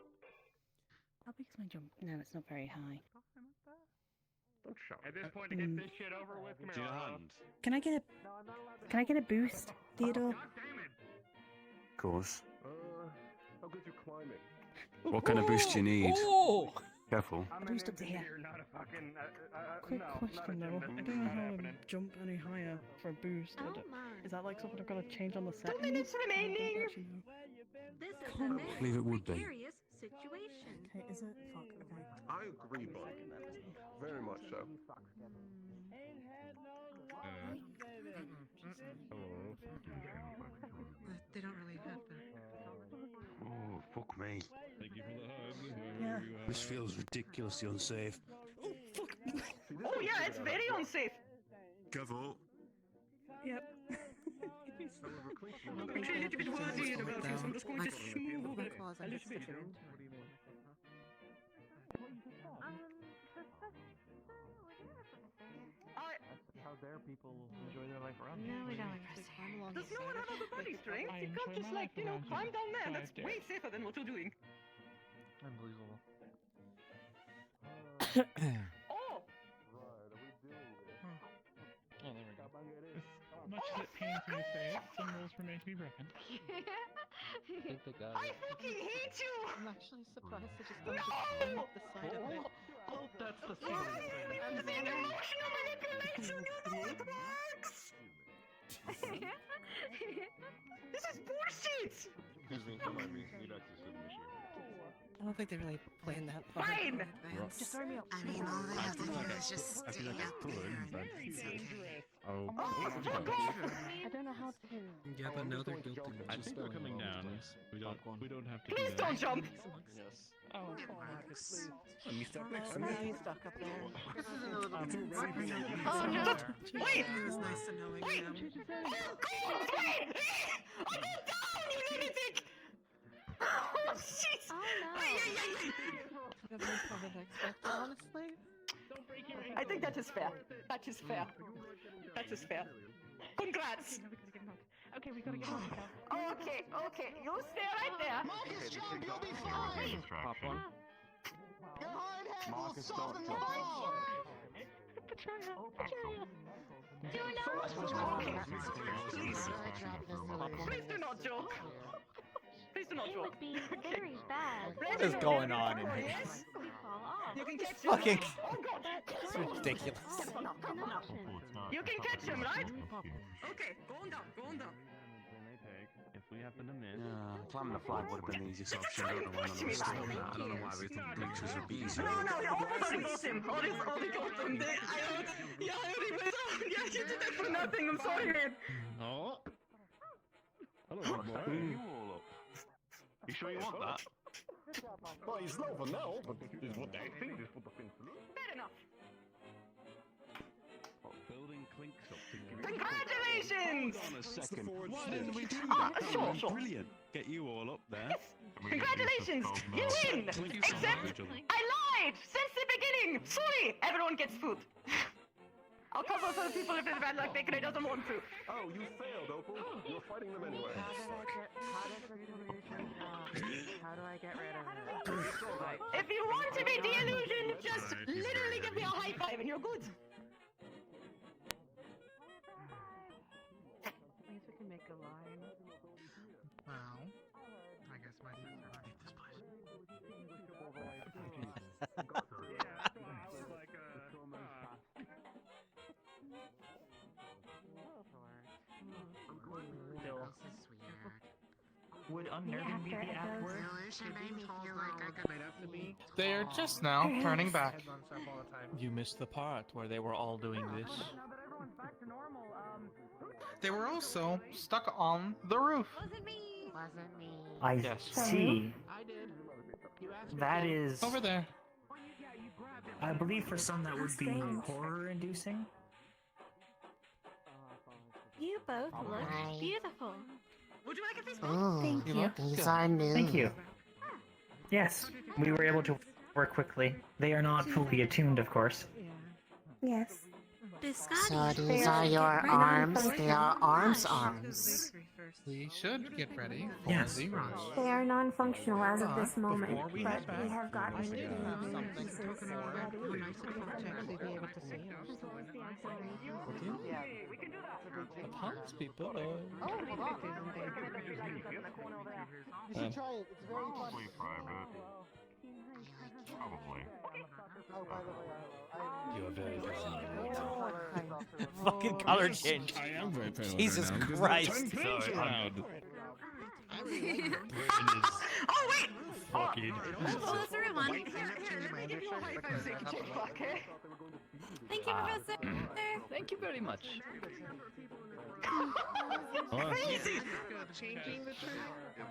How big is my jump? No, it's not very high. Don't shout. At this point, to get this shit over with, come here, Arlo. Can I get a boost, Theodore? Of course. How good you climbing? What kind of boost do you need? Oh! Careful. Boost up to here. Quick question though. I don't know how to jump any higher for a boost. Is that like something I've got to change on the set? 2 minutes remaining. This is I believe it would be. precarious situation. Okay, is it? Fuck, okay. I agree, bud. Very much so. They don't really have that. Oh, fuck me. Thank you for the hug. Yeah. This feels ridiculously unsafe. Oh, fuck. Oh yeah, it's very unsafe. Careful. Yep. I'm trying to be worthy about this. I'm just going to shoo. How dare people enjoy their life around No, here? we don't like press hair. Does no one have a body strength? I You can't enjoy just my like, life around climb here. down there. So I That's dare. way safer than what you're doing. Unbelievable. Oh! Oh, there we go. As much as it pains me to say it, some rules remain to be broken. I think they got I it. fucking hate you! I'm actually surprised they just No! don't just climb up the side of it. Oh, that's the Why are you using emotional manipulation? You know it works! This is bullshit! Excuse me, don't mind me. Need access to the machine. I don't think they really planned that far. Fine! Just throw me up. I mean, all they have to do is just I feel stay like I up could, there. but It's okay. oh, I don't know how to. Yeah, but now they're guilty. I think we're coming down. We don't have to. Please do don't that. jump! Yes. Oh, It works. You step next to Now me. he's stuck up there. Oh no! Wait! It was nice to knowing Wait! them. Oh, wait! I go down, you lunatic! Oh, shit! Oh no. Could have been probably expected, honestly. I think that is fair. That is fair. That is fair. Congrats! Okay, we gotta get on now. Okay, okay. You stay right there. Marcus, jump, you'll be fine! Pop one. Your hard head will Marcus, soften the don't blow! Do not joke. Please do not joke. Please do not It joke. would be very bad. What is going on in here? If we fall off. You can catch him. Fucking. Oh god. It's ridiculous. An option. You can catch him, right? Okay, go on down, go on down. If we happen to miss. Climbing the flag would have been the easiest option. I don't know why none of us did that. I don't know why we think bleachers would be easier. No, everybody got him. All they got him. I heard he went on. Yeah, you did that for nothing. I'm sorry, man. Oh. I don't want more. You all up. You sure you want that? Well, he's over now, but this is what I think this would have been. Fair enough. Building Klinks up to give Congratulations! Hold on a second. Why didn't we do Ah, that? That sure, would be sure. brilliant. Get you all up there. Congratulations! You win! Except I lied! Since the beginning! Sorry! Everyone gets food. I'll cover for the people if it's bad luck Bakery doesn't want to. Oh, you failed, Opal. You're fighting them anyway. How do I get rid of it? If you want to be the illusion, just literally give me a high five and you're good. At least we can make a line. Well, I guess my sister might hate this place. Would unnerving be the app word? They are just now turning back. You missed the part where they were all doing this. They were also stuck on the roof. Wasn't me. Wasn't me. I see. I did. You asked That is... Over there. I believe for some that would be horror-inducing. You both look beautiful. Would you like a fist Oh, Thank you. these are new. Thank you. Yes, we were able to work quickly. They are not fully attuned, of course. Yes. So these are your arms. They are arms. We should get ready for Yes. the rush. They are non-functional as of this moment, before we but head back, we have gotten we should the have new something pieces to ready. how nice it felt to actually be able to see us. The townspeople are... Oh, hold on. You should try it. It's very fun. Probably. Oh, by the way, You are very Fucking color change. I am very pale Jesus right now because Christ. the time Sorry. loud. Oh, wait! fucking... Oh, that's the real one. Thank you, Professor. Thank you very much. changing the trick. It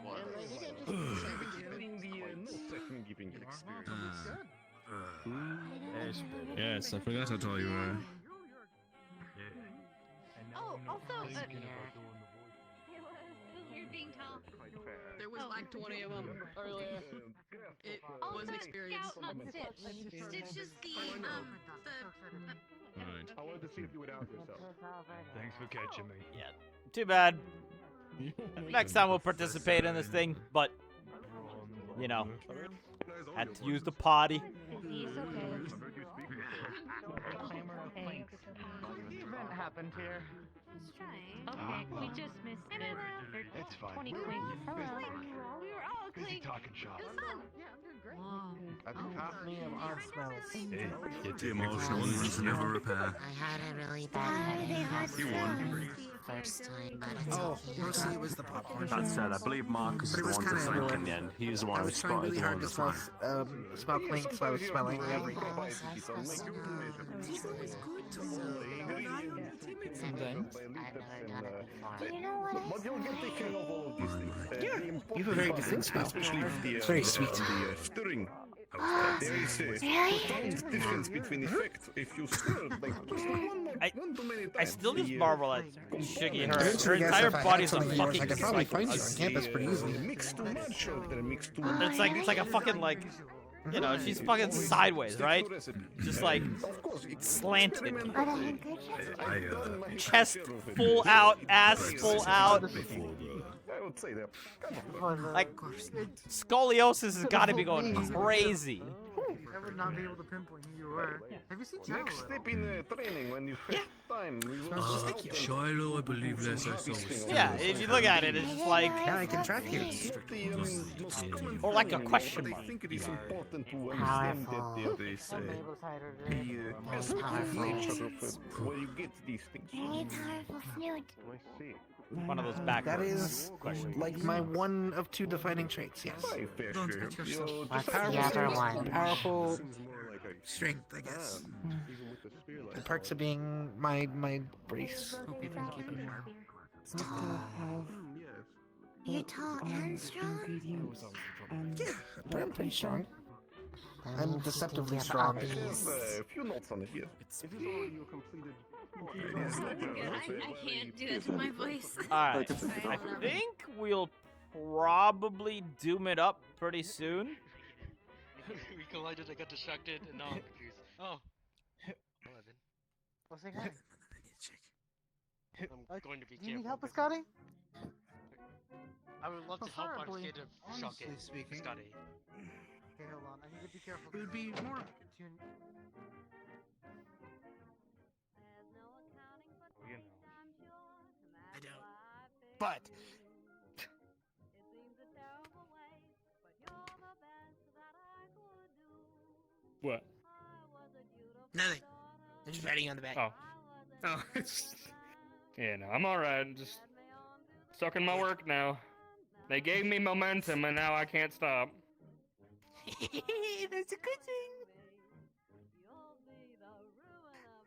was. Yes, I forgot how tall you were. Oh, also, you're being tall. There was like 20 of them earlier. It was an experience. Scout, not Stitch. Stitch is the Right. I wanted to see if you would out yourself. Thanks for catching me. Yeah. Too bad. Next time we'll participate in this thing, but you know, had to use the potty. He's okay. The event happened here. Okay, we just missed it. It's fine. 20 Klinks. Hello. We were all Busy Klinks. talking shop. It was fun. Me of odd smells. Hey, get The emotional wounds never repair. I had a really bad headache. You won. First time, but it's Oh, okay. mostly it was the popcorn. That said, I believe Marcus is But it the was one to kinda think everywhere. in the end. He is the one I who was trying spotted really the hard one to that's smell Klinks, so I was smelling everything. Sometimes. Do you know what I But you'll get the king of all of these things. Yeah, you have a very distinct smell. Especially It's very sweet. The stirring. There is a profound difference between effect if you stir like just one too many times. I still just marvel at Shiggy. Her Eventually, yes, entire if I had body's a some of yours, fucking I could probably cycle. find you on campus pretty easily. Mix too much or they're mixed too It's like a fucking like, you know, she's fucking sideways, right? Just like slanted. Chest full out, ass full out. I would say that. Like scoliosis has got to be going crazy. I would not be able to pinpoint who you were. Have you seen Next step in training when you first time we will Shiloh, I believe that's Yeah, if you look at it, it's just like Yeah, I can track you. or like a question I mark. think it is important to understand that there is the aspect nature of where you get these things. Very powerful snoot. I see. One of those back. That is like my one of two defining traits, yes. My fair share. You What's just the other one? Powerful seems more like a strength, I guess. even with the spear like The perks of being my brace. Hope you can keep it warm. You're tall and strong? Yeah, I'm pretty strong. I'm deceptively Yeah, strong. but There's a few notes on it here. It is all you completed. I can't do this with my voice. Alright, I think we'll probably doom it up pretty soon. We collided, I got distracted, and now I'm confused. Oh. 11. What's it guy? I'm going to be Do you need careful. help with Scotty? I would love to help, but I'm Preferably, scared of shock honestly it. speaking. Scotty. Okay, hold on. I need to be careful. It would be more. I don't. But What? nothing. I'm just patting you on the back. Oh. Oh, it's Yeah, no, I'm alright. Just stuck in my work now. They gave me momentum and now I can't stop. that's a good thing.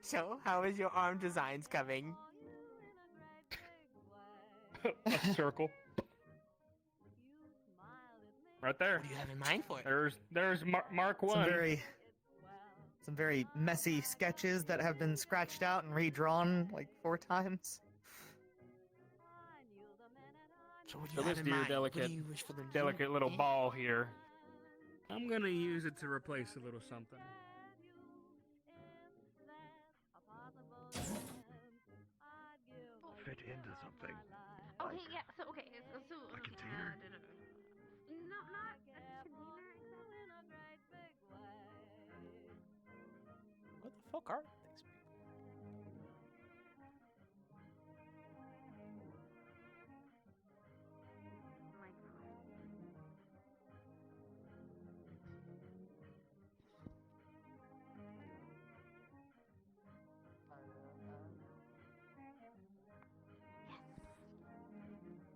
So, how is your arm designs coming? A circle. Right there. What do you have in mind for it? There's Mark 1. Some very messy sketches that have been scratched out and redrawn like 4 times. So, what do So you have this in dear mind? What delicate, do you wish for them to do? delicate little ball here. I'm gonna use it to replace a little something. fit into something. Okay, yeah. So okay, so A container? No, not a container exactly. What the fuck are these people?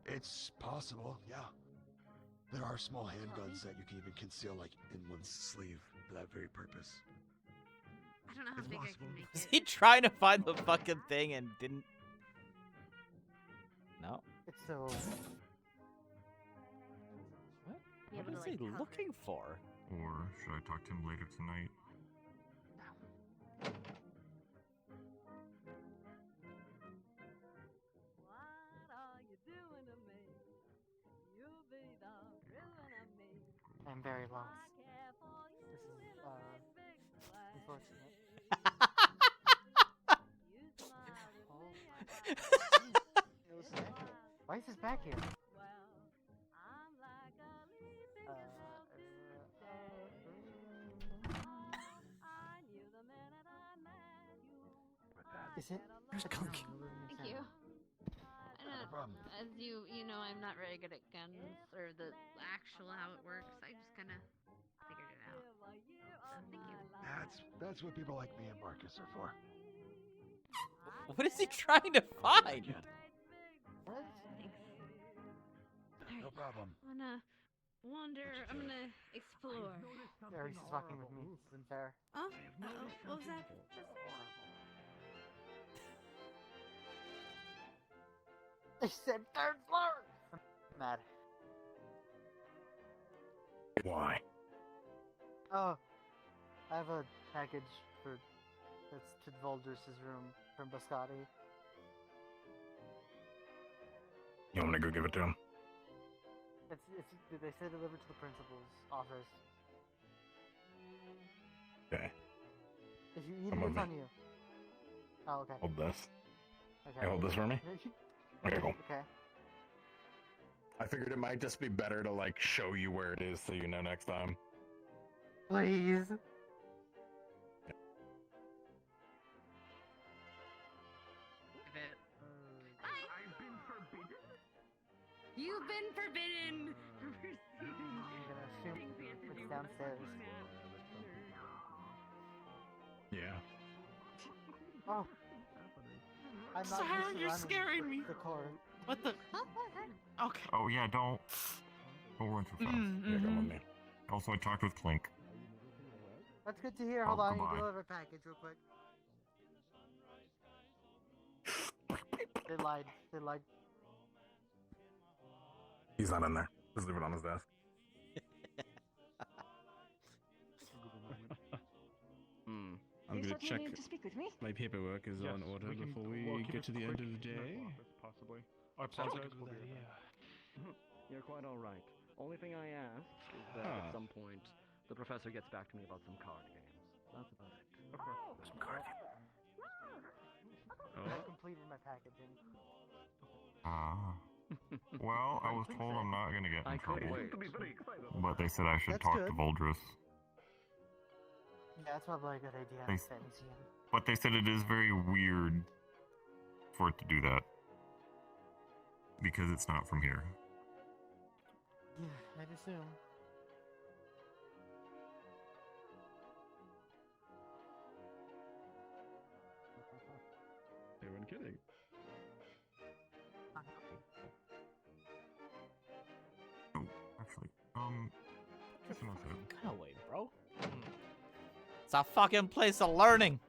It's possible, yeah. There are small handguns that you can even conceal, like, in one's sleeve for that very purpose. I don't know how big I can make Is it. he trying to find the fucking thing and didn't? No. It's so. What? Yeah, What but is like he cover. looking for? Or should I talk to him later tonight? I'm very lost. This is unfortunate. Why is this back here? Is it? Where's Klink? Thank you. As you know, I'm not very good at guns or the actual how it works. I just kind of figured it out. So thank you. That's what people like me and Marcus are for. What is he trying to find? No problem. I'm gonna wander. I'm gonna explore. Yeah, he's fucking with me. This isn't fair. Oh, what was that? They said third floor! I'm mad. Why? Oh, I have a package that's to Voldris' room from Biscotti. You want me to go give it to him? They say deliver to the principal's office. Okay. If you eat Come it, with it's me. on you. Oh, okay. Hold this. Okay. You hold this for me? Okay, cool. Okay. I figured it might just be better to like show you where it is so you know next time. Please. I've been forbidden? You've been forbidden. I'm gonna assume it's downstairs. Yeah. Oh. I'm not Sarah, used to you're running scaring with me. The cord. What the? Okay. Oh yeah, don't run too fast. Yeah, come with me. Also, I talked with Klink. That's good to hear. Hold Oh, on, I need goodbye. to deliver a package real quick. They lied. They lied. He's not in there. Just leave it on his desk. I'm Is gonna that you check need to speak with me? my paperwork is on order before we get to the end of the day. Possibly. I Sounds like apologize. a good idea. You're quite all right. Only thing I ask is that at some point the professor gets back to me about some card games. That's about it. Of course. Some card games. I completed my packaging. Well, I was told I'm not gonna get in trouble. To be very excited. But they said I should That's talk good. to Voldris. Yeah, that's probably a good idea. They- That museum. But they said it is very weird for it to do that. Because it's not from here. Yeah, I'd assume. They weren't kidding. Oh, actually, just one second. Go away, bro. It's a fucking place of learning.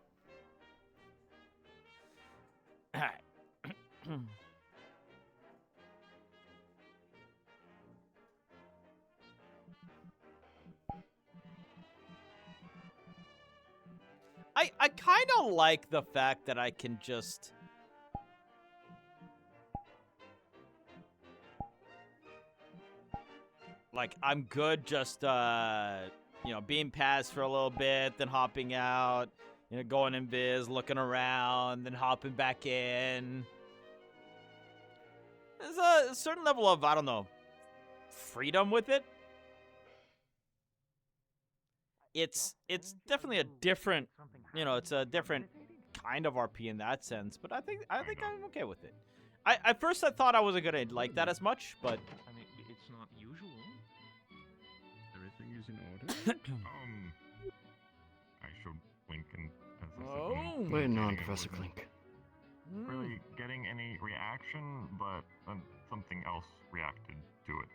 Alright. I kind of like the fact that I can just... Like, I'm good just, you know, being passed for a little bit, then hopping out, you know, going in biz, looking around, then hopping back in. there's a certain level of, I don't know, freedom with it. It's definitely a different, it's a different kind of RP in that sense, but I think I'm okay with it. At first I thought I wasn't gonna like that as much, but I mean, it's not usual. Everything is in order. I showed Clink and Waiting on Professor Clink. Really getting any reaction, but something else reacted to it.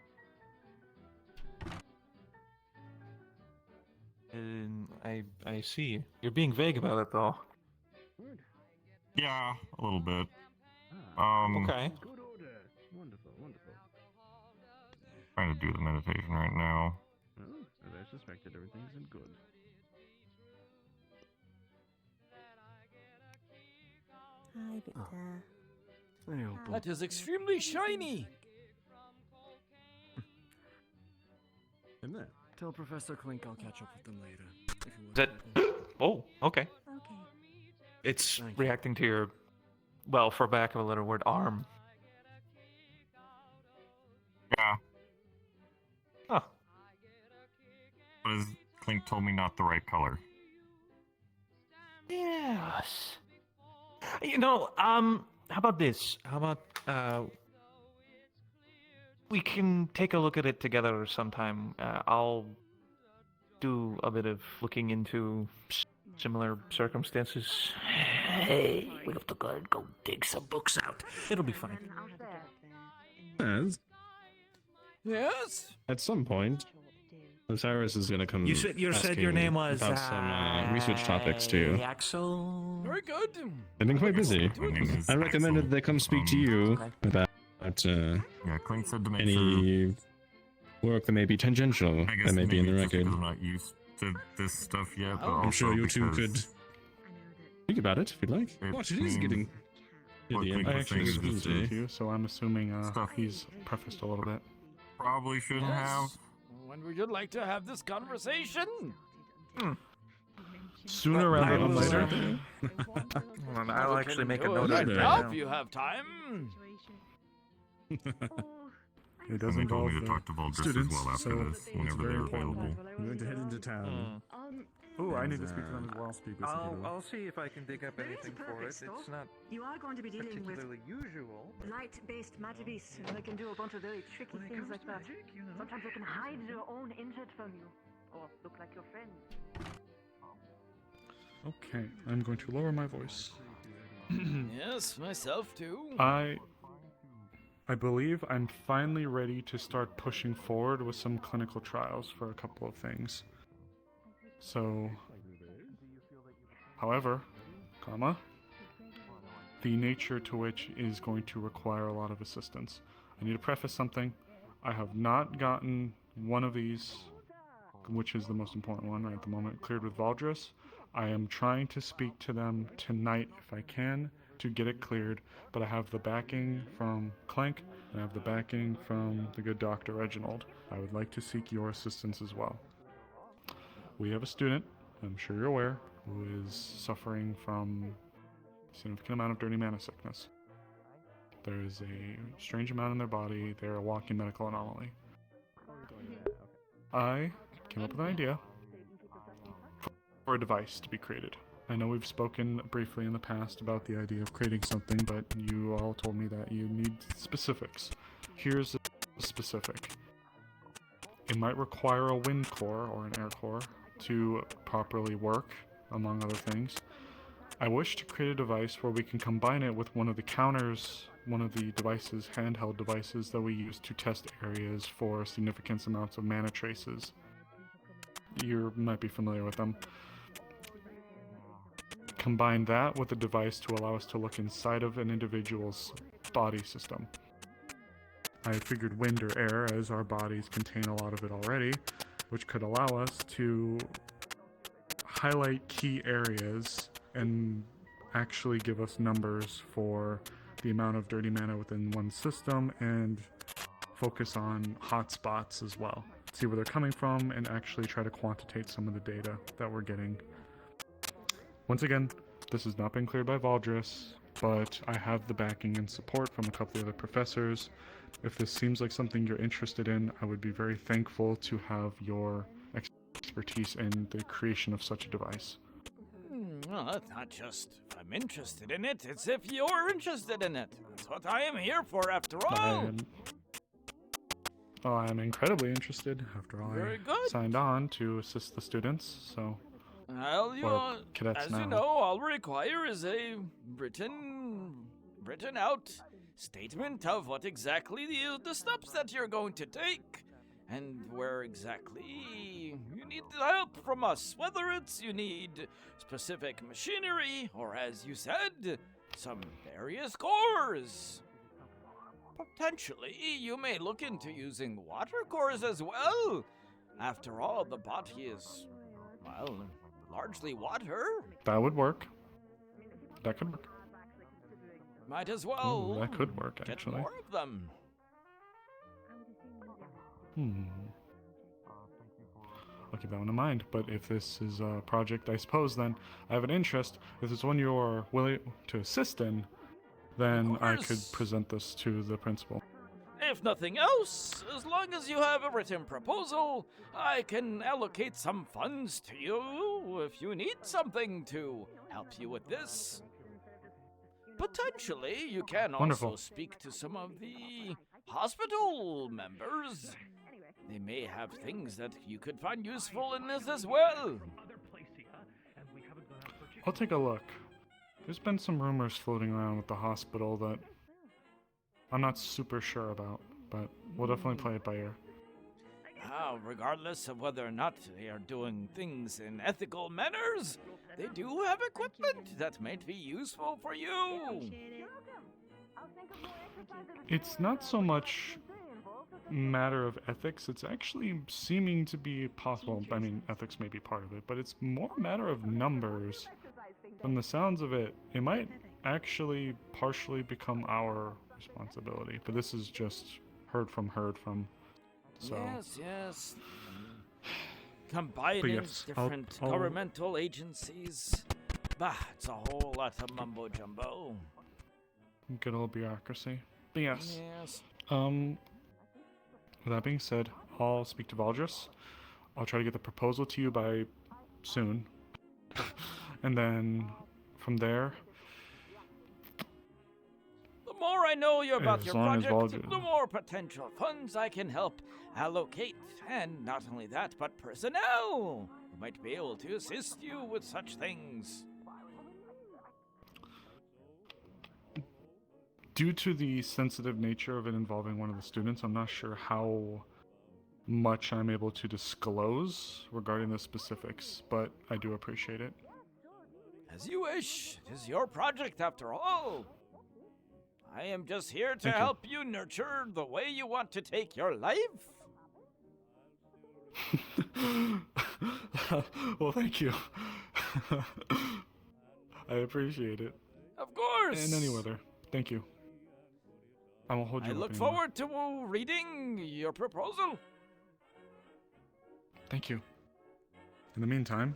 I see. You're being vague about it, though. Yeah, a little bit. Okay. Good order. Wonderful, wonderful. Trying to do the meditation right now. Well, as I suspected, everything's in good. Hi, Victor. that is extremely shiny. In there. Tell Professor Clink I'll catch up with them later. If you Is that? Oh, okay. Okay. It's reacting to your, well, for lack of a better word, arm. Yeah. Huh. But Clink told me not the right color. Yes. How about this? How about, we can take a look at it together sometime. I'll do a bit of looking into similar circumstances. Hey, we have to go dig some books out. It'll be fine. Yes? At some point, Osiris is going to come. You said your name was about some research topics too. Axel. Very good. I've been quite busy. I recommended they come speak to you about Clink said to make any work that may be tangential that may be in the record. I'm not used to this stuff yet, but I'm sure you two because could think about it if you'd like. It It is getting. Clink I was actually saying was is busy. You, so I'm assuming he's prefaced a little bit. probably shouldn't have. When would you like to have this conversation? Sooner rather than later. I'll actually make a note of right it now now. if you have time. It does And they told involve me to talk to Vulgus as students, well after so this, it's whenever very they're important. available. I'm going to head into town. Oh, I need to speak to them as well. I'll see if I can dig up anything for it. It's not You are going to be dealing with particularly usual. light-based magic beasts. They can do a bunch of very tricky things like that. Sometimes they can hide their own injured from you, or look like your friend. Okay, I'm going to lower my voice. Yes, myself too. I believe I'm finally ready to start pushing forward with some clinical trials for a couple of things. So, however, the nature to which is going to require a lot of assistance. I need to preface something. I have not gotten one of these, which is the most important one right at the moment, cleared with Valdris. I am trying to speak to them tonight if I can to get it cleared, but I have the backing from Clank and I have the backing from the good Dr. Reginald. I would like to seek your assistance as well. We have a student, I'm sure you're aware, who is suffering from a significant amount of dirty mana sickness. There is a strange amount in their body. They're a walking medical anomaly. I came up with an idea for a device to be created. I know we've spoken briefly in the past about the idea of creating something, but you all told me that you need specifics. Here's a specific. It might require a wind core or an air core to properly work, among other things. I wish to create a device where we can combine it with one of the counters, one of the devices, handheld devices that we use to test areas for significant amounts of mana traces. You might be familiar with them. Combine that with a device to allow us to look inside of an individual's body system. I figured wind or air, as our bodies contain a lot of it already, which could allow us to highlight key areas and actually give us numbers for the amount of dirty mana within one system and focus on hotspots as well. See where they're coming from and actually try to quantitate some of the data that we're getting. Once again, this has not been cleared by Valdris. but I have the backing and support from a couple of other professors. If this seems like something you're interested in, I would be very thankful to have your expertise in the creation of such a device. Well, it's not just if I'm interested in it, it's if you're interested in it. That's what I am here for, after all. I am incredibly interested. After all, Very I good. signed on to assist the students, so... Well, cadets as now. you know, all we require is a written out statement of what exactly the steps that you're going to take, and where exactly you need help from us, whether it's you need specific machinery, or as you said, some various cores. Potentially, you may look into using water cores as well. After all, the body is, well, largely water. That would work. That could work. Might as well Ooh, that could work, get actually. more of them. I'll keep that one in mind. But if this is a project, I suppose, then I have an interest. If it's one you're willing to assist in, then I could present this to the principal. If nothing else, as long as you have a written proposal, I can allocate some funds to you if you need something to help you with this. Potentially, you can Wonderful. also speak to some of the hospital members. They may have things that you could find useful in this as well. I'll take a look. There's been some rumors floating around with the hospital that I'm not super sure about, but we'll definitely play it by ear. Regardless of whether or not they are doing things in ethical manners, they do have equipment that might be useful for you. It's not so much matter of ethics, it's actually seeming to be possible. I mean, ethics may be part of it, but it's more a matter of numbers. From the sounds of it, it might actually partially become our responsibility, but this is just heard from. So. Yes. Combining different governmental agencies. Bah, it's a whole lot of mumbo jumbo. Good old bureaucracy. But yes. Yes. With that being said, I'll speak to Valdris. I'll try to get the proposal to you by soon. And then from there, the more I know about as your long as project, the more potential funds I can help allocate. And not only that, but personnel who might be able to assist you with such things. Due to the sensitive nature of it involving one of the students, I'm not sure how much I'm able to disclose regarding the specifics, but I do appreciate it. As you wish. It is your project after all. I am just here to Thank you. help you nurture the way you want to take your life. Well, thank you. I appreciate it. Of course. In any weather. Thank you. I won't hold you I up look anymore. forward to reading your proposal. Thank you. In the meantime,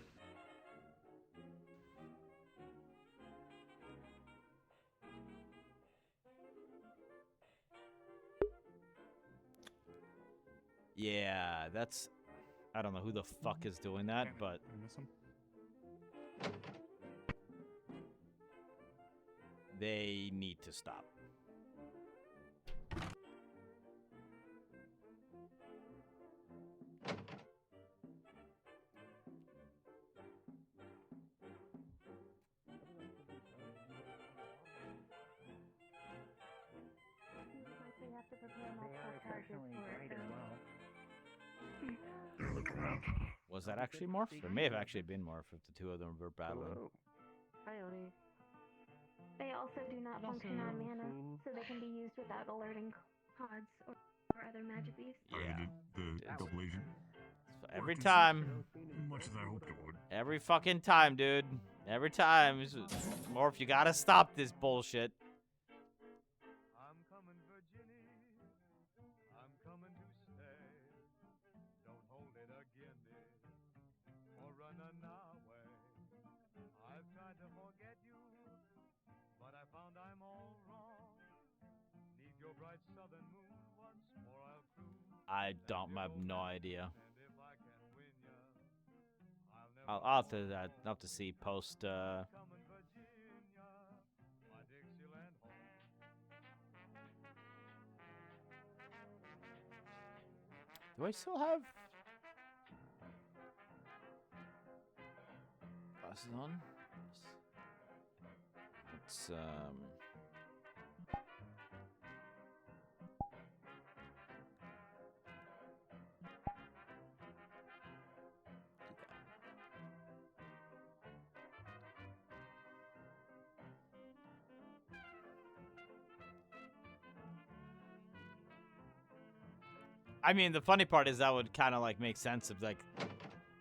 Yeah, that's... I don't know who the fuck is doing that, but... They need to stop. Was that actually Morph? It may have actually been Morph if the two of them were battling. Hi, Oni. They also do not function on mana, so they can be used without alerting pods or other magic beasts. Yeah. The double agent. Every time. Much as I hoped it would. Every fucking time, dude. Every time. Morph, you gotta stop this bullshit. I don't have no idea. I'll have to see post. Do I still have glasses on? It's I mean, the funny part is that would kind of like make sense of like,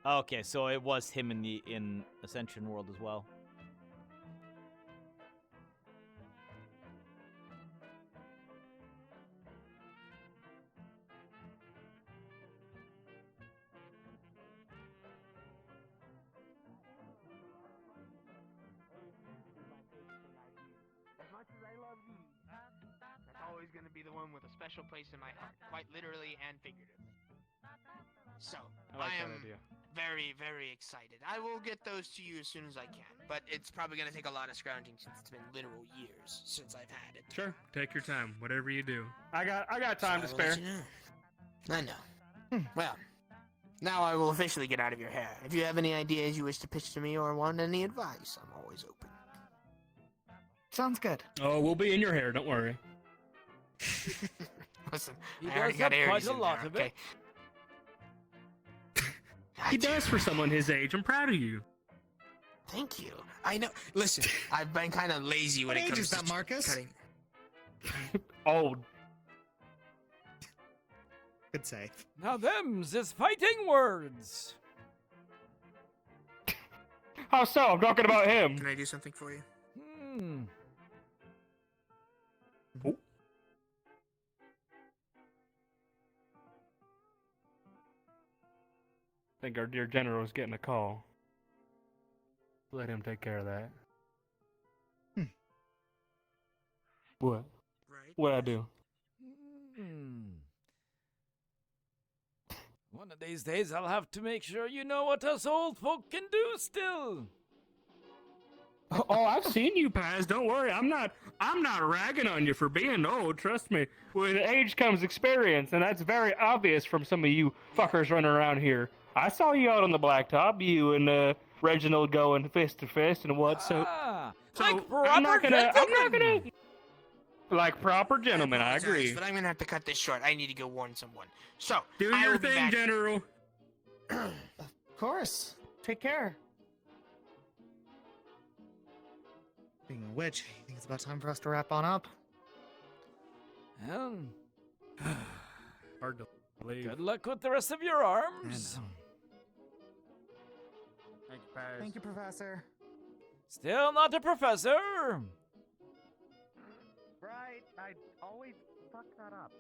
okay, so it was him in Ascension World as well. As much as I love you, that's always going to be the one with a special place in my heart, quite literally and figuratively. So, I am very, very excited. I will get those to you as soon as I can, but it's probably going to take a lot of scrounging since it's been literal years since I've had it. Sure, take your time. Whatever you do. I got time to spare. I know. Well, now I will officially get out of your hair. If you have any ideas you wish to pitch to me or want any advice, I'm always open. Sounds good. Oh, we'll be in your hair. Don't worry. Listen, He I already does got have Aries quite a in lot there, of okay? it. He does for someone his age. I'm proud of you. Thank you. I know. Listen, I've been kind of lazy when What it age comes is to that, Marcus? cutting. Old. Good save. Now them's is fighting words. How so? I'm talking about him. Can I do something for you? Oh. I think our dear general is getting a call. Let him take care of that. What? Right. What'd I do? One of these days I'll have to make sure you know what us old folk can do still. Oh, I've seen you, Paz. Don't worry. I'm not ragging on you for being old. Trust me. With age comes experience, and that's very obvious from some of you fuckers running around here. I saw you out on the blacktop, you and Reginald going fist to fist and what. So like I'm not gonna. Like proper gentlemen. I agree. But I'm gonna have to cut this short. I need to go warn someone. So Do I your will be thing, back. General. Of course. Take care. Speaking of which, I think it's about time for us to wrap on up. Hard to believe. Good luck with the rest of your arms. Thank you, Paz. Thank you, Professor. Still not a professor. Right, I always fuck that up.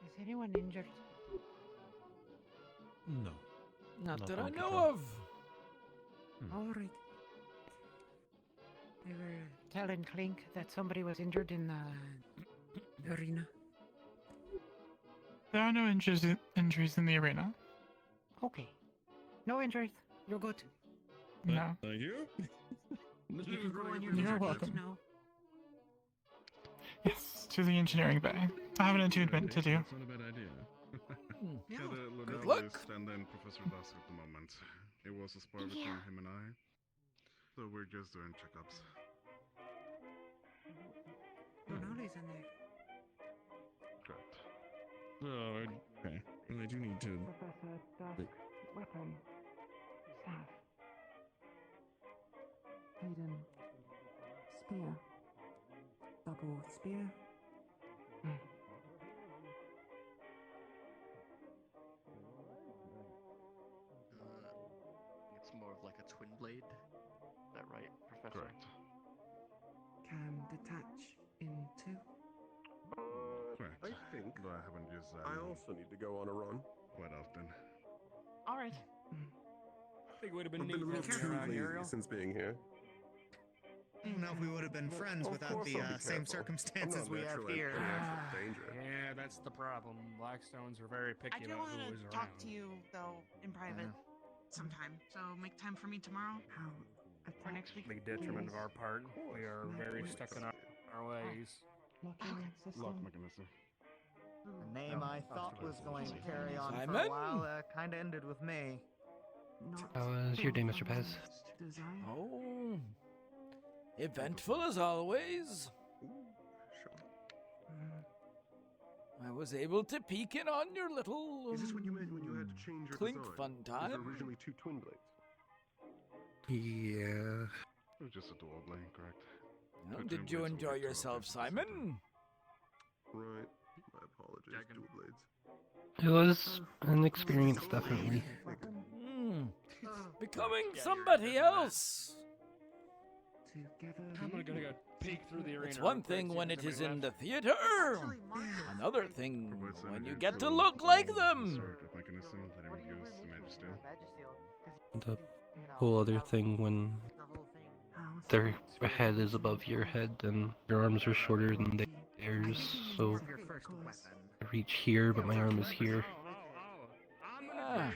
Is anyone injured? No. Not that I like know that. of. All right. They were telling Klink that somebody was injured in the arena. There are no injuries in the arena. Okay. No injuries. You're good. No. Thank you. You can go on your You're merry way welcome. now. Yes, to the engineering bay. I have an attunement to do. That's not a bad idea. Yeah, Good luck. And then Professor Dusk at the moment. It was a spar between him and I. So we're just doing checkups. Ronaldo's in there. Correct. Okay. Well, I do need to... Professor Dusk, weapon, staff, hidden, spear, double spear. It's more of like a twin blade. Is that right, Professor? Correct. Can detach in two. Correct. I think Though I haven't used that I also need to go on a run. quite often. All right. I think it would have been I've been a neat little having too around lazy Ariel. since being here. I don't know if we would have been friends Of without course the I'll be same careful. circumstances I'm not we have naturally here. in actual danger. Yeah, that's the problem. Blackstones are very I picky do about want who is to around. talk to you though in private sometime. So make time for me tomorrow. Or next week. Big detriment of our part. We are very stuck in our ways. Lock mechanism. The name I thought was going to carry on for a Simon? while kind of ended with me. How was your day, Mr. Pez? Oh, eventful as always. I was able to peek in on your little Is this what you meant when you had to change your Klink design? fun There time. were originally two twin blades. Yeah. It was just a dual blade, correct? Well, Two did twin you blades will enjoy make total yourself, difference sometimes. Simon? Right. My apologies, dual blades. It was an experience, definitely. Becoming somebody else. I'm gonna go peek through the arena. It's one real quick, thing see when if it is somebody in the left. theater. Another thing when you get to look like them. Sort of mechanism that I would use the Magisteel. The whole other thing when their head is above your head and your arms are shorter than theirs, so I reach here, but my arm is here. Ah,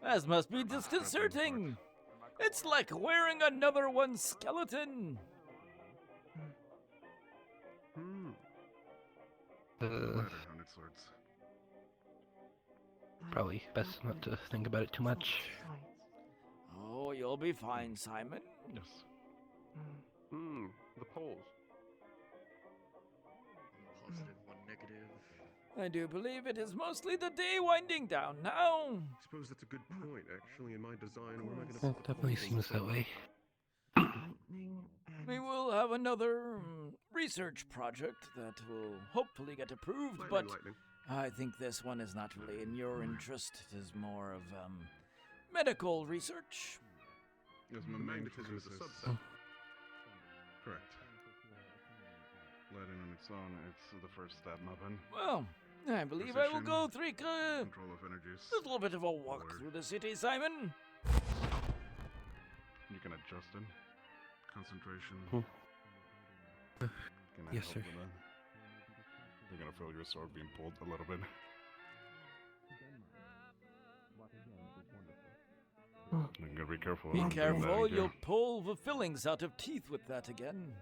that must be disconcerting. It's like wearing another one's skeleton. Hundred swords. Probably best not to think about it too much. Oh, you'll be fine, Simon. Yes. The poles. One positive, one negative. I do believe it is mostly the day winding down now. I suppose that's a good point, actually. In my design, where am I It going to definitely seems that way. We will have another research project that will hopefully get approved, but I think this one is not really in your interest. It is more of medical research. Yes, my main focus is correct. Let in on its own, it's the first step, Muffin. Well, I believe I will go through Control of energies. a little bit of a walk through the city, Simon. You can adjust it. Concentration. Hmm. Can I Yes, help sir. with that? You're gonna feel your sword being pulled a little bit. You gotta be careful. Be about doing that careful, again. you'll pull the fillings out of teeth with that again.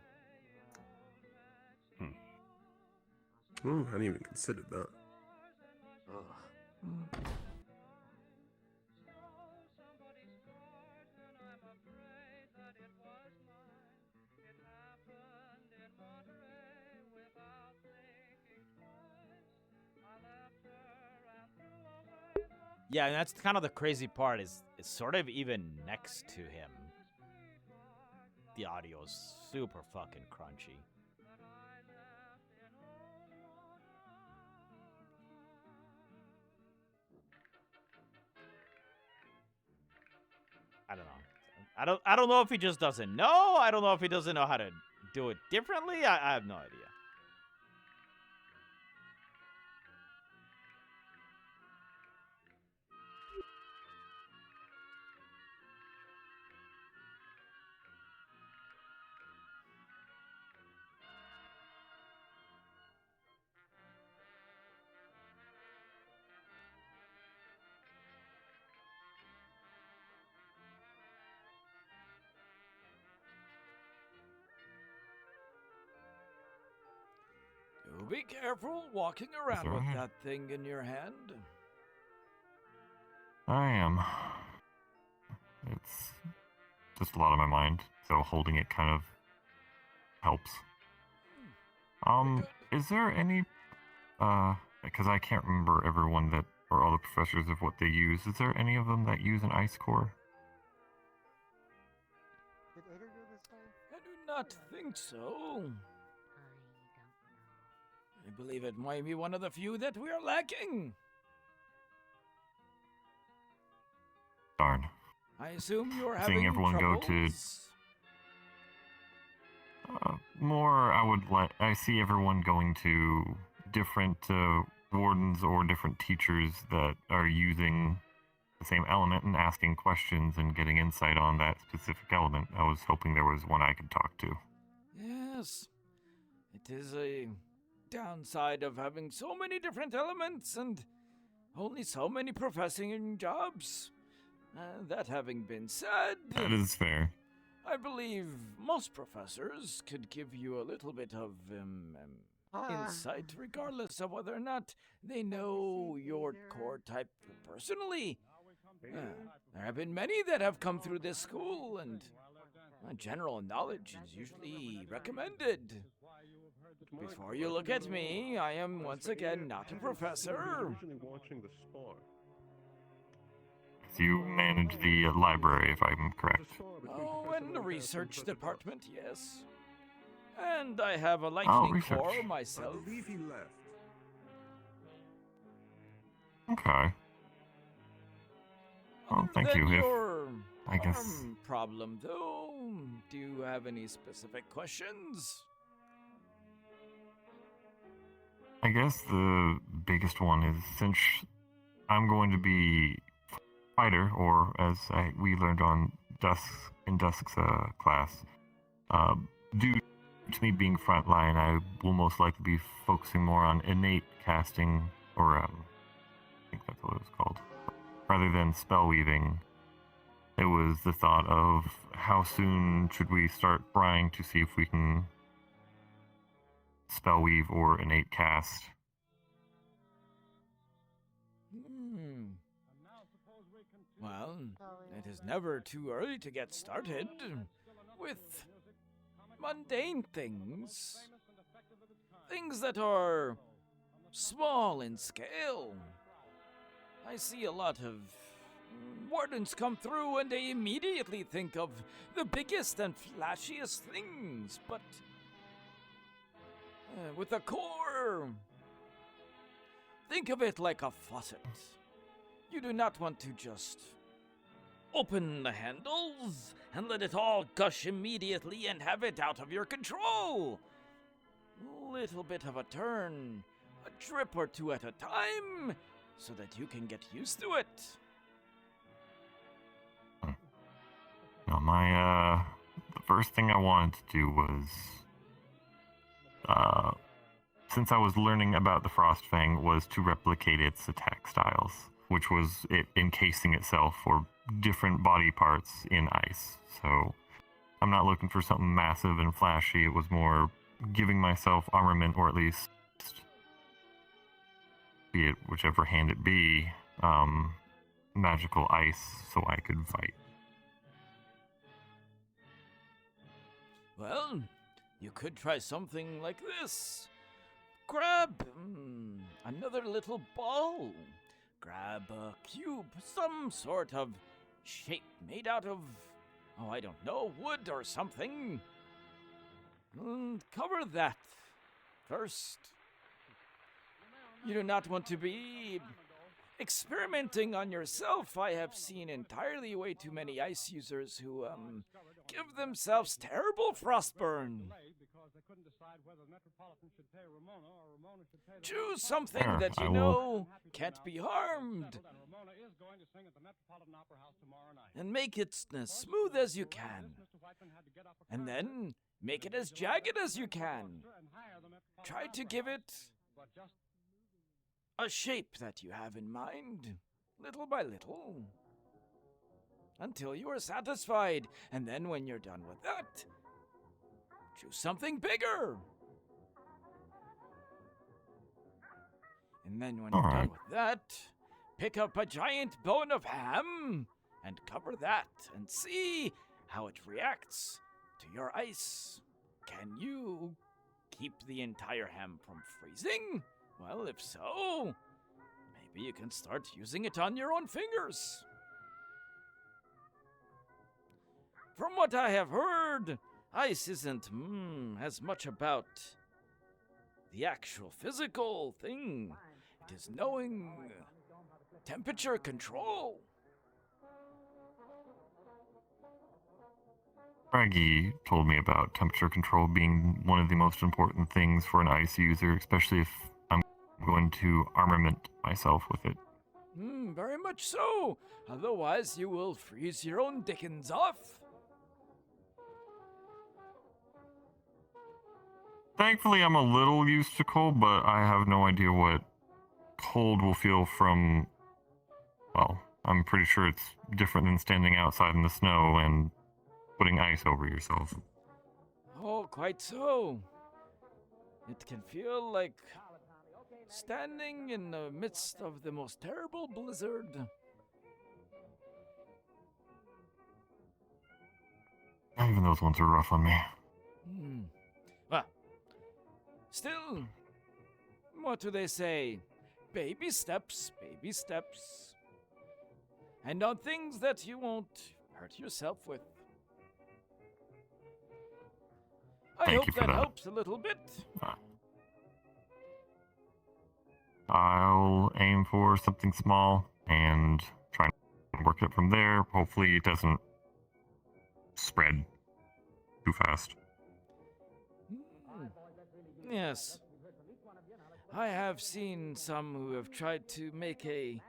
Oh, I hadn't even considered that. Yeah, and that's kind of the crazy part is it's sort of even next to him. The audio's super fucking crunchy. I don't know. I don't know if he just doesn't know. I don't know if he doesn't know how to do it differently. I have no idea. be careful walking around with alright. that thing in your hand. I am. It's just a lot on my mind, so holding it kind of helps. Is there any, because I can't remember everyone that, or all the professors of what they use, is there any of them that use an ice core? I do not think so. I believe it might be one of the few that we are lacking. Darn. I assume you're Seeing having everyone troubles? go to more, I see everyone going to different wardens or different teachers that are using the same element and asking questions and getting insight on that specific element. I was hoping there was one I could talk to. Yes. It is a downside of having so many different elements and only so many professing jobs. That having been said... That is fair. I believe most professors could give you a little bit of insight, regardless of whether or not they know your core type personally. There have been many that have come through this school, and general knowledge is usually recommended. Before you look at me, I am once again not a professor. You manage the library, if I'm correct. Oh, and the research department, yes. And I have a lightning core myself. I believe he left. Okay. Well, thank you. Your I guess arm problem, though. Do you have any specific questions? I guess the biggest one is, since I'm going to be fighter, or as we learned on Dusk's class, due to me being frontline, I will most likely be focusing more on innate casting, or I think that's what it was called, rather than spell weaving. It was the thought of how soon should we start trying to see if we can spell weave or innate cast. Well, it is never too early to get started with mundane things. Things that are small in scale. I see a lot of wardens come through and they immediately think of the biggest and flashiest things, but with a core, think of it like a faucet. You do not want to just open the handles and let it all gush immediately and have it out of your control. A little bit of a turn, a drip or two at a time, so that you can get used to it. Now, the first thing I wanted to do was, since I was learning about the Frostfang, was to replicate its attack styles, which was it encasing itself for different body parts in ice. So I'm not looking for something massive and flashy. It was more giving myself armament, or at least, be it whichever hand it be, magical ice so I could fight. Well, you could try something like this. Grab another little ball. Grab a cube, some sort of shape made out of, I don't know, wood or something. Cover that first. You do not want to be experimenting on yourself. I have seen entirely way too many ice users who give themselves terrible frostburn. Choose something that you know can't be harmed, and make it as smooth as you can, and then make it as jagged as you can. Try to give it a shape that you have in mind, little by little, until you are satisfied, and then when you're done with that, choose something bigger. And then when you're done with that, pick up a giant bone of ham and cover that and see how it reacts to your ice. Can you keep the entire ham from freezing? Well, if so, maybe you can start using it on your own fingers. From what I have heard, ice isn't as much about the actual physical thing. It is knowing temperature control. Raggy told me about temperature control being one of the most important things for an ice user, especially if I'm going to armament myself with it. Very much so. Otherwise, you will freeze your own dickens off. Thankfully, I'm a little used to cold, but I have no idea what cold will feel from, well, I'm pretty sure it's different than standing outside in the snow and putting ice over yourself. Oh, quite so. It can feel like standing in the midst of the most terrible blizzard. Even those ones are rough on me. Well, still, what do they say? Baby steps, baby steps. And on things that you won't hurt yourself with. I hope that helps a little bit. I'll aim for something small and try and work it from there. Hopefully it doesn't spread too fast. Yes. I have seen some who have tried to make a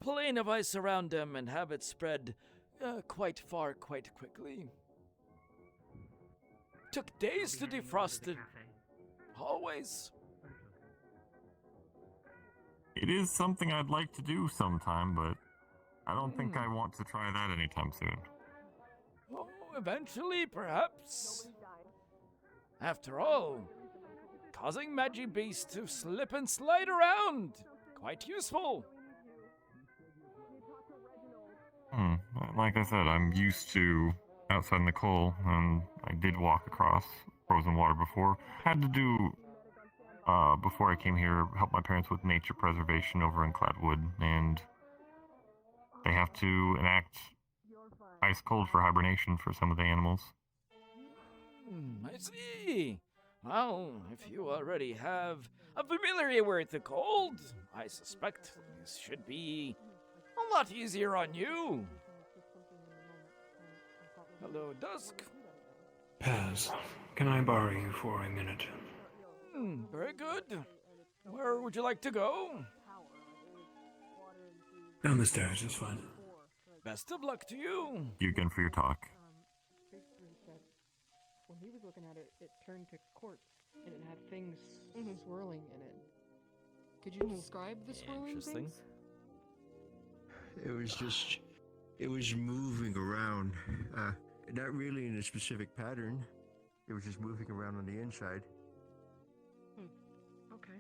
plane of ice around them and have it spread quite far, quite quickly. Took days to defrost it. Always. It is something I'd like to do sometime, but I don't think I want to try that anytime soon. Oh, eventually, perhaps. After all, causing Magi Beast to slip and slide around. Quite useful. Like I said, I'm used to outside in the cold, and I did walk across frozen water before. Had to do, before I came here, help my parents with nature preservation over in Cladwood, and they have to enact ice cold for hibernation for some of the animals. I see. Well, if you already have a familiarity with the cold, I suspect this should be a lot easier on you. Hello, Dusk. Paz, can I borrow you for a minute? Very good. Where would you like to go? Down the stairs is fine. Best of luck to you. You again for your talk. When he was looking at it, it turned to quartz, and it had things swirling in it. Could you describe the swirling things? It was moving around. Not really in a specific pattern. It was just moving around on the inside. Okay.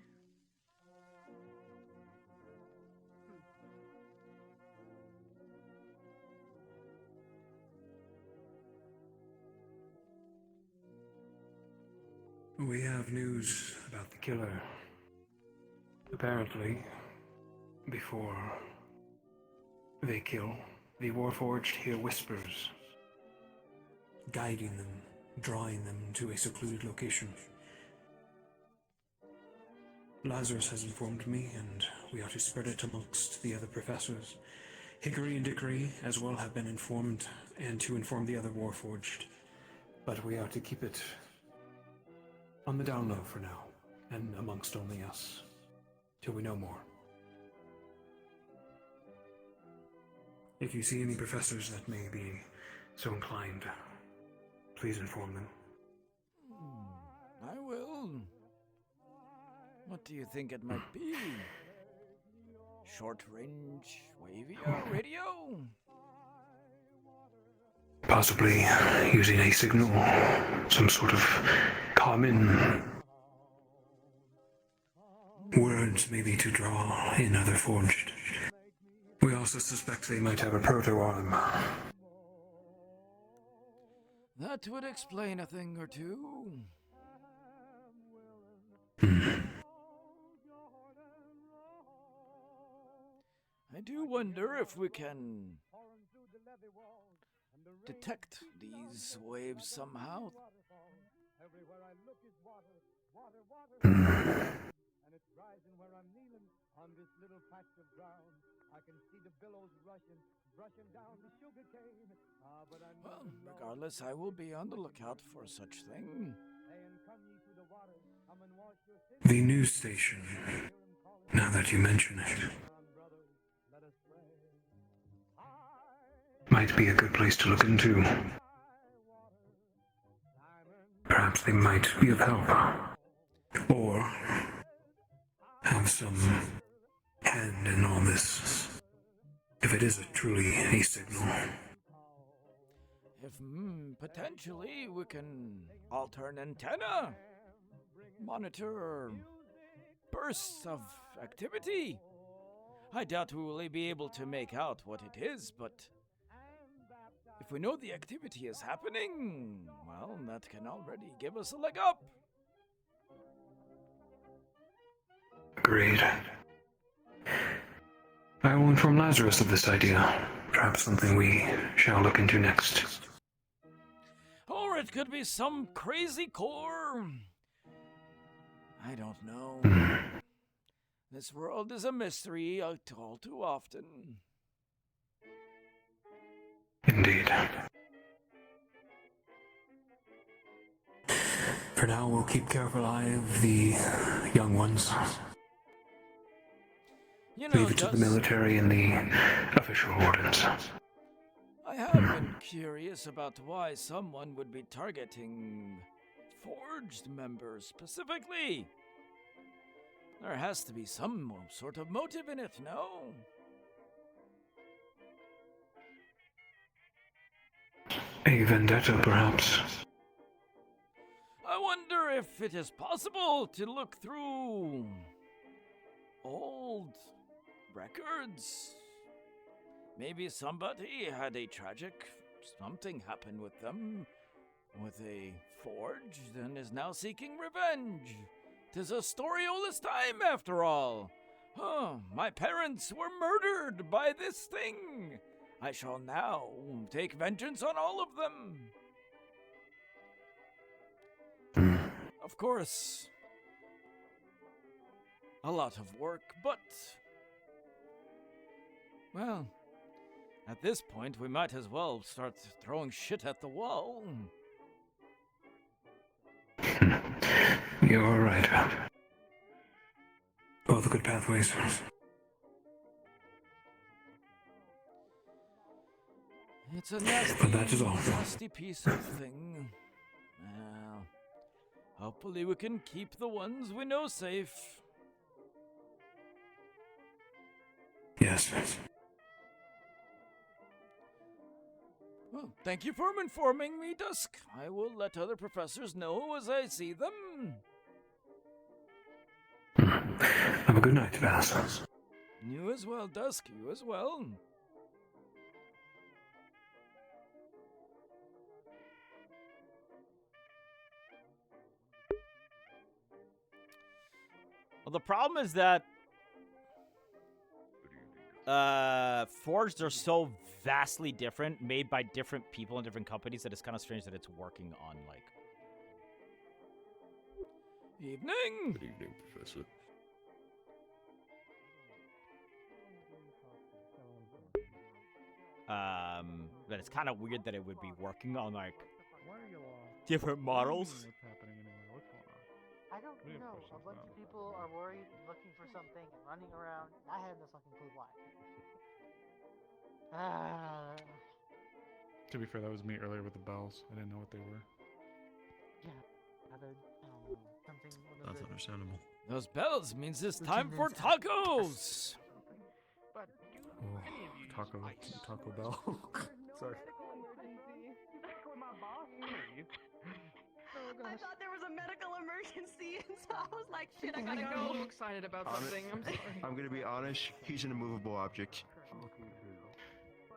We have news about the killer. Apparently, before they kill, the Warforged hear whispers, guiding them, drawing them to a secluded location. Lazarus has informed me, and we are to spread it amongst the other professors. Hickory and Dickory as well have been informed, and to inform the other Warforged. But we are to keep it on the down low for now, and amongst only us, till we know more. If you see any professors that may be so inclined, please inform them. I will. What do you think it might be? Short-range radio? Possibly using a signal, some sort of common attempt may be to draw in other forged. We also suspect they might have a proto-arm. That would explain a thing or two. I do wonder if we can detect these waves somehow. Well, regardless, I will be on the lookout for such thing. The news station, now that you mention it, might be a good place to look into. Perhaps they might be of help. Or have some hand in all this, if it is truly a signal. If, potentially, we can alter an antenna, monitor bursts of activity. I doubt we will be able to make out what it is, but if we know the activity is happening, well, that can already give us a leg up. Agreed. I will inform Lazarus of this idea. Perhaps something we shall look into next. Or it could be some crazy core. I don't know. This world is a mystery all too often. Indeed. For now, we'll keep careful eye of the young ones. Leave it to the military and the official wardens. I have been curious about why someone would be targeting Forged members specifically. There has to be some sort of motive in it, no? A vendetta, perhaps. I wonder if it is possible to look through old records. Maybe somebody had a tragic something happen with them, with a forged, and is now seeking revenge. 'Tis a story all this time, after all. My parents were murdered by this thing. I shall now take vengeance on all of them. Of course, a lot of work, but, well, at this point we might as well start throwing shit at the wall. You're right. All the good pathways. It's a nasty, But that is all. nasty piece of thing. Well, hopefully we can keep the ones we know safe. Yes. Well, thank you for informing me, Dusk. I will let other professors know as I see them. Have a good night, Vassals. You as well, Dusk. You as well. Well, the problem is that Forged are so vastly different, made by different people and different companies, that it's kind of strange that it's working on, like... Evening! Good evening, Professor. But it's kind of weird that it would be working on, like, different models. I don't know. A bunch of people are worried, looking for something, and running around. I have no fucking clue why. To be fair, that was me earlier with the bells. I didn't know what they were. Yeah, I don't know. Something. That's understandable. Those bells means it's time for tacos! But Oh, Taco Bell. Sorry. my boss, please. So I thought there was a medical emergency, and so I was like, shit, I gotta got go. a little excited about something. I'm sorry. I'm gonna be honest, he's an immovable object.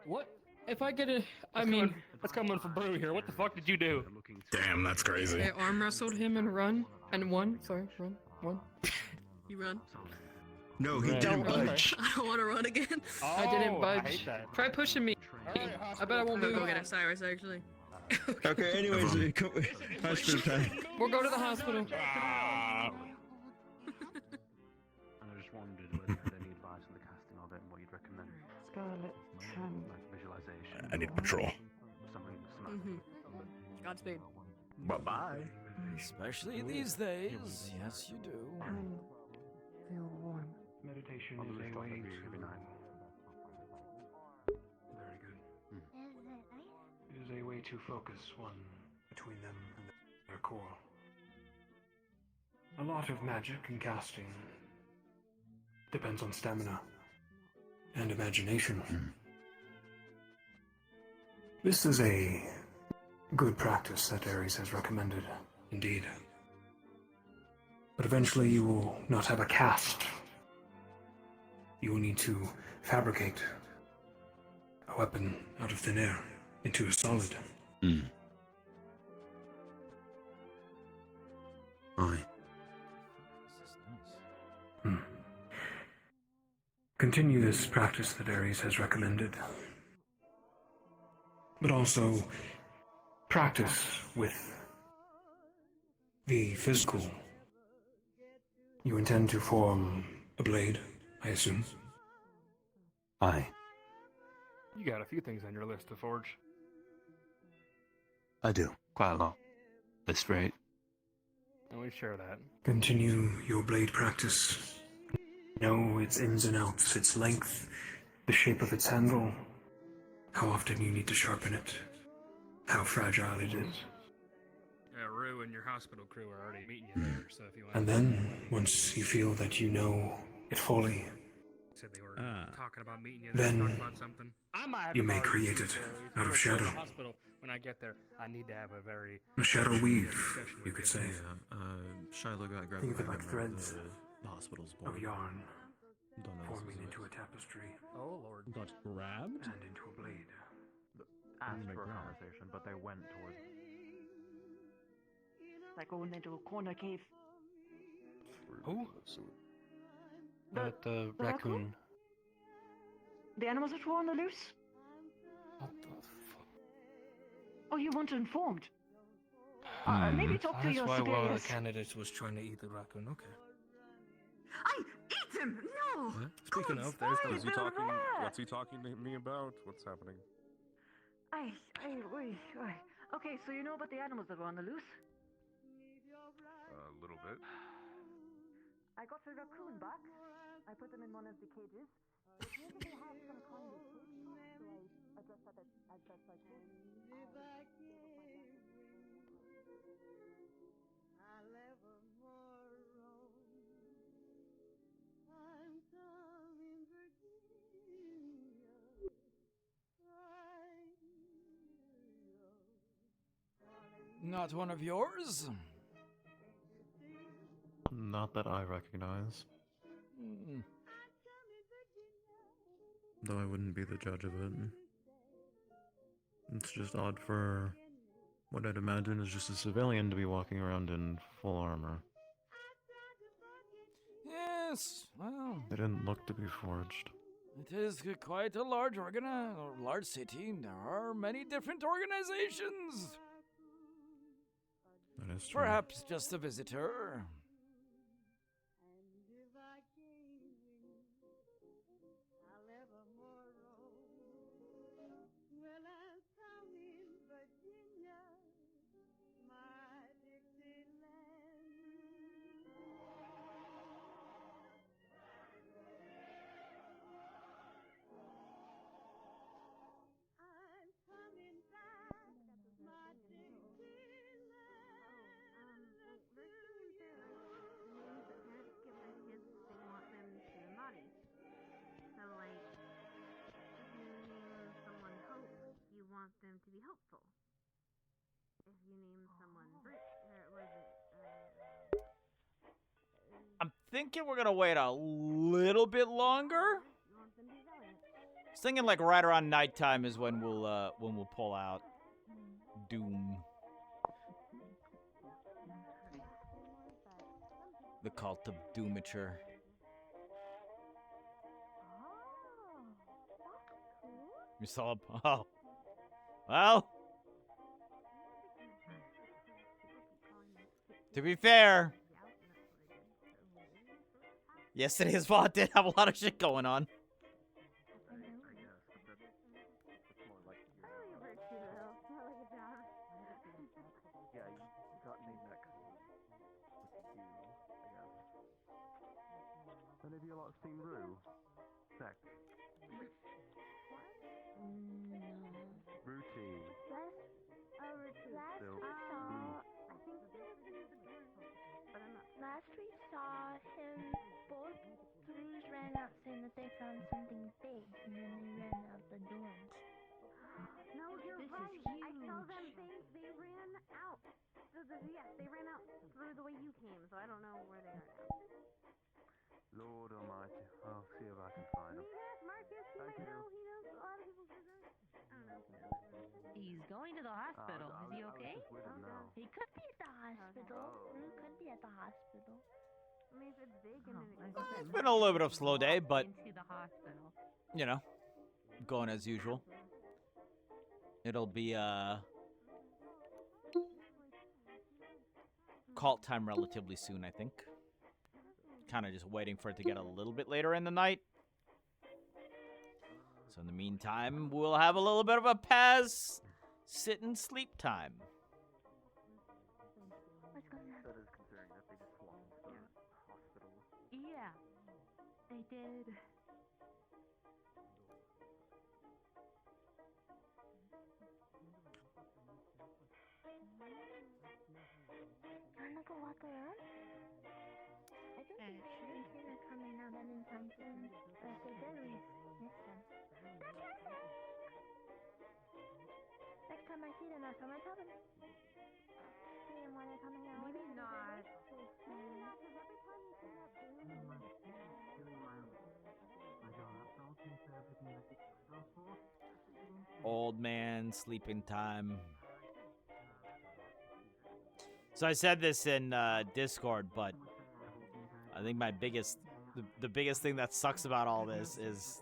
What? If I get a... I mean... Let's come in for Brew here. What the fuck did you do? Damn, that's crazy. I arm wrestled him and run. And won. Sorry, run. You run. No, he didn't budge. I don't want to run again. I didn't budge. Try pushing me. I bet I won't move. Go get Osiris, actually. Okay, anyways, hospital time. We'll go to the hospital. And I just wondered whether you had any advice on the casting of it and what you'd recommend. Scarlet, Like visualization. I need patrol. Something Godspeed. Bye-bye. Especially these days. Yes, you do. feel warm. Meditation is a way to... Very good. It is a way to focus one between them and their core. A lot of magic and casting depends on stamina and imagination. This is a good practice that Ares has recommended, indeed. But eventually you will not have a cast. You will need to fabricate a weapon out of thin air into a solid. Aye. Continue this practice that Ares has recommended. But also practice with the physical. You intend to form a blade, I assume? Aye. You got a few things on your list to forge. I do. Quite a lot. That's right. And we share that. Continue your blade practice. Know its ins and outs, its length, the shape of its handle, how often you need to sharpen it, how fragile it is. Yeah, Rue and your hospital crew are already meeting you there, so if you want. And then, once you feel that you know it fully, Said they were talking about meeting you then there, talking about something. I might have you to may borrow create you it to out of go to shadow. the hospital. When I get there, I need to have a very A shadow weave, you could say. Shiloh got grabbed Think of it by like him at threads the hospital's of board. yarn Don't know forming the into a tapestry Oh lord. Got grabbed? and into a blade. Asked for a conversation, but they went towards. Like going into a corner cave. Who? The The raccoon. The animals that were on the loose? What the fuck? Oh, you weren't informed? Maybe talk to That's your why one of superiors. the candidates was trying to eat the raccoon. Okay. I eat him! No! What? Speaking of, there's Is he Bill talking? Rat. What's he talking to me about? What's happening? Okay, so you know about the animals that were on the loose? A little bit. I got the raccoon back. I put them in one of the cages. It appears that they had some kind of food, so I addressed that as best I could. Not one of yours? Not that I recognize. Though I wouldn't be the judge of it. It's just odd for what I'd imagine is just a civilian to be walking around in full armor. Yes, well, They didn't look to be forged. it is quite a large city. There are many different organizations. That is true. Perhaps just a visitor. So, like, if you name someone Hope, you want them to be hopeful. if you name someone Brute, or was it, I'm thinking we're gonna wait a little bit longer. you want them to be valiant. I was thinking like right around nighttime is when we'll pull out Doom. The cult of Doomature. You saw? Oh, well. To be fair, yesterday's VOD did have a lot of shit going on. Yeah, you got named next. Any of you lot seen Rue? Sex. Routine. Last we saw him, both crews ran out saying that they found something big, and then they ran out the door. No, you're right. I saw them. They ran out. Yes, they ran out through the way you came, so I don't know where they are now. Lord Almighty. I'll see if I can find him. Marcus, he might know. He knows a lot of people's business. I don't know. He's going to the hospital. Is he okay? He could be at the hospital. He could be at the hospital. I mean, if it's big and then It's been a little bit of a slow day, but into the hospital. you know, going as usual. It'll be call time relatively soon, I think. Kind of just waiting for it to get a little bit later in the night. So in the meantime, we'll have a little bit of a Paz sit and sleep time. That is considering that they just swapped the hospital. Yeah, they did. Wanna go walk around? I think we shouldn't see them coming out anytime soon. But if they did, we missed them. Next time I see them, I'll tell my cabin. See them when they're coming out. Maybe not. Old man sleeping time. So I said this in Discord, but I think my the biggest thing that sucks about all this is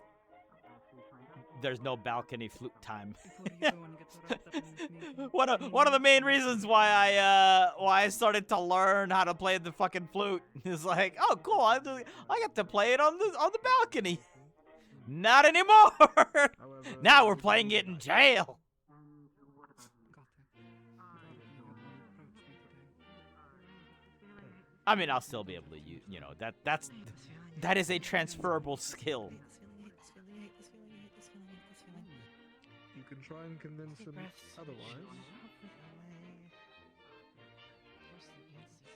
there's no balcony flute time. one of the main reasons why I started to learn how to play the fucking flute is like, oh cool, I get to play it on the balcony. Not anymore. Now we're playing it in jail. I mean, I'll still be able to use, you know, that is a transferable skill. You can try and convince him otherwise.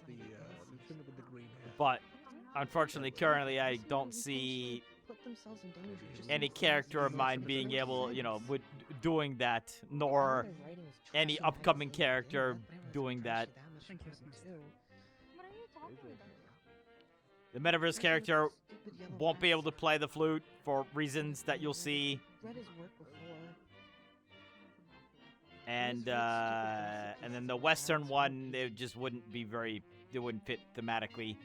The lieutenant with the green hair. But unfortunately, currently, I don't see any character of mine being able, you know, doing that, nor any upcoming character doing that. The Metaverse character won't be able to play the flute for reasons that you'll see. And then the Western one, it just wouldn't be it wouldn't fit thematically,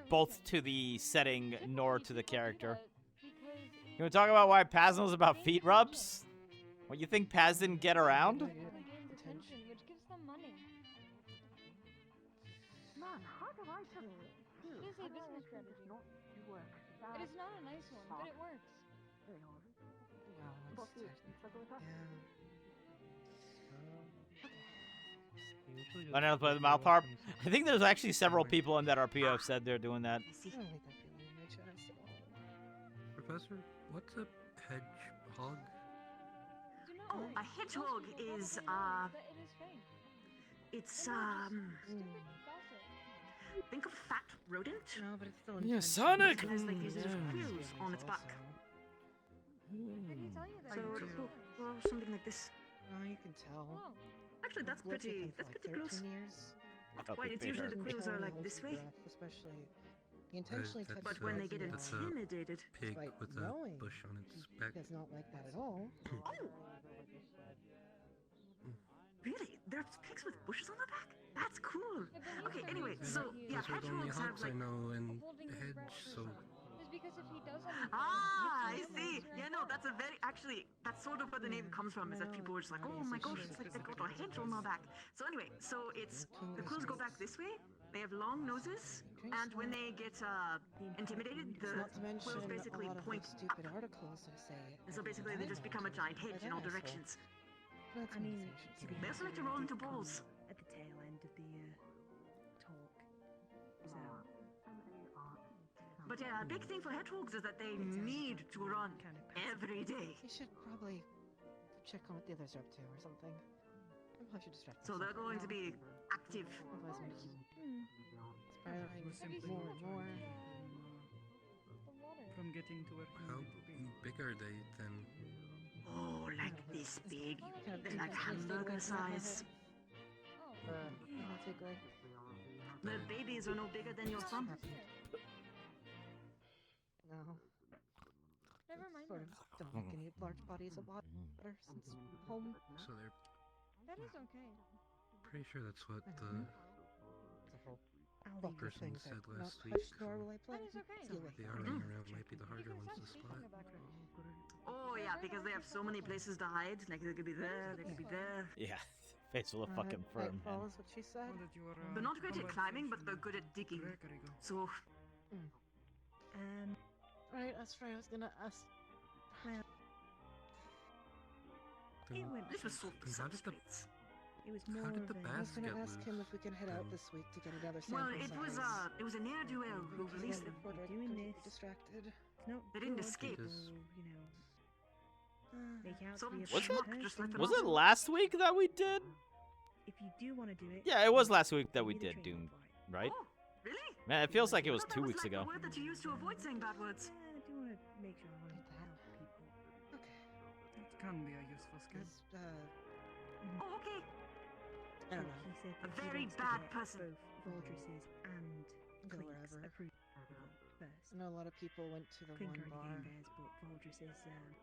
both to the setting nor to the character. Can we talk about why Paz knows about feet rubs? What, you think Paz didn't get around? Which gives them money. Man, how do I tell you? It is a business strategy. It is not a nice one, but it works. Learn how to play the mouth harp. I think there's actually several people in that RP have said they're doing that. Professor, what's a hedgehog? Oh, a hedgehog is, it's, think of a fat rodent. No, but it's still Yeah, Sonic! It has, like, these little quills on its back. Did he tell you that? So, well, something like this. Oh, you can tell. Actually, that's pretty close. Not quite. It's usually the quills are like this way. Especially, he intentionally touched But when they get that's a intimidated, pig Despite with a knowing bush on its back. He does not like that at all. really, there's pigs with bushes on their back. That's cool. Okay, anyway, so yeah, Those are the only hedgehogs have hogs I like. know in the hedge, so Because if he doesn't. I see. Yeah, no, that's a very actually. That's sort of where the name comes from. Is that people were just like, oh my gosh, it's like they got a hedge on their back. So anyway, so it's the quills go back this way. They have long noses, and when they get intimidated, the Not to mention quills basically a lot of point. those stupid articles I say. And so basically, they just become a giant hedge in all directions. That's I mean, they also like to roll into balls. At the tail end of the talk. So. But yeah, a big thing for hedgehogs is that they need to run every day. You should probably check on what the others are up to or something. I probably should distract So they're going to be active. Otherwise, I'm gonna keep spiraling more and more. From getting to where he how needed to be. big are they then? Oh, like this big. They're like hamburger size. Not too good. The babies are no bigger than your thumb. No. Never mind. Sort of don't think any large bodies a lot better since home. So they're That is okay. pretty sure that's what the I'll leave the person things said that last not week. touched nor will I play. That is okay. Deal with The it. arming around might be the harder ones to spot. Oh yeah, because they have so many places to hide. Like they could be there, they could be there. Yeah, face will fucking firm. Nightfall is what she said. They're not great at climbing, but they're good at digging. So. Right, that's right. I was gonna ask. Well, it went. This was sort of How did the substrates. It was more how did the of a. I was bass gonna get ask loose? him if we can head out this week to get another sample Well, it was a ne'er-do-well who released them. Doing this. Distracted. It's not They didn't good, escape. so, you know. Make out Some to be a Was bad it? Just like person. the Was it last week that we did? If you do want to do it. Yeah, it was last week that give we me the did training Doom, for it. right? Oh, really? Man, it feels like it was I thought 2 that weeks like ago. The word that you use to avoid saying bad words. I do want to make sure I want to help people. It can be a useful skill. Oh, okay. I don't know. He said A that he very wants to bad get person. Both Valdres's and Go Klinks wherever. approved first. I know a lot of people went to the Klink one already bar. came theirs, but Valdres's.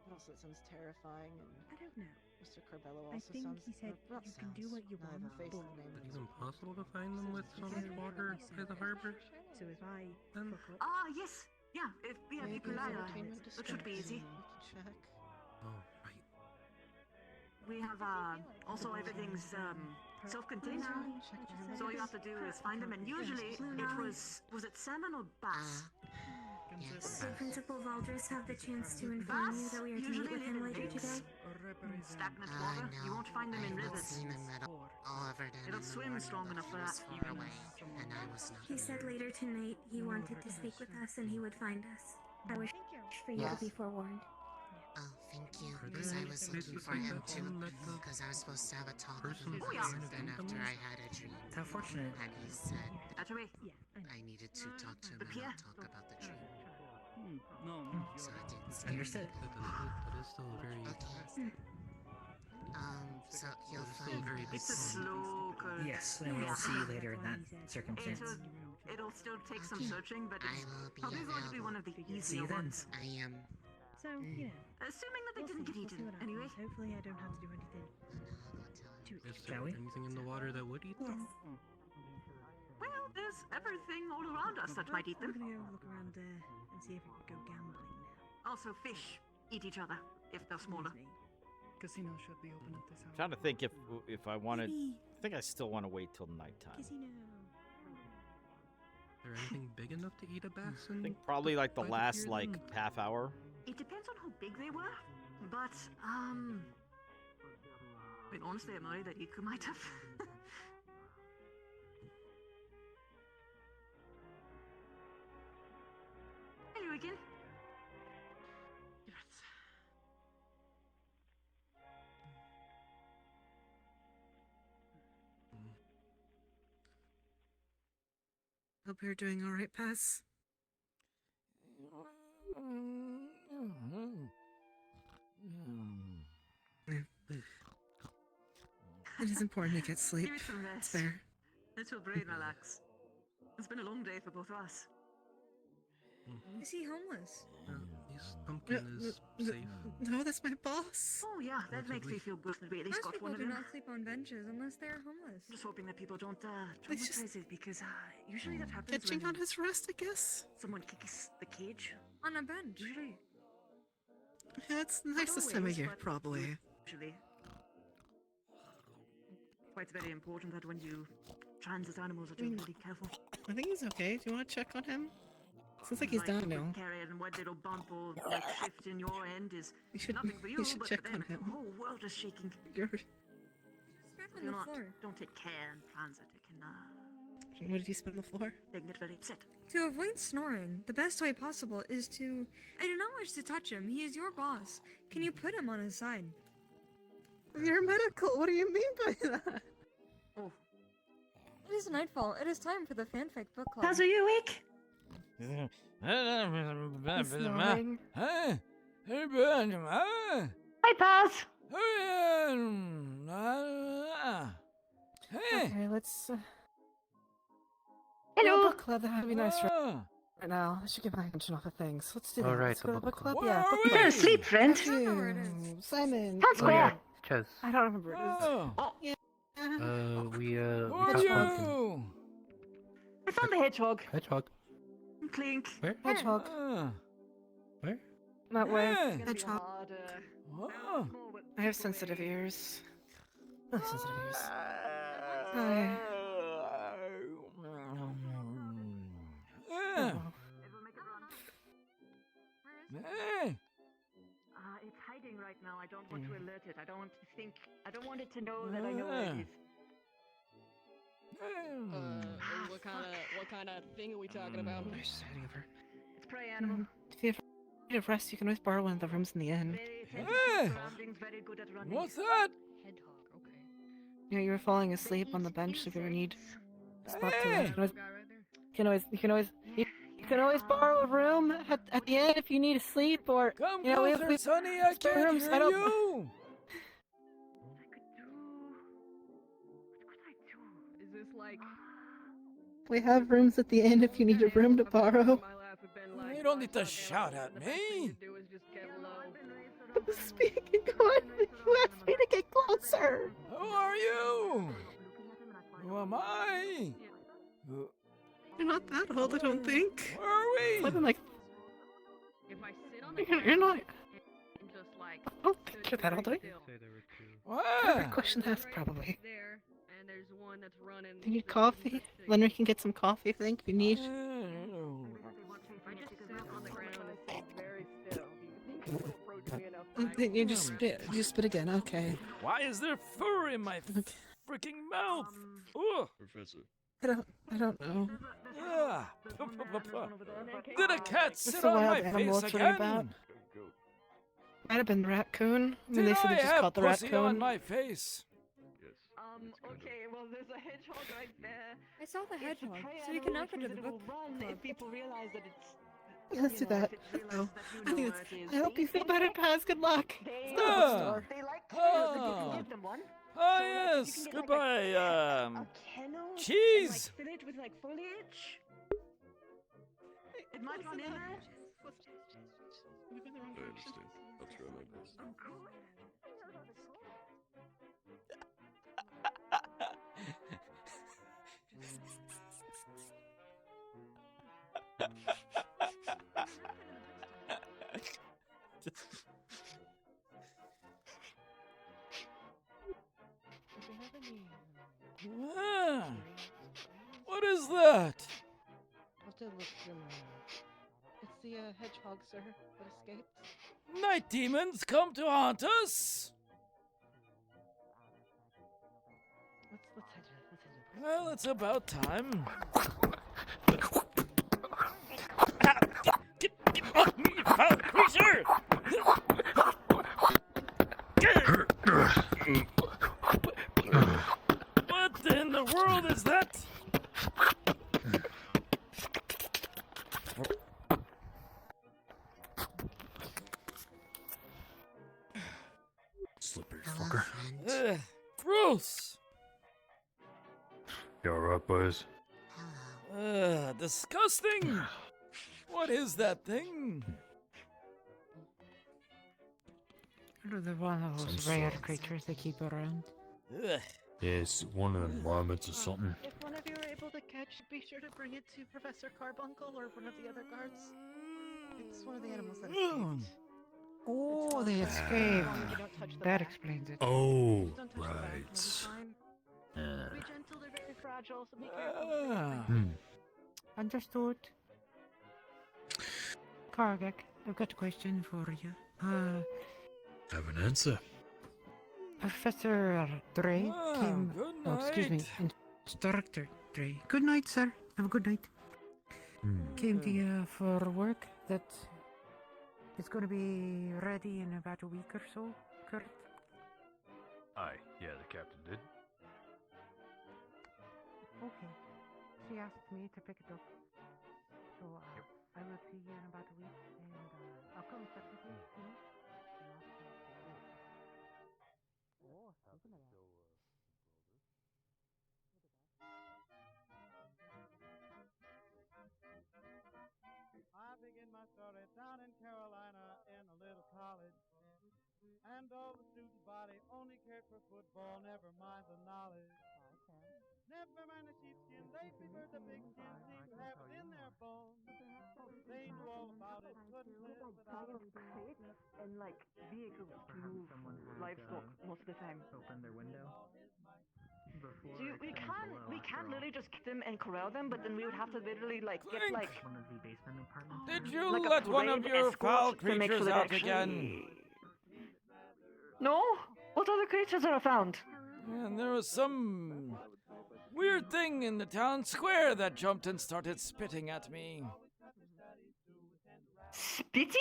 Also, it sounds terrifying. And I don't know. Mr. Carbello I also think sounds. he said not you can do sounds. what you I have want, a face but and name. But is it impossible to find them with so much water by the harbor? So if I Then fuck up, Ah, yes. Yeah, if we have Maybe people it's lie entertainment that should be easy. distraction. We can check. oh right. We have also everything's self-contained now. So all you have to do is find them, and usually it was it salmon or bass? Yes. Did Principal Valdres have the chance to inform you that we are to meet with him later today? Stagnant water. No. You won't find them in I haven't rivers. seen him at all ever done They don't in the swim morning, strong but enough he for was that. far away, and I was not. He said later tonight he wanted to speak with us and he would find us. I wish for you to be forewarned. Oh, thank you. Because I was looking for him too. Because I was supposed to have a talk with him first, and then after I had a dream. How fortunate. And he said That's away. I needed to talk to him and not talk about the dream. No, So I didn't say Understood. That is still very. Okay. So you'll Still find very It's a slow curve. Yes, and we'll see you later in that circumstance. It'll still take some searching, but I it's will be probably going to be one of the See easier you then. ones. I am. so you know. Assuming that they didn't get We'll eaten see what anyway. happens. Hopefully, I don't have to do anything. Is Shall there we? anything in the water that would eat them? Well, there's everything all around us that might eat them. I'm gonna go look around there and see if we can go gambling now. Also, fish eat each other if they're smaller. Casino should be open at this hour. I'm trying to think if I wanted. I think I still want to wait till nighttime. Casino. Is there anything big enough to eat a bass in? I think probably like the by last pier like then? half hour. It depends on how big they were, but I mean, honestly, I'm worried that Iku might have. Anyway, again. Hope you're doing all right, Paz. It is important to get sleep. Give it some It's rest. fair. Let your brain relax. It's been a long day for both of us. Is he homeless? This pumpkin is safe. No, that's my boss. Oh yeah, that makes me feel good that we at least Most got people one of do them. not sleep on benches unless they're homeless. I'm just hoping that people don't It's just- traumatize it because usually that happens Catching when on his rest, I guess. someone kicks the cage. On a bench. Usually. Yeah, it's nice this time of always, year, but probably. Usually. That's why it's very important that when you transit animals that you're really careful. I think he's okay. Do you want to check on him? Seems like he's down now. Carry and one little bump or like shift in your end is should- nothing for you, you should but check for them, on him. the whole world is shaking. You're... Strap on You're the not, floor. don't take care in transit. It can What did you spit on the floor? they can get very upset. To avoid snoring, the best way possible is to... I do not wish to touch him. He is your boss. Can you put him on his side? You're medical. What do you mean by that? Oh. It is nightfall. It is time for the fanfic book club. Paz, are you awake? snoring. Hi, Hi, Paz. Okay, let's... Hello. book club, that would be nice right now. I should get my attention off of things. Let's do that. Alright, Let's the go to book book club. club. Yeah, book You club. fell asleep, friend. Simon. Town Square. Chess. I don't remember it. Oh. Yeah. We Who got are pumpkin. you? I found the hedgehog. Hedgehog. Clink. Where? Hedgehog. Where? That way. Hey. Hedgehog. Oh. I have sensitive ears. Oh, sensitive ears. Hi. Hey. It's hiding right now. I don't want to alert it. I don't want it to know that I know where it is. What kind of thing are we talking about? She's hiding over. It's prey animal. If you need a rest, you can always borrow one of the rooms in the inn. Very attentive Hey. to surroundings, very good at running. What's that? Hedgehog, okay. You know, you were falling asleep on the bench if you ever need a spot to Hey. rest. Guy right there. You can always borrow a room at the end if you need to sleep or Come you know, closer, Sonny. I spare can't rooms. hear I don't- you. Is this like... we have rooms at the end if you need a room to borrow. My laugh have been like... You don't need to shout at me. do is just get low. I'm speaking. God, you asked me to get closer. Who are you? Who am I? You're not that old, I don't think. Where are we? Something like If I sit on the you're not. and just like... I don't think you're that old, are you? What? Good question to ask, probably. There, and there's one that's running... Do you need coffee? Then we can get some coffee, I think, if you need. I just sit on the ground and stay very still. You can approach me enough. Then you just spit again, okay. Why is there fur in my freaking mouth? Ugh. Professor. I don't know. Ah. Did a cat What's sit the on wild my animal face it's really again? about? Might have been raccoon. I mean, Did they said I they just have caught the pussy raccoon. on my face? Okay, well, there's a hedgehog right there. I saw the It's a hedgehog, prey so we can animal, knock which into the means it book will run club. if people realize that it's... Yeah, let's do you know, that. if it realizes Oh, that you I think know it's. where it is. I hope you feel better, Paz. Good luck. They, It's not a bookstore. they like Oh. the book, give them one. Oh So, like, you yes. can get, Goodbye. a kennel Cheese. and, like, fill it with like foliage. It might run in there. I understand. I'll try my best. Ah, what is that? I'll have to look through my. It's the hedgehog, sir, that escaped. Night demons come to haunt us? Let's head in. Well, it's about time. Get off me, you foul creature! What in the world is that? Slippery fucker. Gross! You alright, boys? Disgusting! What is that thing? Another one of those Some rare sort. creatures they keep around. Ugh. Yes, one of them varmints or something. If one of you are able to catch, be sure to bring it to Professor Carbuncle or one of the other guards. It's one of the animals that escaped. Oh, they escaped. That explains it. Oh, Don't touch the back, right. it'll be fine. Uh, Be gentle, they're very fragile, so be careful. Understood. Kargak, I've got a question for you. have an answer. Professor Dre came. good Oh, excuse me, night. Instructor Dre. Good night, sir. Have a good night. Came to you for work that it's going to be ready in about a week or so, correct? Aye, yeah, the captain did. Okay. She asked me to pick it up. So I will see you in about a week, and I'll come separately, you know? I begin my story down in Carolina in a little college. And all the student body only cared for football, never mind the knowledge. Never mind the sheepskin, they preferred the big skin, seemed to have it in their bones. They knew all about it, couldn't live without it. And like vehicles to move livestock most of the time. Open their window. So we can't literally just kick them and corral them, but then we would have to literally like get like One of the basement apartments. Did you like a let one of parade your escort foul to make creatures sure that out actually- again? No? What other creatures are found? And there was some weird thing in the town square that jumped and started spitting at me. Spitting?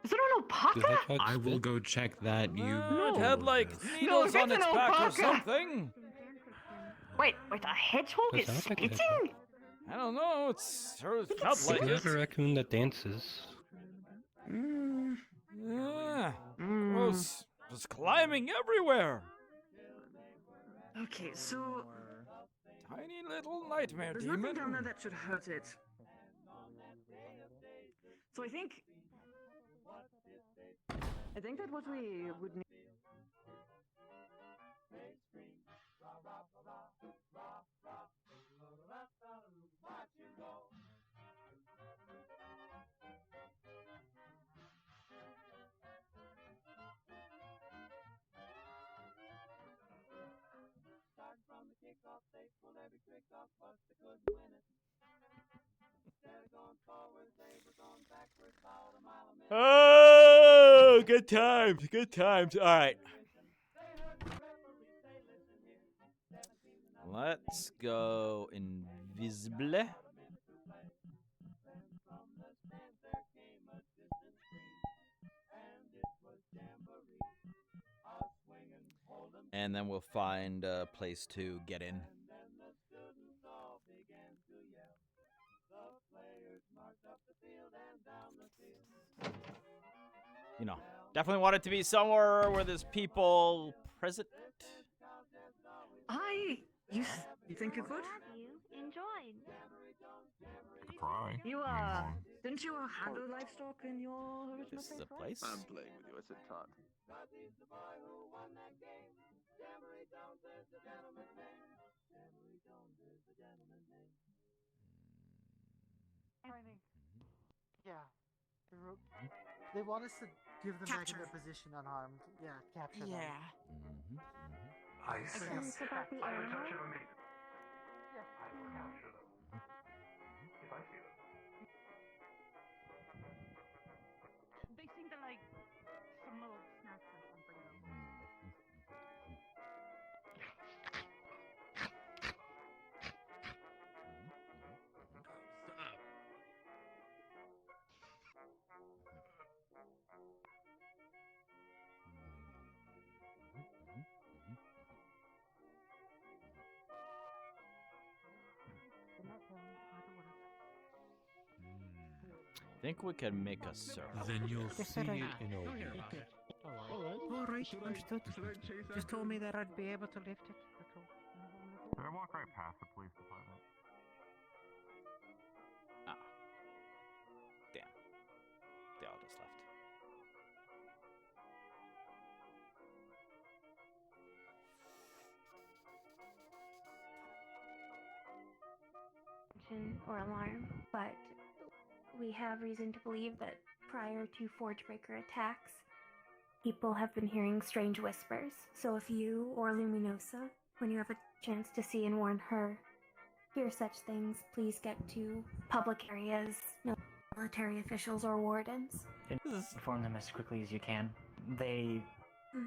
Is there no alpaca? I will go check that. It had like needles on its back or something. Wait, a hedgehog That is sounds like a spitting? hedgehog. I don't know. It sure felt Is like that it. a raccoon that dances? Yeah. Gross. Just climbing everywhere. Okay, so Tiny little nightmare there's demon. nothing down there that should hurt it. So I think that what we would need. From the kickoff, they pulled every trick off, but they couldn't win it. Instead of going forward, they were going backwards about a mile a minute. Oh, good times. Good times. All right. Let's go invisible. And then we'll find a place to get in. You know, definitely want it to be somewhere where there's people present. You think you could? You enjoyed. Try. You didn't you handle livestock in your original This is a place. I'm playing with you. I said Todd. Yeah. They want us to give them back in their position unharmed. Yeah, capture them. I see. It's about the animals. They seem to like some little snacks or something. I think we can make a circle. Then you'll see it in a week. Alright, understood. Just told me that I'd be able to lift it. That's all. Can I walk right past the police commotion or alarm, but we have reason to believe that prior to Forgebreaker attacks, people have been hearing strange whispers. So if you or Luminosa, when you have a chance to see and warn her, hear such things, please get to public areas, no military officials or wardens. Inform them as quickly as you can. They.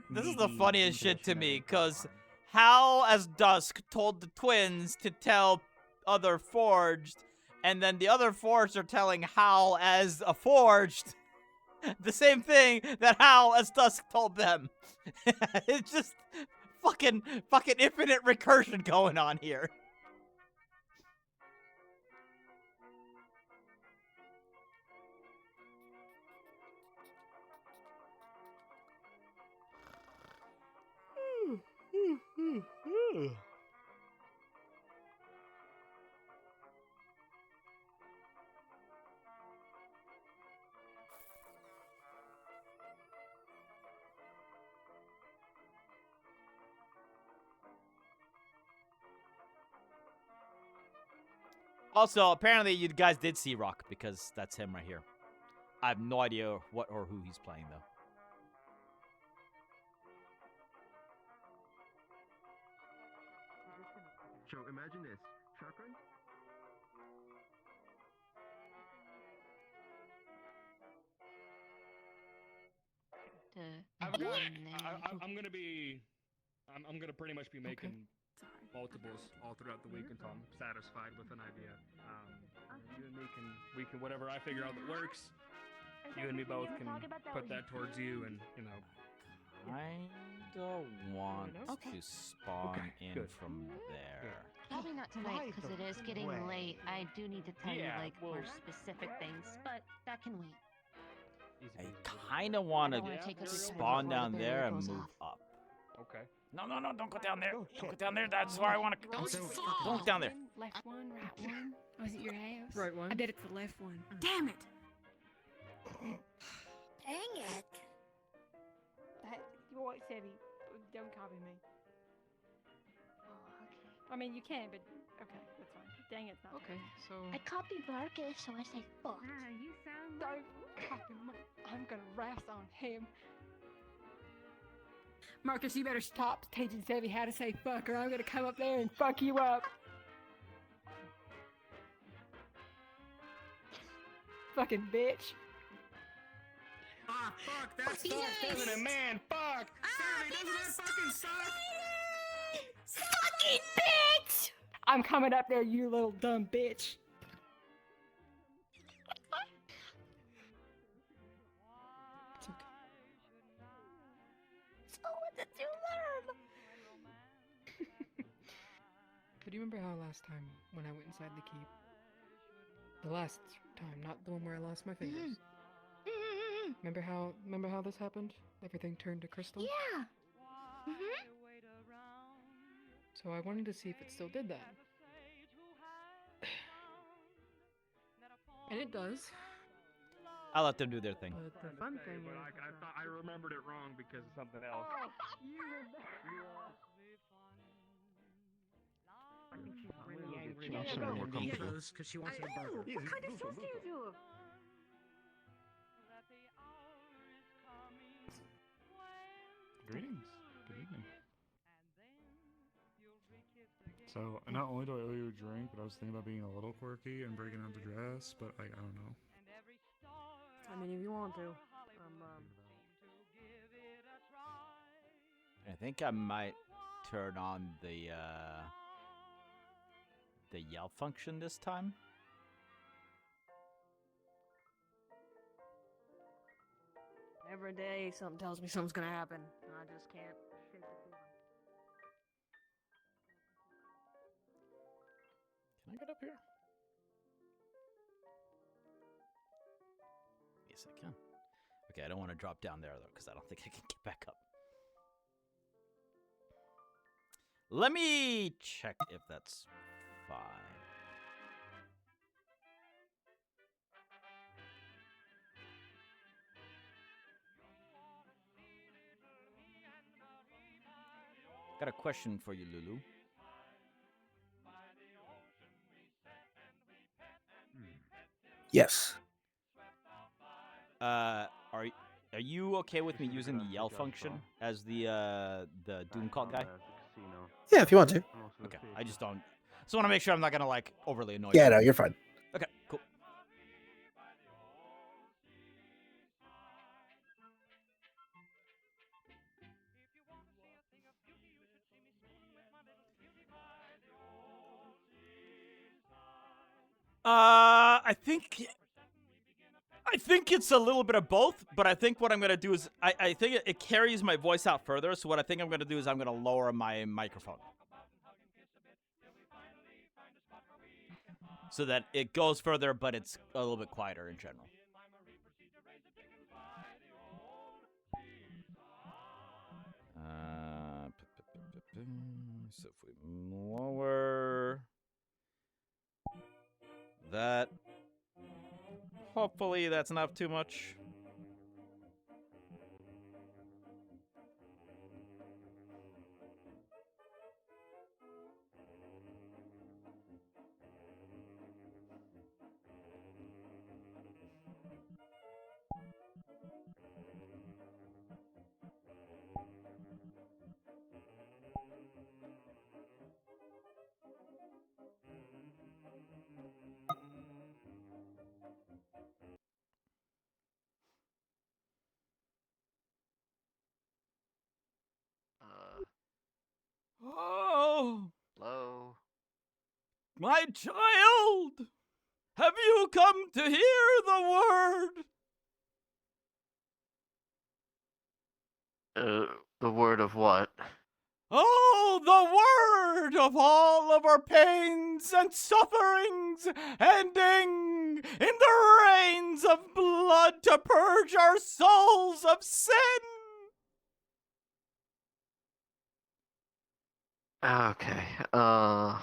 This is the funniest shit to me, because Hal as Dusk told the twins to tell other Forged, and then the other Forged are telling Hal as a Forged the same thing that Hal as Dusk told them. It's just fucking infinite recursion going on here. Also, apparently you guys did see Rock, because that's him right here. I have no idea what or who he's playing, though. So imagine this. Chakra? I'm gonna be. I'm gonna pretty much be making multiples all throughout the week until I'm satisfied with an idea. You and me can whatever I figure out that works. You and me both can put that towards you, and you know. Kinda want to spawn in from there. Probably not tonight because it is getting late. I do need to tell you like more specific things, but that can wait. I kinda want to spawn down there and move up. Okay. No, don't go down there. Don't go down there. That's where I want to go. Don't down there. Left one, right one. Was it your house? Right one. I bet it's the left one. Damn it! Dang it! You're right, Sebby. Don't copy me. I mean, you can, but okay, that's fine. Dang, it's not. Okay, so. I copied Marcus, so I say fuck. You sound. Don't copy me. I'm gonna rest on him. Marcus, you better stop teaching Sebby how to say fuck, or I'm gonna come up there and fuck you up. Fucking bitch. Ah, fuck, that sucks, doesn't it, man? Fuck! Sammy, doesn't that fucking suck? Fucking bitch! I'm coming up there, you little dumb bitch. It's okay. So what did you learn? But do you remember how last time when I went inside the keep? The last time, not the one where I lost my fingers. Remember how this happened? Everything turned to crystal? Yeah. So I wanted to see if it still did that. And it does. I'll let them do their thing. But the fun thing was... I thought I remembered it wrong because of something else. I think she's really angry. She wants to be more comfortable. Because she wants to buzz her. What kind of stuff do you do? Greetings. Good evening. So, not only do I owe you a drink, but I was thinking about being a little quirky and breaking out the dress, but, like, I don't know. I mean, if you want to. I think I might turn on the yell function this time. Every day, something tells me something's gonna happen. And I just can't shake the feeling. Can I get up here? Yes, I can. Okay, I don't want to drop down there, though, because I don't think I can get back up. Let me check if that's fine. Got a question for you, Lulu. Yes. Are you okay with me using the yell function as the Doom Call guy? Yeah, if you want to. Okay, I just don't. Just want to make sure I'm not gonna like overly annoy. Yeah, you. no, you're fine. Okay, cool. I think it's a little bit of both, but I think what I'm gonna do is I think it carries my voice out further. So what I think I'm gonna do is I'm gonna lower my microphone so that it goes further, but it's a little bit quieter in general. So if we lower that, hopefully that's not too much. Oh! Hello? My child! Have you come to hear the word? The word of what? Oh, the word of all of our pains and sufferings, ending in the rains of blood to purge our souls of sin. Okay, Come,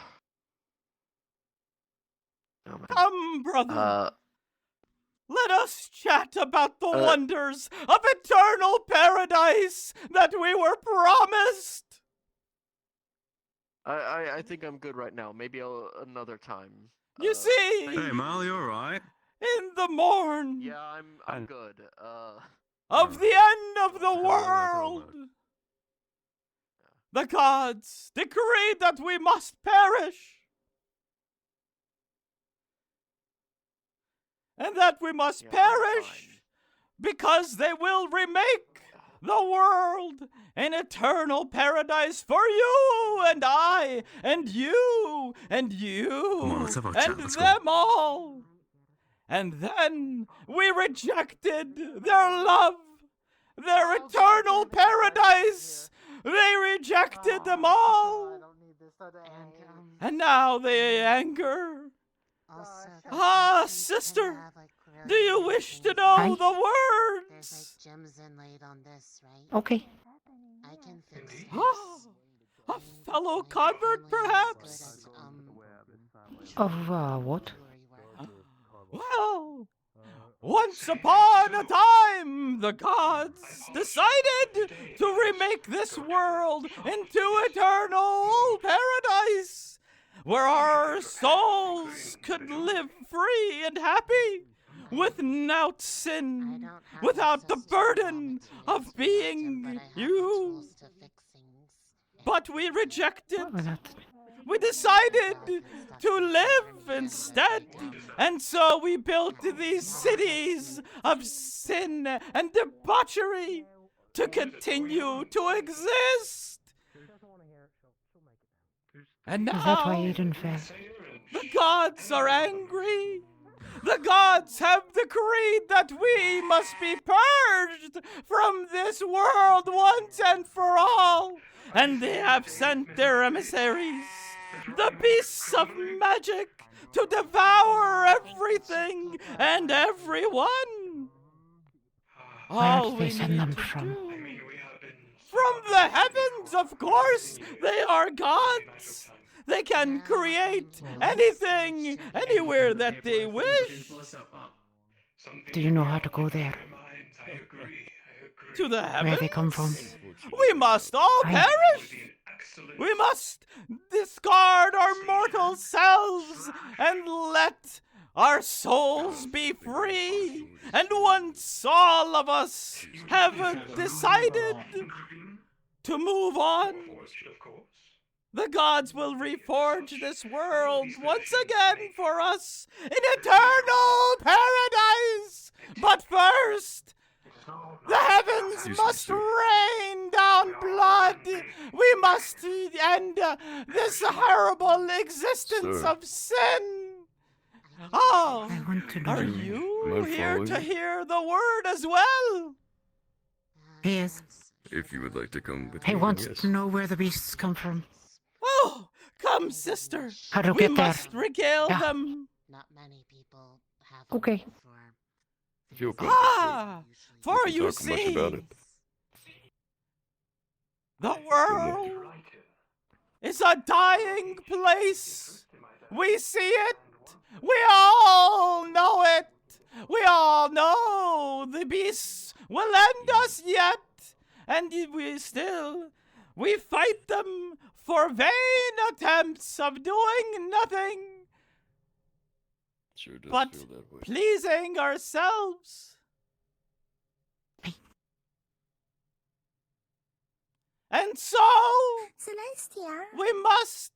brother. Let us chat about the wonders of eternal paradise that we were promised. I think I'm good right now. Maybe another time. You see? Hey, Mal, you alright? In the morn. Yeah, I'm good. Of the end of the world. The gods decreed that we must perish. And that we must perish because they will remake the world an eternal paradise for you and I and you and you Come on, let's have our and chat. Let's them all. And then we rejected their love, their eternal paradise. They rejected them all. And now they anger. Ah, sister, do you wish to know the words? Gems inlaid on this, right? Okay. I can fix this. A fellow convert, perhaps? Of what? Well, once upon a time, the gods decided to remake this world into eternal paradise, where our souls could live free and happy, without sin, without the burden of being you. But we rejected. We decided to live instead, and so we built these cities of sin and debauchery to continue to exist. And Is that why now, Aiden fell? the gods are angry. The gods have decreed that we must be purged from this world once and for all. And they have sent their emissaries, the beasts of magic, to devour everything and everyone. Where did they send them from? From the heavens, of course. They are gods. They can create anything, anywhere that they wish. Do you know how to go there? To the heavens? Where they come from? We must all perish. We must discard our mortal selves and let our souls be free, and once all of us have decided to move on, the gods will reforge this world once again for us in eternal paradise. But first, the heavens must rain down blood. We must end this horrible existence Sir. of sin. Oh, are Am you I here to following? hear the word as well? He is. If you would like to come with He me, wants yes. to know where the beasts come from. Oh, come, sister. How to We get there. must regale Yeah. them. Not many people have Okay. If you'll come this way, Ah, we for can you talk much see, about it. the world is a dying place. We see it. We all know it. We all know the beasts will end us yet. And we fight them for vain attempts of doing nothing Sure does but feel that way. pleasing ourselves. And so, Celestia. we must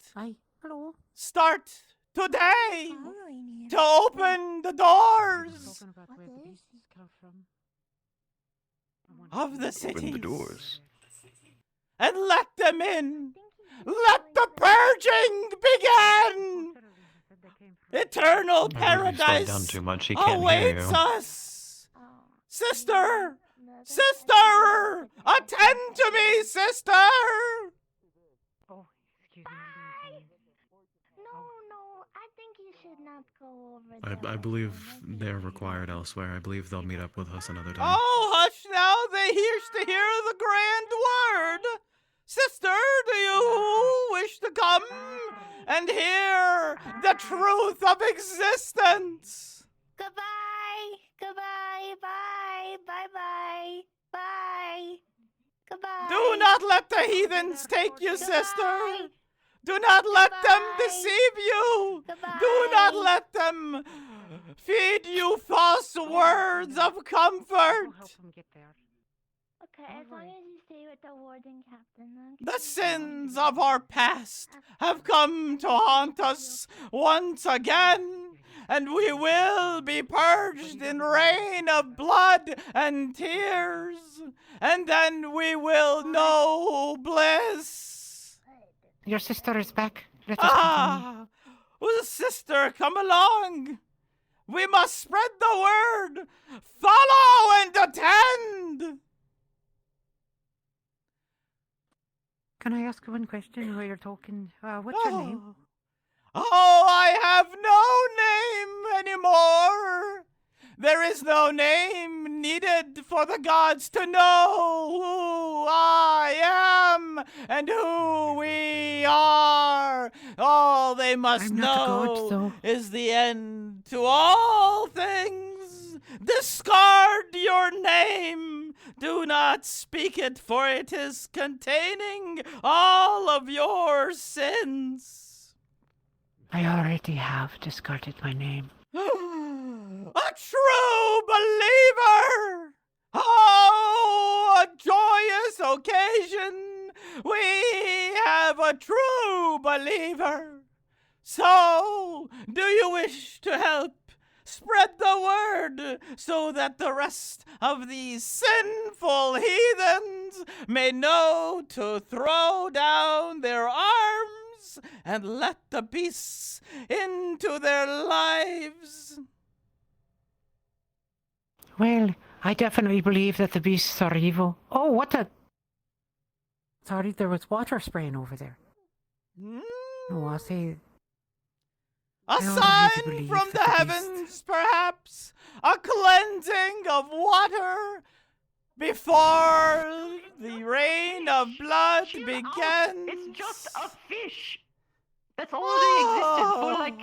Hello. start today to open the doors of the cities. Open the doors. And let them in. Let the purging begin. Eternal I believe he's slowed down paradise too much. He can't hear awaits you. us. Sister! Sister! Attend to me, sister! Oh, excuse me. No, I think you should not go over there. I believe they're required elsewhere. I believe they'll meet up with us another time. Oh, hush now, they hears to hear the grand word. Sister, do you wish to come and hear the truth of existence? Goodbye. Goodbye. Bye. Bye. Bye. Goodbye. Do not let the heathens take you, sister. Do not let them deceive you. Do not let them feed you false words of comfort. Okay, as long as you stay with the warden captain. The sins of our past have come to haunt us once again, and we will be purged in rain of blood and tears, and then we will know bliss. Your sister is back. Let us continue. Oh, sister, come along. We must spread the word. Follow and attend. Can I ask one question while you're talking? What's your name? Oh, I have no name anymore. There is no name needed for the gods to know who I am and who we are. All they must I'm not the know gods, though. is the end to all things. Discard your name. Do not speak it, for it is containing all of your sins. I already have discarded my name. A true believer! Oh, a joyous occasion! We have a true believer! So, do you wish to help spread the word so that the rest of these sinful heathens may know to throw down their arms and let the beasts into their lives? Well, I definitely believe that the beasts are evil. Oh, what the... Sorry, there was water spraying over there. Oh, I'll say... A I already sign believe from the that the beasts- heavens, perhaps? A cleansing of water before the rain of blood begins? It's just a fish. That's all they existed for, like,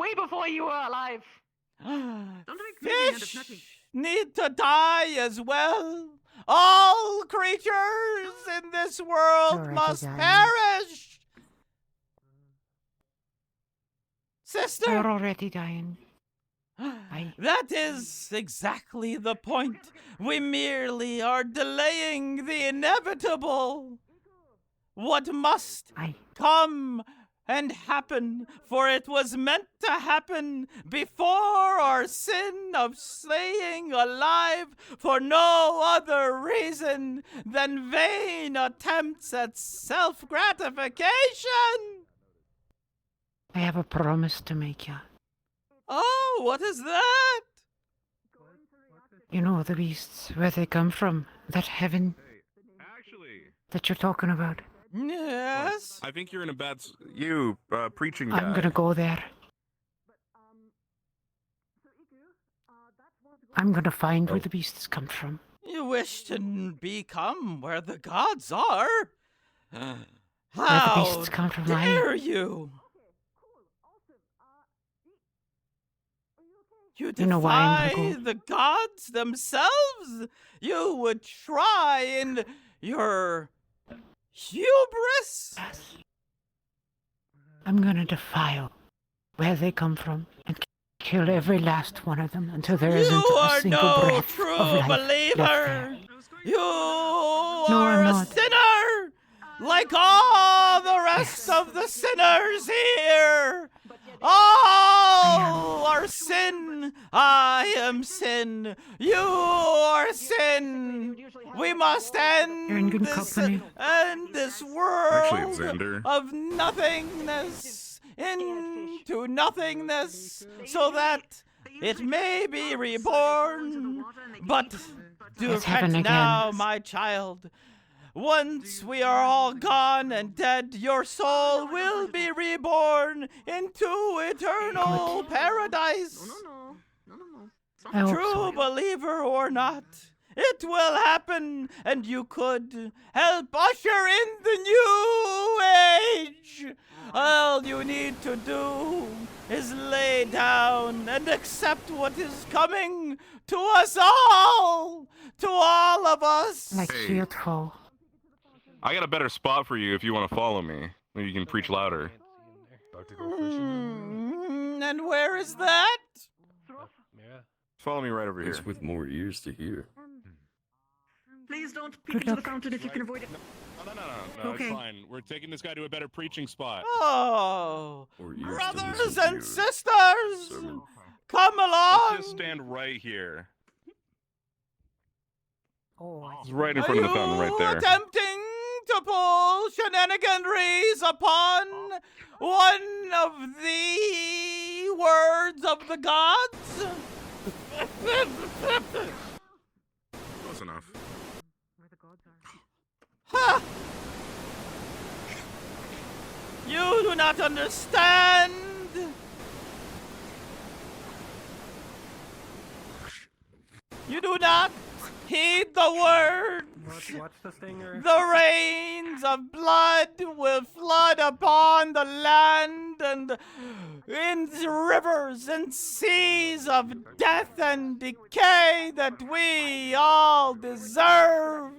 way before you were alive. Fish need to die as well. All creatures in this world Alrighty, must darling. perish. They're Sister, already dying. That is exactly the point. We merely are delaying the inevitable. What must come and happen, for it was meant to happen before our sin of slaying alive for no other reason than vain attempts at self-gratification. I have a promise to make you. Oh, what is that? You know the beasts, where they come from, that heaven that you're talking about. Yes? I think you're in a bad... preaching guy. I'm gonna go there. I'm gonna find where the beasts come from. You wish to become where the gods are? Where the How beasts come from, dare you? You You know why I'm defy gonna go? the gods themselves? You would try in your hubris? I'm gonna defile where they come from and kill every last one of them until there isn't You a are single no breath true of life left believer. there. You No, are I'm a not. sinner, like all the rest of the sinners here. All are sin. I am sin. You are sin. We must You're in end good company. this Actually, world it's Xander. of nothingness into nothingness, so that it may be reborn. But do It's heaven repent again. now, my child. Once we are all gone and dead, your soul will be reborn into eternal paradise. I hope True so. believer or not, it will happen, and you could help usher in the new age. All you need to do is lay down and accept what is coming to us all, to all of us. Like Hey. fearful. I got a better spot for you if you want to follow me. Maybe you can preach louder. And where is that? Follow me right over here. It's with more ears to hear. Please don't peek into the fountain if you can avoid it. No, Okay. it's fine. We're taking this guy to a better preaching spot. Oh, Or ears to brothers listen to and your sisters, sermon. come Let's along. just stand right here. Oh, It's right in front of the fountain, right there. Attempting to pull shenaniganries upon one of the words of the gods? Close enough. Ha! You do not understand. You do not heed the word. Watch the stinger. The rains of blood will flood upon the land, and in rivers and seas of death and decay that we all deserve.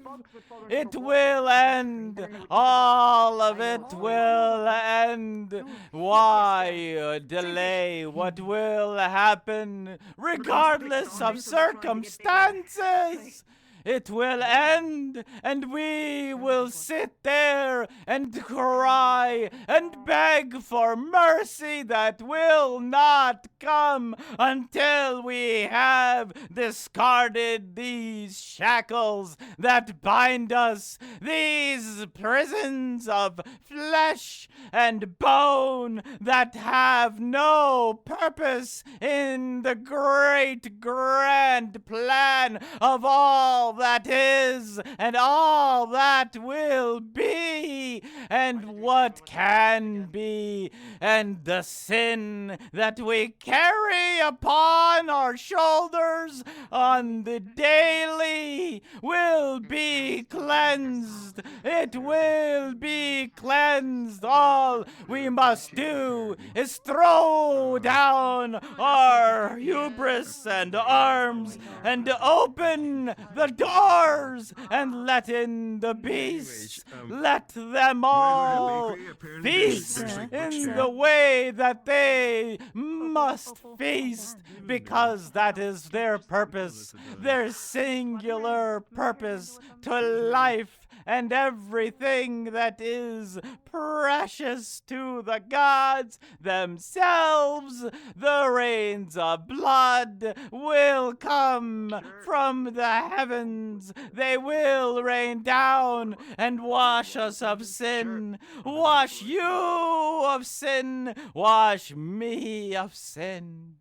It will end. All of it will end. Why delay what will happen, regardless of circumstances? It will end, and we will sit there and cry and beg for mercy that will not come until we have discarded these shackles that bind us, these prisons of flesh and bone that have no purpose in the great grand plan of all that is and all that will be and what can be, and the sin that we carry upon our shoulders on the daily will be cleansed. It will be cleansed. All we must do is throw down our hubris and arms and open the door doors and let in the beasts. Let them all feast in the way that they must feast, because that is their purpose, their singular purpose to life and everything that is precious to the gods themselves. The rains of blood will come from the heavens. They will rain down and wash us of sin. Wash you of sin. Wash me of sin.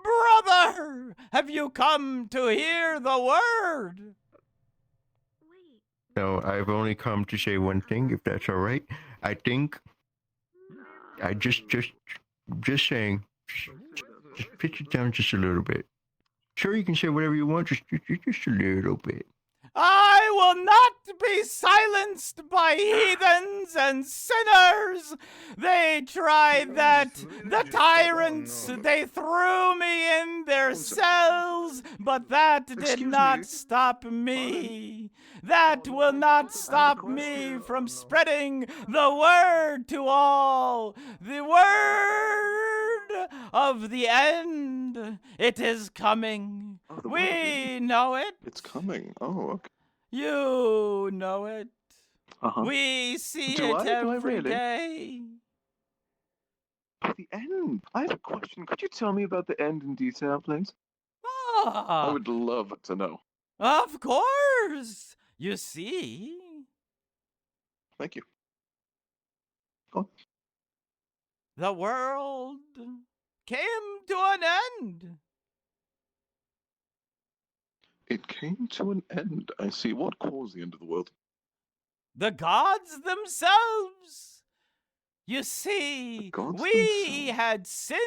Brother, have you come to hear the word? No, I've only come to say one thing, if that's all right. I think I just saying, just pitch it down just a little bit. Sure, you can say whatever you want, just a little bit. I will not be silenced by heathens and sinners. They tried that. The tyrants, they threw me in their cells, but that did not stop me. That will not stop me from spreading the word to all. The word of the end. It is coming. We know it. It's coming. Oh, okay. You know it. Uh-huh. We see Do it I every really? day. The end. I have a question. Could you tell me about the end in detail, please? Ah, I would love to know. of course. You see. Thank you. The world came to an end. It came to an end. I see. What caused the end of the world? The gods themselves. You see, we had sinned,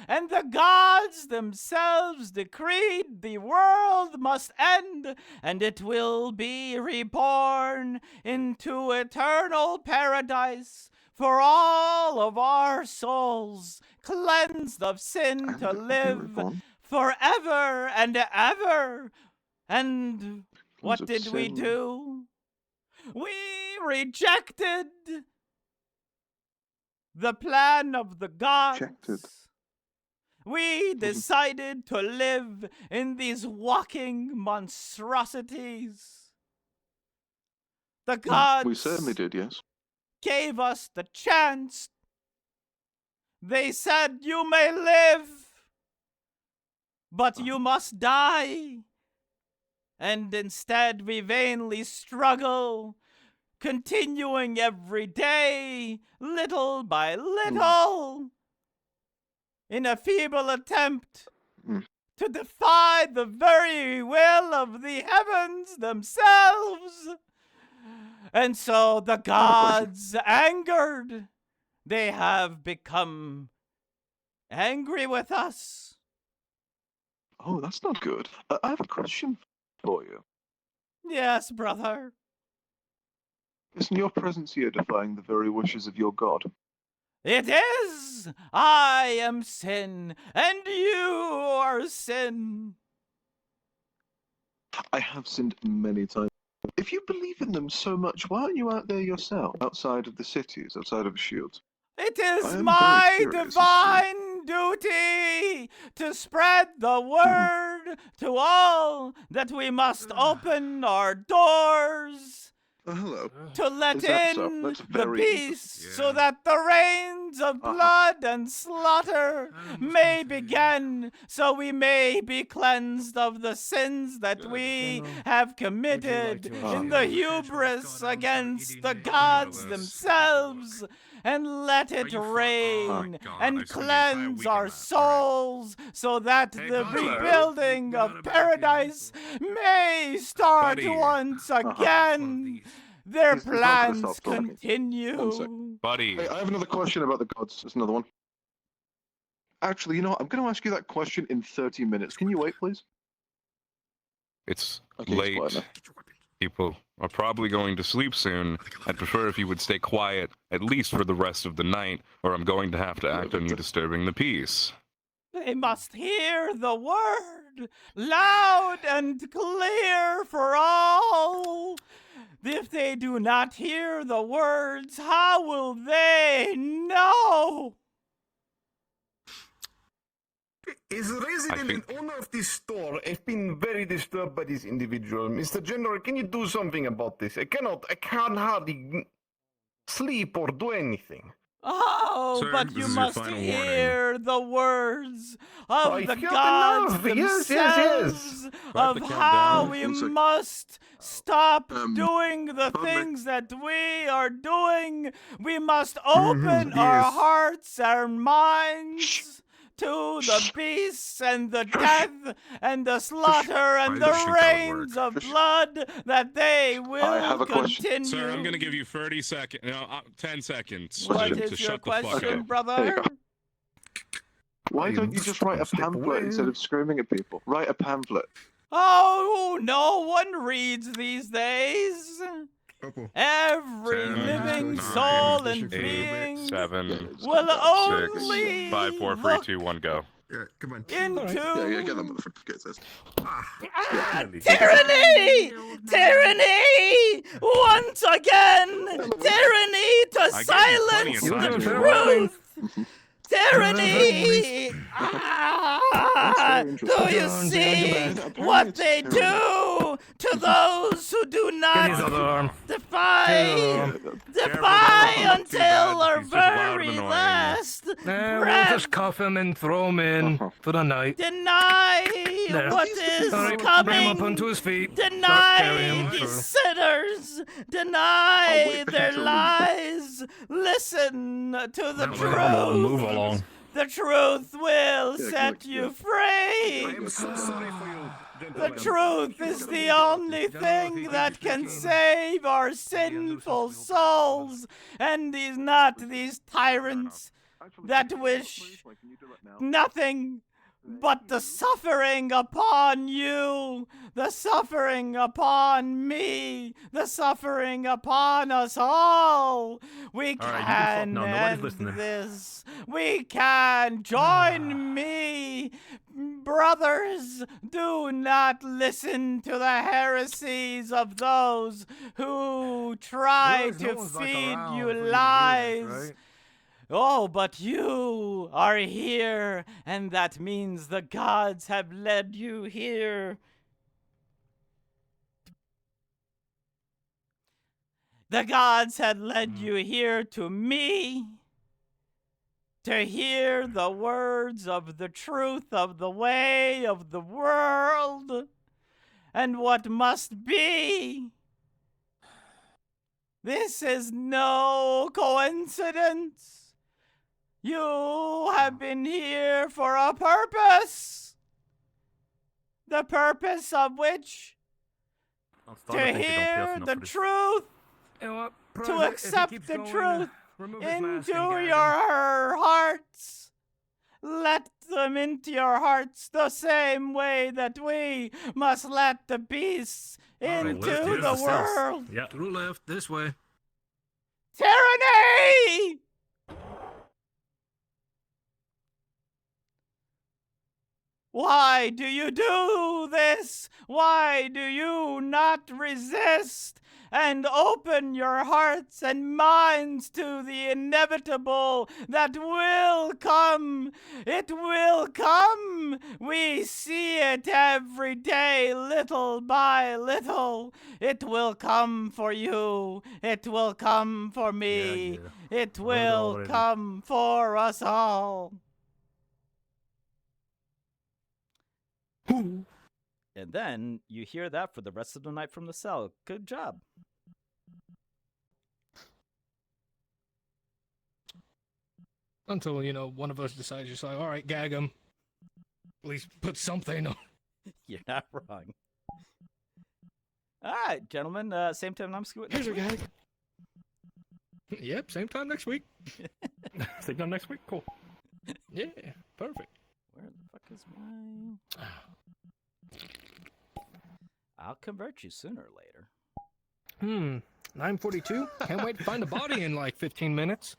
and the gods themselves decreed the world must end, and it will be reborn into eternal paradise for all of our souls, cleansed of sin, to live forever and ever. And what did we do? We rejected the plan of the gods. We decided to live in these walking monstrosities. The gods We certainly did, yes. gave us the chance. They said, you may live, but you must die. And instead we vainly struggle, continuing every day, little by little, in a feeble attempt to defy the very will of the heavens themselves. And so the gods, angered, they have become angry with us. Oh, that's not good. I have a question for you. Yes, brother. Isn't your presence here defying the very wishes of your god? It is! I am sin, and you are sin. I have sinned many times. If you believe in them so much, why aren't you out there yourself, outside of the cities, outside of Shield? It is my divine duty to spread the word to all that we must open our doors. Hello. To let Is that so? in That's the very beasts so that the rains of blood and slaughter may begin, so we may be cleansed of the sins that we have committed in the hubris against the gods themselves. And let it rain and cleanse our souls so that the rebuilding of paradise may start once again. Their plans continue. Buddy. Hey, I have another question about the gods. There's another one. Actually, you know what? I'm going to ask you that question in 30 minutes. Can you wait, please? It's Okay, late. quiet now. People are probably going to sleep soon. I'd prefer if you would stay quiet, at least for the rest of the night, or I'm going to have to act on you disturbing the peace. They must hear the word. loud and clear for all. If they do not hear the words, how will they know? As a resident and owner of this store, I've been very disturbed by this individual. Mr. General, can you do something about this? I can't hardly sleep or do anything. Oh, Sir, but this you is your must final hear the words of I've the heard gods enough. Yes, yes, themselves yes. of Start the how countdown. we 1 second. must stop doing the public. things that we are doing. We must open our yes. hearts, our minds to the beasts and the death and the slaughter and the rains of blood that they will continue. Sir, I'm going to give you 30 seconds. No, 10 seconds. What to is your shut the fuck question, up. brother? Why don't you just write a pamphlet instead of screaming at people? Write a pamphlet. Oh, no one reads these days. Every 10, living 9, soul and 8, being 7, will 6, only 5, 4, 3, 2, 1, go. Yeah, come on. into Yeah, get that motherfucker. Get this. tyranny! Tyranny! Once again! Tyranny to I gave you plenty silence of time the to truth! Tyranny! Do you see what they do to those who do not defy until our very last We'll breath? just cuff him and throw him in for the night. Deny There. what is All right, bring him up coming. onto his feet. Deny him these through. sinners. Deny wait for their him to leave. lies. Listen to the Come on, move truth. along. The truth will Yeah, set good, you yeah. free. I am so sorry for you, The gentlemen. truth is the only thing that can save our sinful souls, and not these tyrants that wish nothing but the suffering upon you, the suffering upon me, the suffering upon us all. We All right, you can talk can now. Nobody's end listening. this. We can join me. Brothers, do not listen to the heresies of those who try Realize no to one's, like, feed around you for you to hear lies. this, right? Oh, but you are here, and that means the gods have led you here. The gods had led you here to me to hear the words of the truth of the way of the world and what must be. This is no coincidence. You have been here for a purpose. The purpose of which to hear the truth, to accept the truth into your hearts. Let them into your hearts the same way that we must let the beasts into the world. Yeah, through left, this way. Tyranny! Why do you do this? Why do you not resist and open your hearts and minds to the inevitable that will come? It will come. We see it every day, little by little. It will come for you. It will come for me. It will already. come for us all. And then you hear that for the rest of the night from the cell. Good job. Until, you know, one of us decides just like, all right, gag him. At least put something on. You're not wrong. All right, gentlemen. Same time I'm screwing. Here's your gag. Yep, same time next week. Same time next week? Cool. Yeah, perfect. Where the fuck is my... I'll convert you sooner or later. 9:42? Can't wait to find a body in like 15 minutes.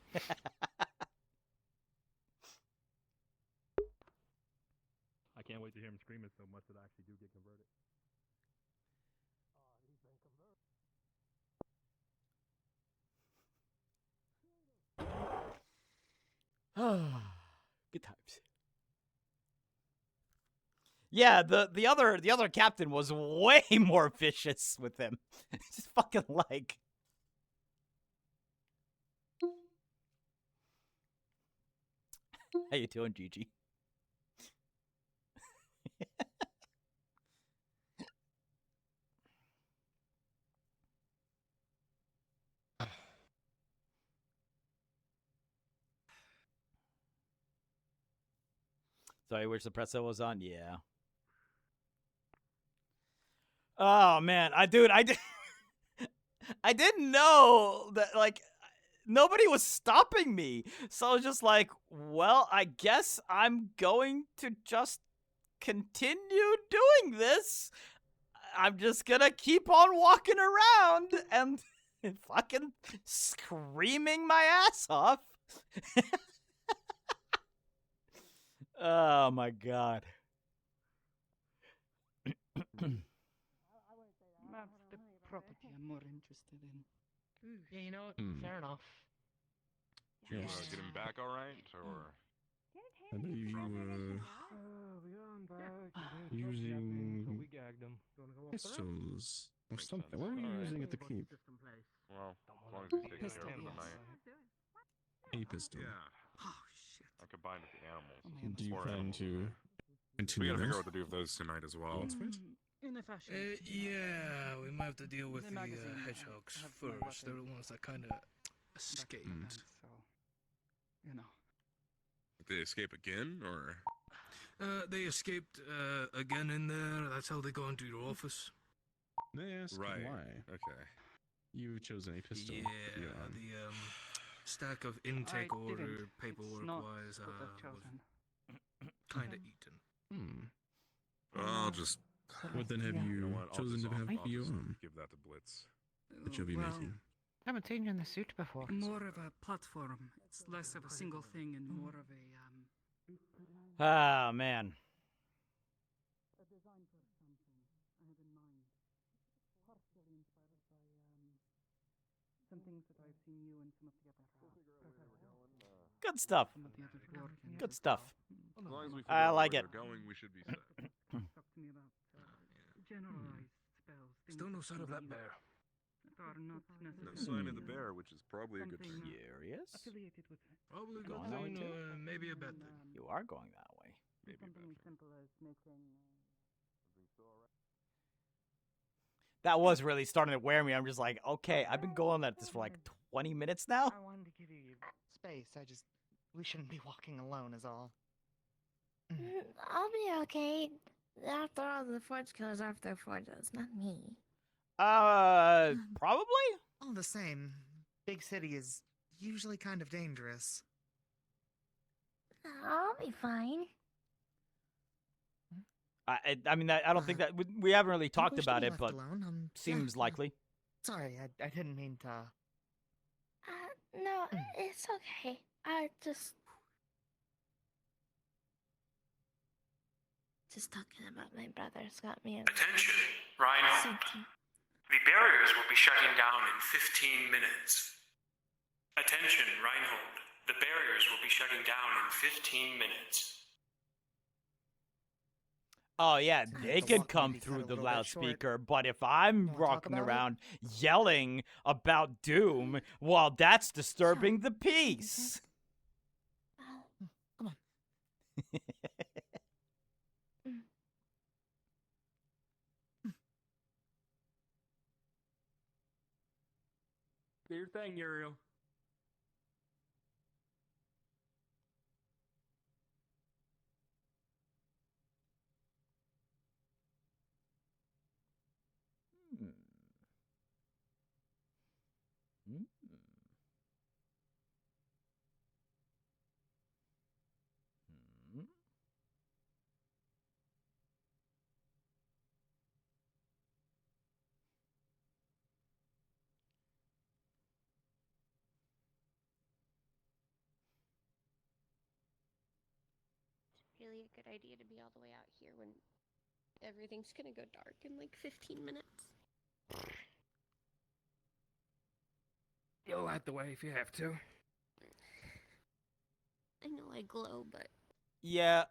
I can't wait to hear him scream it so much that I actually do get converted. Good times. Yeah, the other captain was way more vicious with him. Just fucking like. How you doing, Gigi? Sorry, which the presso was on? Yeah. Oh man, I didn't know that like nobody was stopping me. So I was just like, well, I guess I'm going to just continue doing this. I'm just gonna keep on walking around and fucking screaming my ass off. Oh my god. That's the property I'm more interested in. Yeah, you know what? Fair enough. Yes. Get him back all right, or? I believe you using We gagged him. pistols or something. What were you using at the keep? Well, as long as he takes care of the night. A pistol. Yeah. Oh shit. I combined with the animals. Do you Or plan animals. to We continue gotta figure that? out what to do with those tonight as well. In a fashion. Yeah, we might have to deal with The the magazine, hedgehogs I have my first. They're the weapon. ones that kind of escaped. So, you know. Did they escape again, or? They escaped again in there. That's how they got into your office. They ask Right. why. Okay. You've chosen a pistol. Yeah, the stack of intake I order didn't. paperwork It's not wise what I've was chosen. kind of eaten. I'll just. What then have you, know what? I'll chosen just- to have I'll your just own? Give that to Blitz. That you'll be making. I haven't seen you in the suit before. More of a platform. It's less of a single thing and more of a Ah, man. a design for something I have in mind. Partially inspired by some things that I've seen you and some of the other Good stuff. some of the other dwarves. Good stuff. As long as we figure I out like where it. they're going, we should be set. Talk to me about generalized spells. Still no sign of that bear. Are not No necessarily sign of the bear, which is probably a good thing. Curious. affiliated with Probably Going good that way thing, too? maybe a bad thing. You are going that way. something as simple as making. That was really starting to wear me. I'm just like, okay, I've been going at this for like 20 minutes now. I wanted to give you your space. We shouldn't be walking alone, is all. I'll be okay. After all, the Forge Killers are after their forges, not me. Probably? All the same, big city is usually kind of dangerous. I'll be fine. I mean, I don't think that we haven't really talked wish to about be it, left but alone. seems likely. Sorry, I didn't mean to. No, it's okay. I just talking about my brother's got me. Attention, Reinhold. The barriers will be shutting down in 15 minutes. Attention, Reinhold. The barriers will be shutting down in 15 minutes. Oh yeah, they the could walk come maybe cut a through the little bit loudspeaker, but if I'm wanna talk walking about it? around yelling about doom, well, that's disturbing the peace. Come on. Do your thing, Uriel. really a good idea to be all the way out here when everything's gonna go dark in like 15 minutes. You'll light the way if you have to. I know I glow, but Yeah,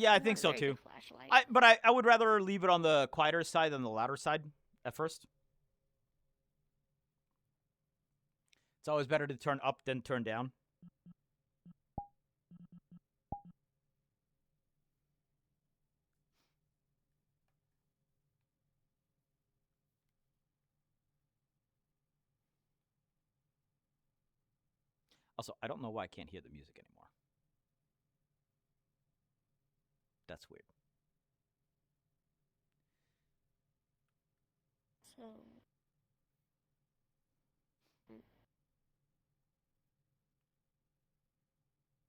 I think so very too. good flashlight. But I would rather leave it on the quieter side than the louder side at first. It's always better to turn up than turn down. Also, I don't know why I can't hear the music anymore. That's weird. So.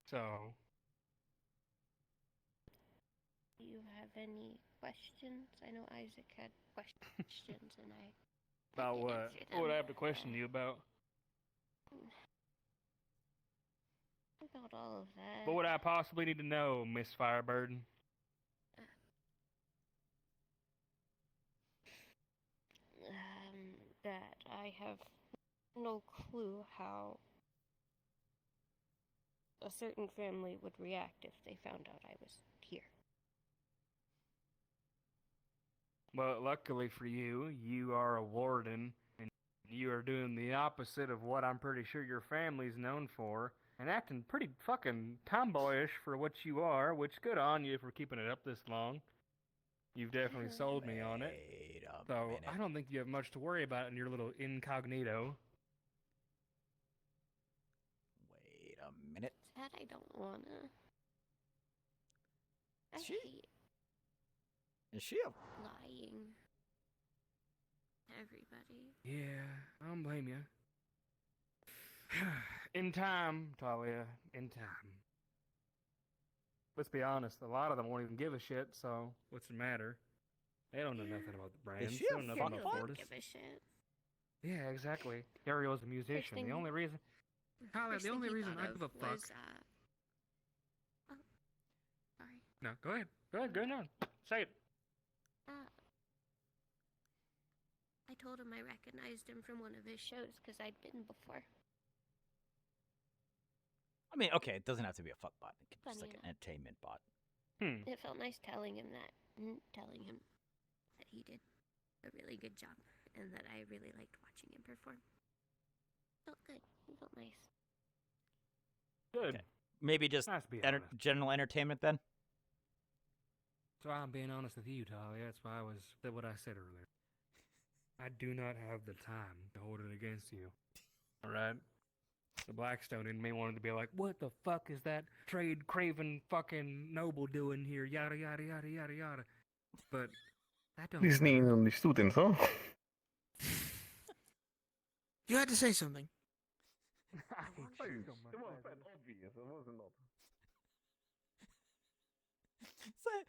So. Do you have any questions? I know Isaac had questions, and I. About what? What would I have to question you about? About all of that. What would I possibly need to know, Miss Firebird? That I have no clue how a certain family would react if they found out I was here. Well, luckily for you, you are a warden, and you are doing the opposite of what I'm pretty sure your family's known for, and acting pretty fucking tomboyish for what you are, which good on you for keeping it up this long. You've definitely sold me on it. So I don't think you have much to worry about in your little incognito. Wait a minute. That I don't wanna. I She- hate Is she a... lying. Everybody. Yeah, I don't blame you. In time, Talia, in time. Let's be honest, a lot of them won't even give a shit, so what's the matter? They don't know nothing about the brands. she They a don't know nothing about Don't Fortis. give a shit. Yeah, exactly. Ariel's a musician. thing- The only reason... Talia, First the thing only he reason thought I give a of fuck... was, oh, sorry. No, go ahead. Go on. Say it. I told him I recognized him from one of his shows because I'd been before. I mean, okay, it doesn't have to be a fuck bot. It can be just Funny like an enough. entertainment bot. It felt nice telling him that he did a really good job and that I really liked watching him perform. Felt good. It felt nice. Good. Okay. Maybe just Nice to be honest. general entertainment then? So I'm being honest with you, Talia. That's why what I said earlier. I do not have the time to hold it against you. Alright? The Blackstone in me wanted to be like, what the fuck is that trade craven fucking noble doing here? Yada yada yada yada yada. But that don't Listening on the students, huh? You had to say something. It was that obvious, it wasn't not.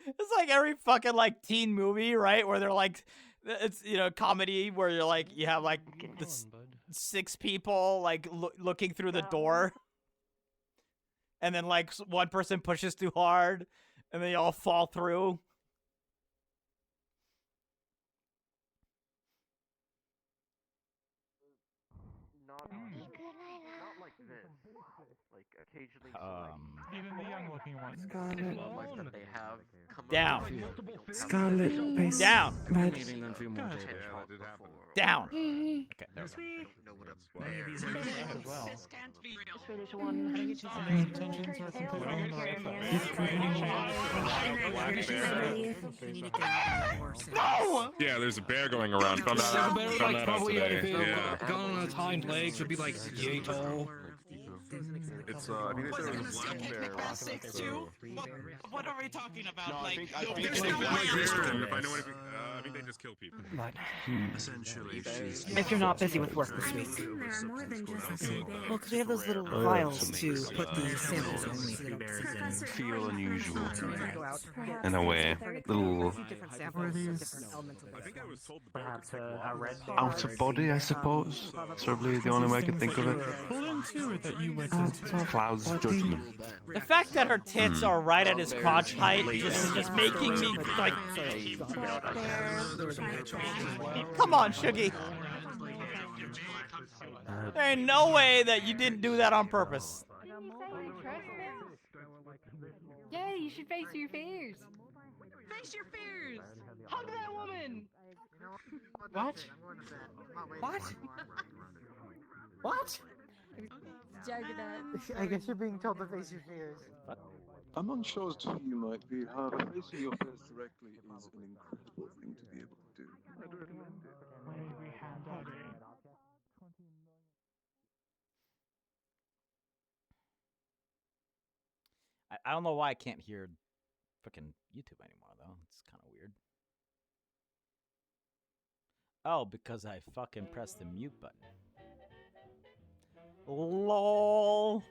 It's like every fucking like teen movie, right? Where they're like, it's comedy where you're like you have like six people like looking through the door, and then like one person pushes too hard, and they all fall through. Not like this. Like occasionally. Even the young-looking ones. Scarlet. Like that they have come Down. Scarlet, base. Down. Match. Down. Okay, there we go. Many of these are as well. This can't be real. Swedish one. No! Yeah, there's a bear going around. Found that out, Bear, found like, that out probably today. if gone on its hind legs would be like yay tall. It's I think they said it was a black bear. What are we talking about? No, I think there's they no might way. register them. If I know anything, I think they just kill people. Essentially, If you're not busy with work this week. There are more than just Well, because we have those little vials to put the samples in. Feel unusual in a way. Little I think I was told the bear could take water. out of body, I suppose. That's probably the only way I could think of it. Hold on to it that you went Out of Cloud's judgment. The fact that her tits are right at his crotch height just making me like. Come on, Shuggy. There ain't no way that you didn't do that on purpose. Yeah, you should face your fears. Face your fears. Hug that woman. What? What? What? I guess you're being told to face your fears. I'm unsure as to who you might be. However, facing your fears directly is an incredible thing to be able to do. I'd recommend it. I don't know why I can't hear fucking YouTube anymore, though. It's kind of weird. Oh, because I fucking pressed the mute button. LOL.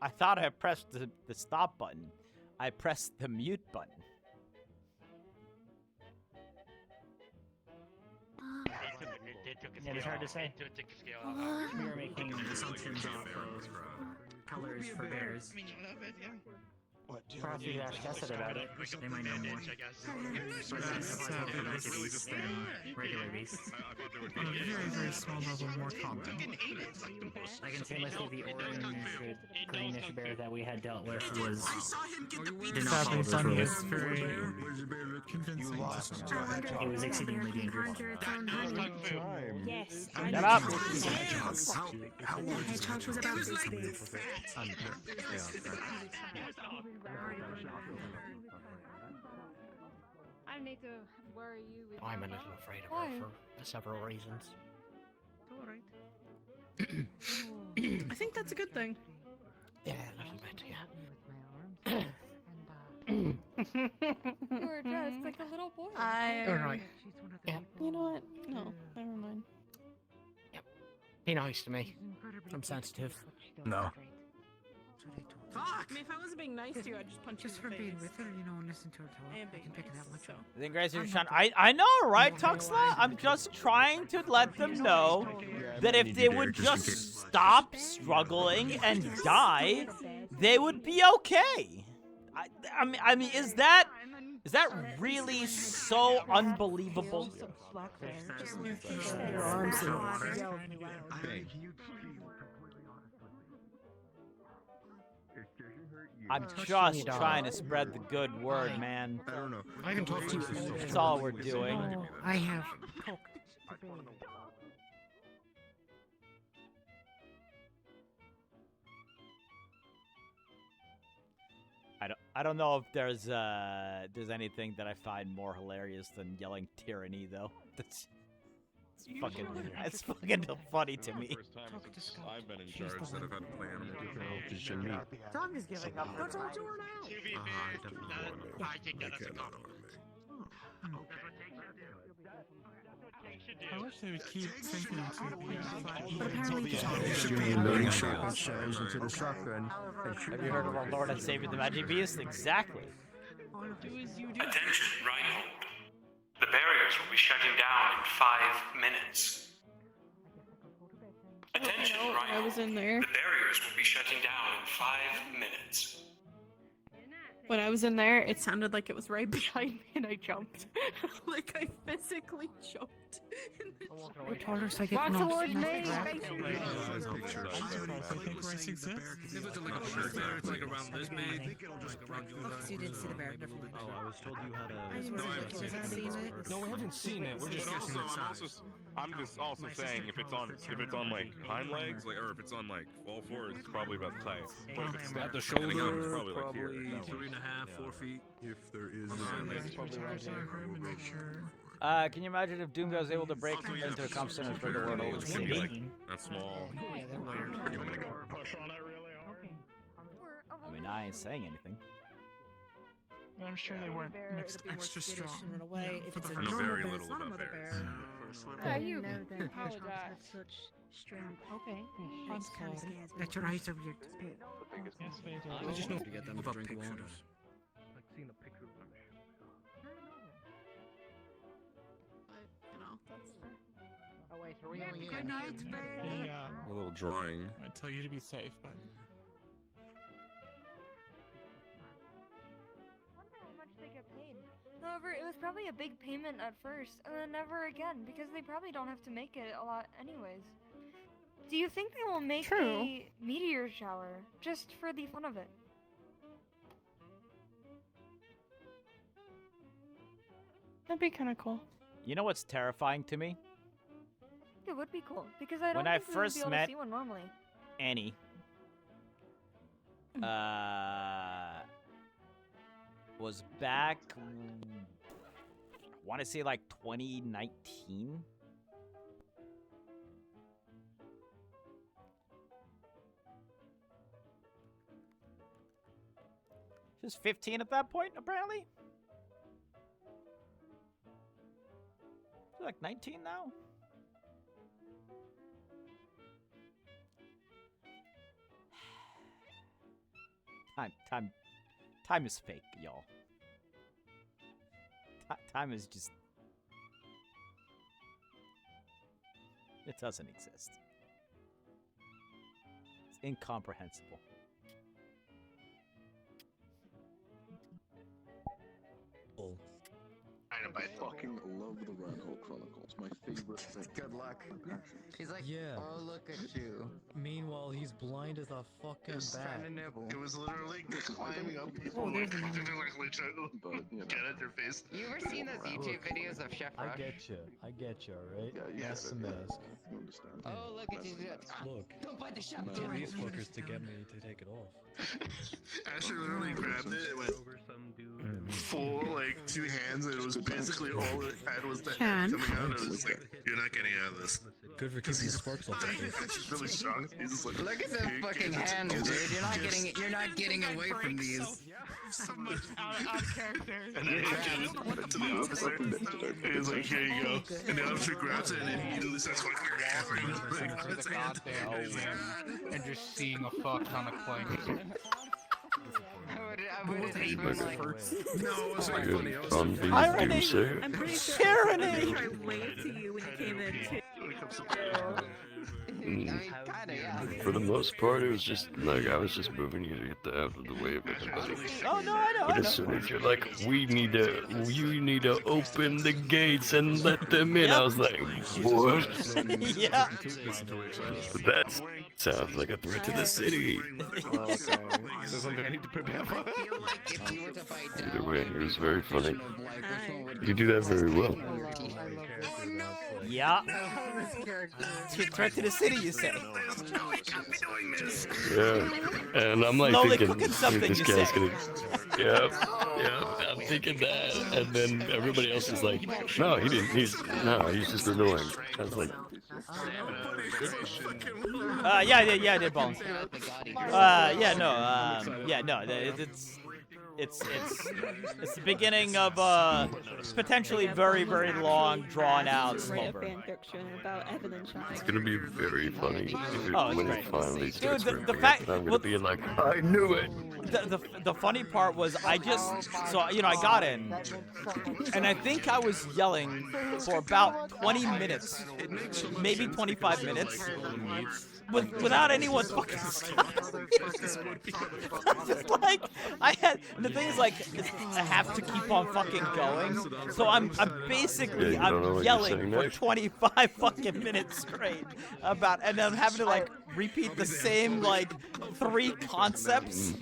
I thought I pressed the stop button. I pressed the mute button. Yeah, it's hard to say. We were making assumptions off of colors for bears. Perhaps we could ask Tessa about it. They might know more. But that's magic beasts than regular beasts. On a very, very small level, more common. I can say mostly the orange, greenish bear that we had dealt with was did not follow those rules. It was exceedingly dangerous. Yes. Shut up! The hedgehog was about this big. I need to worry you with. I'm a little afraid of Why? her for several reasons. Alright. I think that's a good thing. Yeah, a little bit, You were dressed like a little boy. Alright. Yeah. You know what? No, never mind. Be nice to me. I'm sensitive. No. Fuck! I mean, if I wasn't being nice to you, I'd just punch you Just in for the being face. with her, you know, and listen to her talk. I am I being can pick nice, that much so. up. I think guys are trying. I know, right, Tuxla? I'm just trying to let them know that if they would just stop struggling and die, they would be okay. I mean, is that really so unbelievable? Your arms in water. I'm just trying to spread the good word, man. I don't know. I can talk to you. That's all we're doing. I have talked. I don't know if there's anything that I find more hilarious than yelling tyranny, though. It's fucking funny to me. I've been in charge that I've had to play animal control. Tom is giving up. Go talk to her now. I think that's a compliment. I wish they would keep thinking But apparently Loading shotgun shells into the shotgun. Have you heard of our Lord and Savior the Magic Beast? Exactly. Attention, Reinhold. The barriers will be shutting down in 5 minutes. Attention, Reinhold. I was in there. The barriers will be shutting down in 5 minutes. When I was in there, it sounded like it was right behind me, and I jumped. Like I physically jumped. I told her so I get Walk knocked. towards me. If it's like a bird there, it's like around this big. So you didn't see the bear. Never mind. Oh, I was told you had a. No, we haven't seen it. We're just guessing its size. I'm just also saying if it's on like hind legs, like, or if it's on like all fours, it's probably about the size. But if it's At the standing up, it's shoulder, probably like here. probably 3.5, 4 feet. If there is. Can you imagine if Doom was able to break into a consonant for the word over the city? That's small. I mean, I ain't saying anything. I'm sure they weren't mixed extra strong. Run away. If it's a I know normal very bear, little it's not a about mother bears. bear. Yeah, you know that apologize. have such strength. Okay. It kind of scares me. That your eyes are weird. Yes, they do. I just know To get them to drink water. Like seeing a picture of them. But, you know, that's Oh wait, are we only Good night, baby. Yeah. A little drawing. I tell you to be safe, but However, it was probably a big payment at first, and then never again, because they probably don't have to make it a lot anyways. Do you think they will make a meteor shower, just for the fun of it? That'd be kind of cool. You know what's terrifying to me? It would be cool, because I don't When I think we would first be able met to see one normally. Annie. Was back, I want to say like 2019. She was 15 at that point, apparently. She's like 19 now. Time is fake, y'all. Time is just... It doesn't exist. It's incomprehensible. I fucking love the Reinhold Chronicles. My favorite thing. Good luck. He's like, Yeah. oh, look at you. Meanwhile, he's blind as a fucking bat. It was literally climbing up people like trying to get at their face. You ever seen those YouTube videos of Chef Rush? I get you, alright? Yeah, That's the mask. Oh, look at you. Look, Don't bite the chef. tell these fuckers to get me to take it off. Ashley literally grabbed it and went full, like, 2 hands, and it was basically all it had was the head coming out, and it was like, you're not getting out of this. Good for keeping the sparks off. He's really strong. He's just like, Look at them fucking hands, dude. You're not getting away from these. So much out of character. And then he gives it to the officer, and he's like, here you go. And the officer grabs it, and then he immediately starts going, And just seeing a fuck on a clink. I would hate No, it was like funny. Irony! I'm pretty sure Tyranny! I waved to you when you came in too. For the most part, it was just like I was just moving you to get the out of the way of everybody. Oh no, I know. But as soon as you're like, you need to open the gates and let them in, I was like, what? Yeah. That sounds like a threat to the city. So something I need to prepare for. Either way, it was very funny. You do that very well. Yeah. It's a threat to the city, you say? Yeah. And I'm like Slowly thinking, cooking something, this you guy's say? gonna. Yeah. I'm thinking that, and then everybody else is like, no, he didn't. He's just annoying. I was like. Yeah, I did bones. It's the beginning of potentially very, very long, drawn out slumber. Fan fiction about evidence shopping. It's gonna be very funny when it finally starts. Dude, the fact I'm gonna be like, I knew it. The funny part was I got in, and I think I was yelling for about 20 minutes, maybe 25 minutes, without anyone fucking stopping. Just like and the thing is like I have to keep on fucking going, so I'm basically I'm yelling for 25 fucking minutes straight and I'm having to like repeat the same like 3 concepts.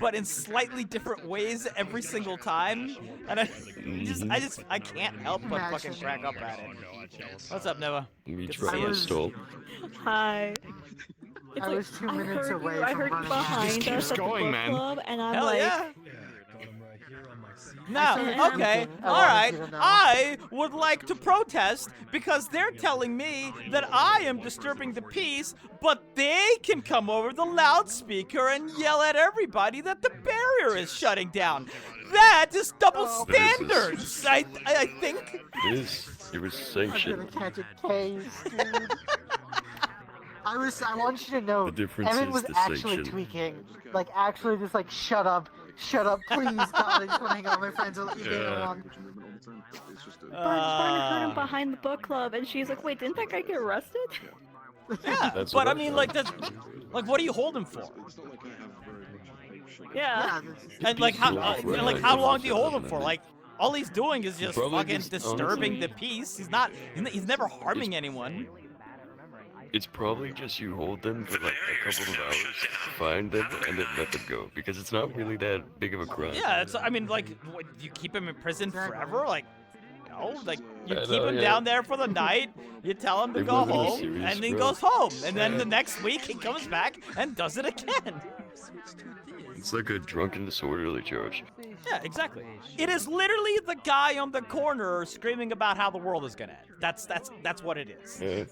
But in slightly different ways every single time, and I can't help but fucking crack up at it. What's up, Nova? Me trying to stall. Hi. I was 2 minutes away I from heard you running. behind us at the book club, and I'm like, yeah. No, okay, alright. I would like to protest because they're telling me that I am disturbing the peace, but they can come over the loudspeaker and yell at everybody that the barrier is shutting down. That is double standards, I think. It was sanctioned. I'm gonna catch a case, dude. I want you to know, The difference Evan is was the actually sanction. tweaking. Like, actually just like, shut up, please, God, I just want to hang out with my friends and let you get along. Barney heard him behind the book club, and she's like, wait, didn't that guy get arrested? Yeah, That's but what I I mean, thought. like, what do you hold him for? Yeah. And like, how long do you hold him for? Like, All he's doing is just Probably fucking just, disturbing honestly- the peace. He's never harming anyone. It's probably just you hold them for like a couple of hours, find them, and then let them go. Because it's not really that big of a crime. Yeah, I mean, like, what, you keep him in prison forever? Like, no, like, you I keep know, him yeah. down there for the night, you tell him to It go wasn't a home, serious and then he crime. goes home. And then the next week, he comes back and does it again. It's like a drunken disorderly charge. Yeah, exactly. It is literally the guy on the corner screaming about how the world is gonna end. That's what it is. Yeah.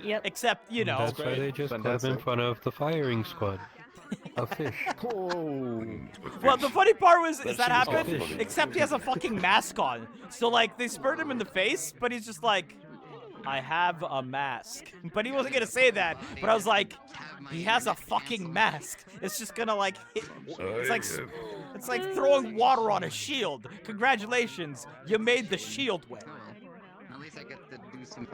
Yep. Except, you know. That's why they just put him in front of the firing squad. A fish. Well, the funny part was, is that That's happened, awful. except he has a fucking mask on. So, like, they spurred him in the face, but he's just like, I have a mask. But he wasn't gonna say that, but I was like, he has a fucking mask. It's just gonna, like, hit. It's like throwing water on a shield. Congratulations, you made the shield wet. At least I get to do some.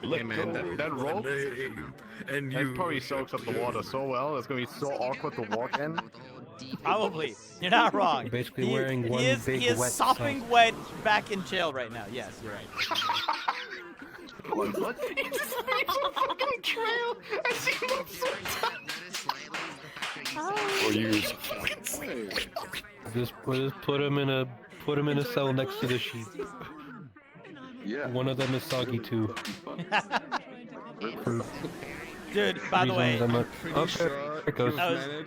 Hey man, that rope, and that probably soaks up the water so well. It's gonna be so awkward to walk in. Probably. You're not wrong. You're basically He- wearing he one is, big he is wet sopping sock. wet back in jail right now. Yes, you're right. He just leaves a fucking trail. I see him Or use. Just put him in a cell next to the sheet. Yeah. One of them is soggy too. For Dude, by the way, reasons I'm not- okay, it goes.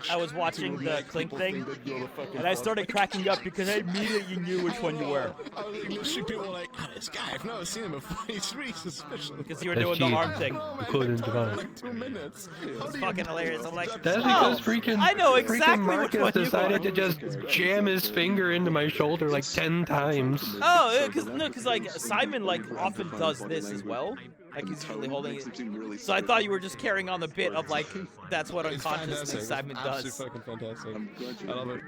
I was watching the Klink thing, and I started cracking up because I immediately knew which one you were. I was like, literally people were like, oh, this guy, I've never seen him before. He's really suspicious. Because you were doing the arm thing. Including Devon. Like 2 minutes. It's fucking hilarious. I'm like, That's oh, because freaking I know freaking exactly which Marcus one you decided are. to just jam his finger into my shoulder like 10 times. Oh, because like Simon like often does this as well. Like he's usually holding it. So I thought you were just carrying on the bit of like that's what It's unconsciously fantastic. Simon It's does. absolutely fucking fantastic. I love it.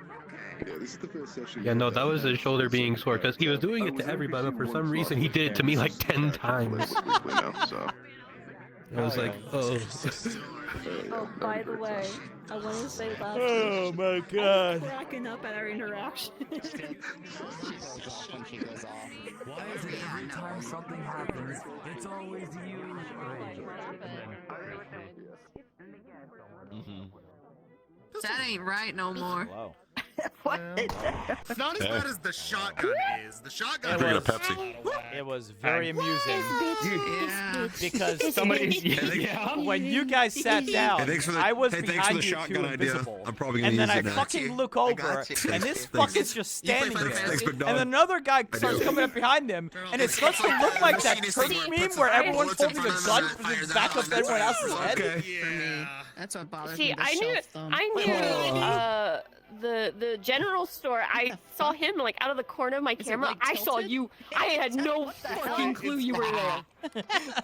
Yeah, this is the first session. Yeah, no, that was his shoulder being sore because he was doing it to everybody, but for some reason he did it to me like 10 times. I was like, oh. Oh, by the way, I want to say that. Oh my I was god. cracking up at our interaction. Why is it every time something happens, it's always you? That ain't right no more. What? It's not as bad as the shotgun is. The shotgun It is. was, it was very amusing because Somebody- when you guys sat down, Hey, thanks for the- I was hey, thanks for behind the you shotgun two idea. invisible, I'm probably gonna and then use I it now. fucking look over, and this fucker's just standing there, and then another guy starts coming up behind him, and it starts to look like that Turkish meme where everyone's holding a gun with its back of everyone else's head. That's what bothers See, me. The I knew, shelf thumb. the general store. I saw him like out of the corner of my camera. like, I saw tilted? you. I had no fucking clue you were there.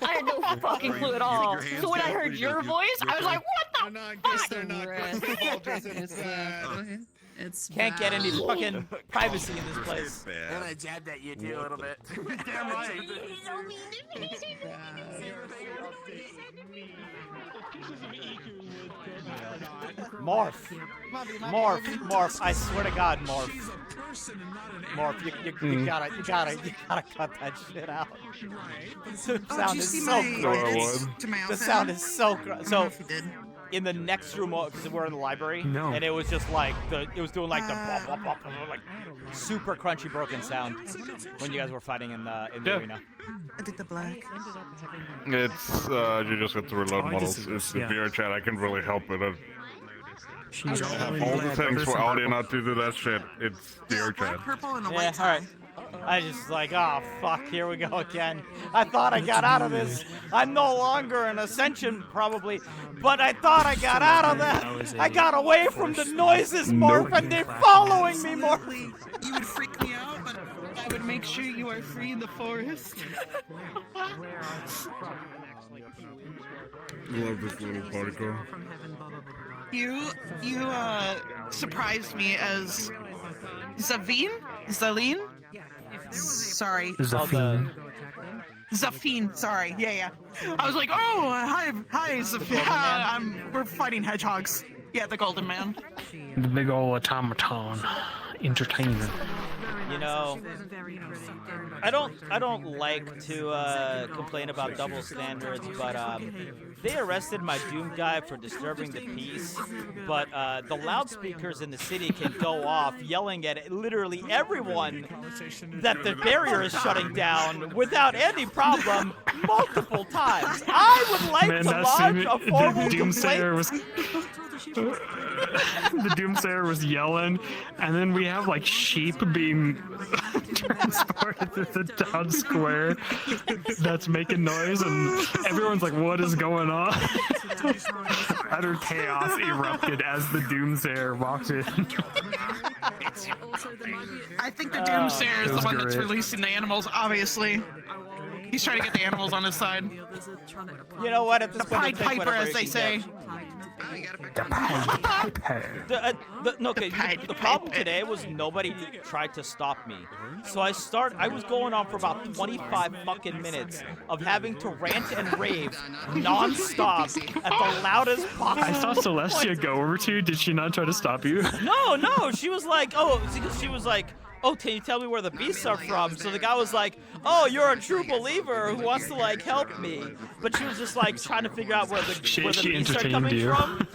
I had no fucking clue at all. So when I heard your voice, I was like, what the fuck? It's Can't get any fucking privacy in this place. And I jabbed at you too a little bit. Damn right. Morph, I swear to God, Morph. Morph, you gotta cut that shit out. The sound is so gross. The sound is so gross. So, in the next room, because we're in the library, and it was just like it was doing like the pop, pop, pop, like super crunchy broken sound when you guys were fighting in the arena. I did the black. It's you just have to reload models. It's the VRChat. I can really help it. She's All the things for audio not to do that shit. It's VRChat. Purple and a Yeah, white. alright. I just like, oh fuck, here we go again. I thought I got out of this. I'm no longer an Ascension, probably, but I thought I got out of that. I got away from the noises, Morph, and they're following me, Morph. You would freak me out, but I would make sure you are free in the forest. Love this little particle. You surprised me as Zavine? Zaline? Sorry. Zafine, sorry. Yeah. I was like, oh, hi, Zafine. We're fighting hedgehogs. Yeah, the Golden Man. The big old automaton entertainer. You know, I don't like to complain about double standards, but they arrested my Doom guy for disturbing the peace, but the loudspeakers in the city can go off yelling at literally everyone that the barrier is shutting down without any problem multiple times. I would like to lodge a formal complaint. The Doomsayer was yelling, and then we have like sheep being transported to the town square that's making noise, and everyone's like, what is going on? Utter chaos erupted as the Doomsayer walked in. I think the Doomsayer is the one that's great. releasing the animals, obviously. He's trying to get the animals on his side. You know what? At this The point, Pied I'll take Piper, whatever as he they can say. get. The problem today was nobody tried to stop me. So I was going on for about 25 fucking minutes of having to rant and rave non-stop at the loudest possible I saw Celestia go over to you. Did she not try to stop you? No, she was like, oh, can you tell me where the beasts are from? So the guy was like, oh, you're a true believer who wants to like help me. But she was just like trying to figure out where the beasts are coming from.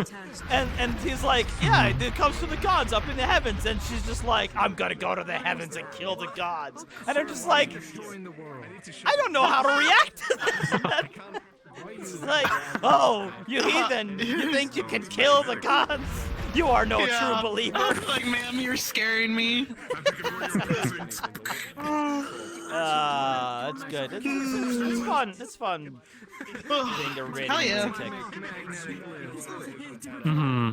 And he's like, yeah, it comes from the gods up in the heavens. And she's just like, I'm gonna go to the heavens and kill the gods. And I'm just like, I don't know how to react to that. It's like, oh, you heathen, you think you can kill the gods? You are no true believer. I was like, ma'am, you're scaring me. That's good. It's fun. It's fun. Being a radio Hell yeah. lunatic.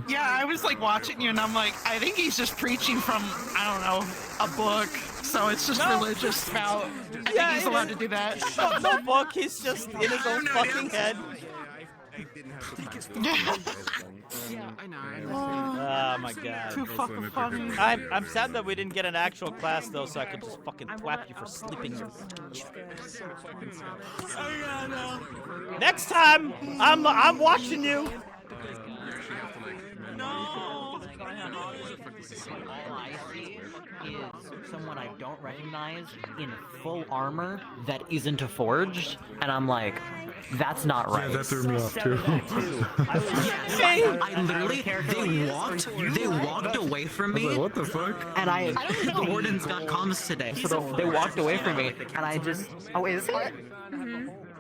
Yeah, I was like watching you, and I'm like, I think he's just preaching from, I don't know, a book. So it's just religious spout. I think he's allowed to do that. No book. He's just in his own fucking head. Oh my god. Too fucking funny. I'm sad that we didn't get an actual class though, so I could just fucking thwap you for sleeping. Next time, I'm watching you. All I see is someone I don't recognize in full armor that isn't a forged, and I'm like, that's not right. Yeah, that threw me off too. I literally, they walked away from me. I was like, what the fuck? And the warden's got comms today, so they walked away from me, and I just, oh, is he?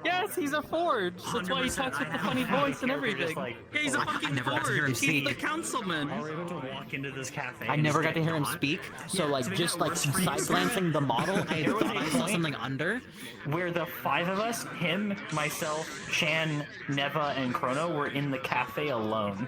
Yes, he's a forge. That's why he talks with the funny voice and everything. Yeah, he's a fucking forge. He's the councilman. Walk into this cafe. I never got to hear him speak, so like just like side glancing the model, I thought I saw something under. Where the five of us, him, myself, Chan, Neva, and Chrono, were in the cafe alone.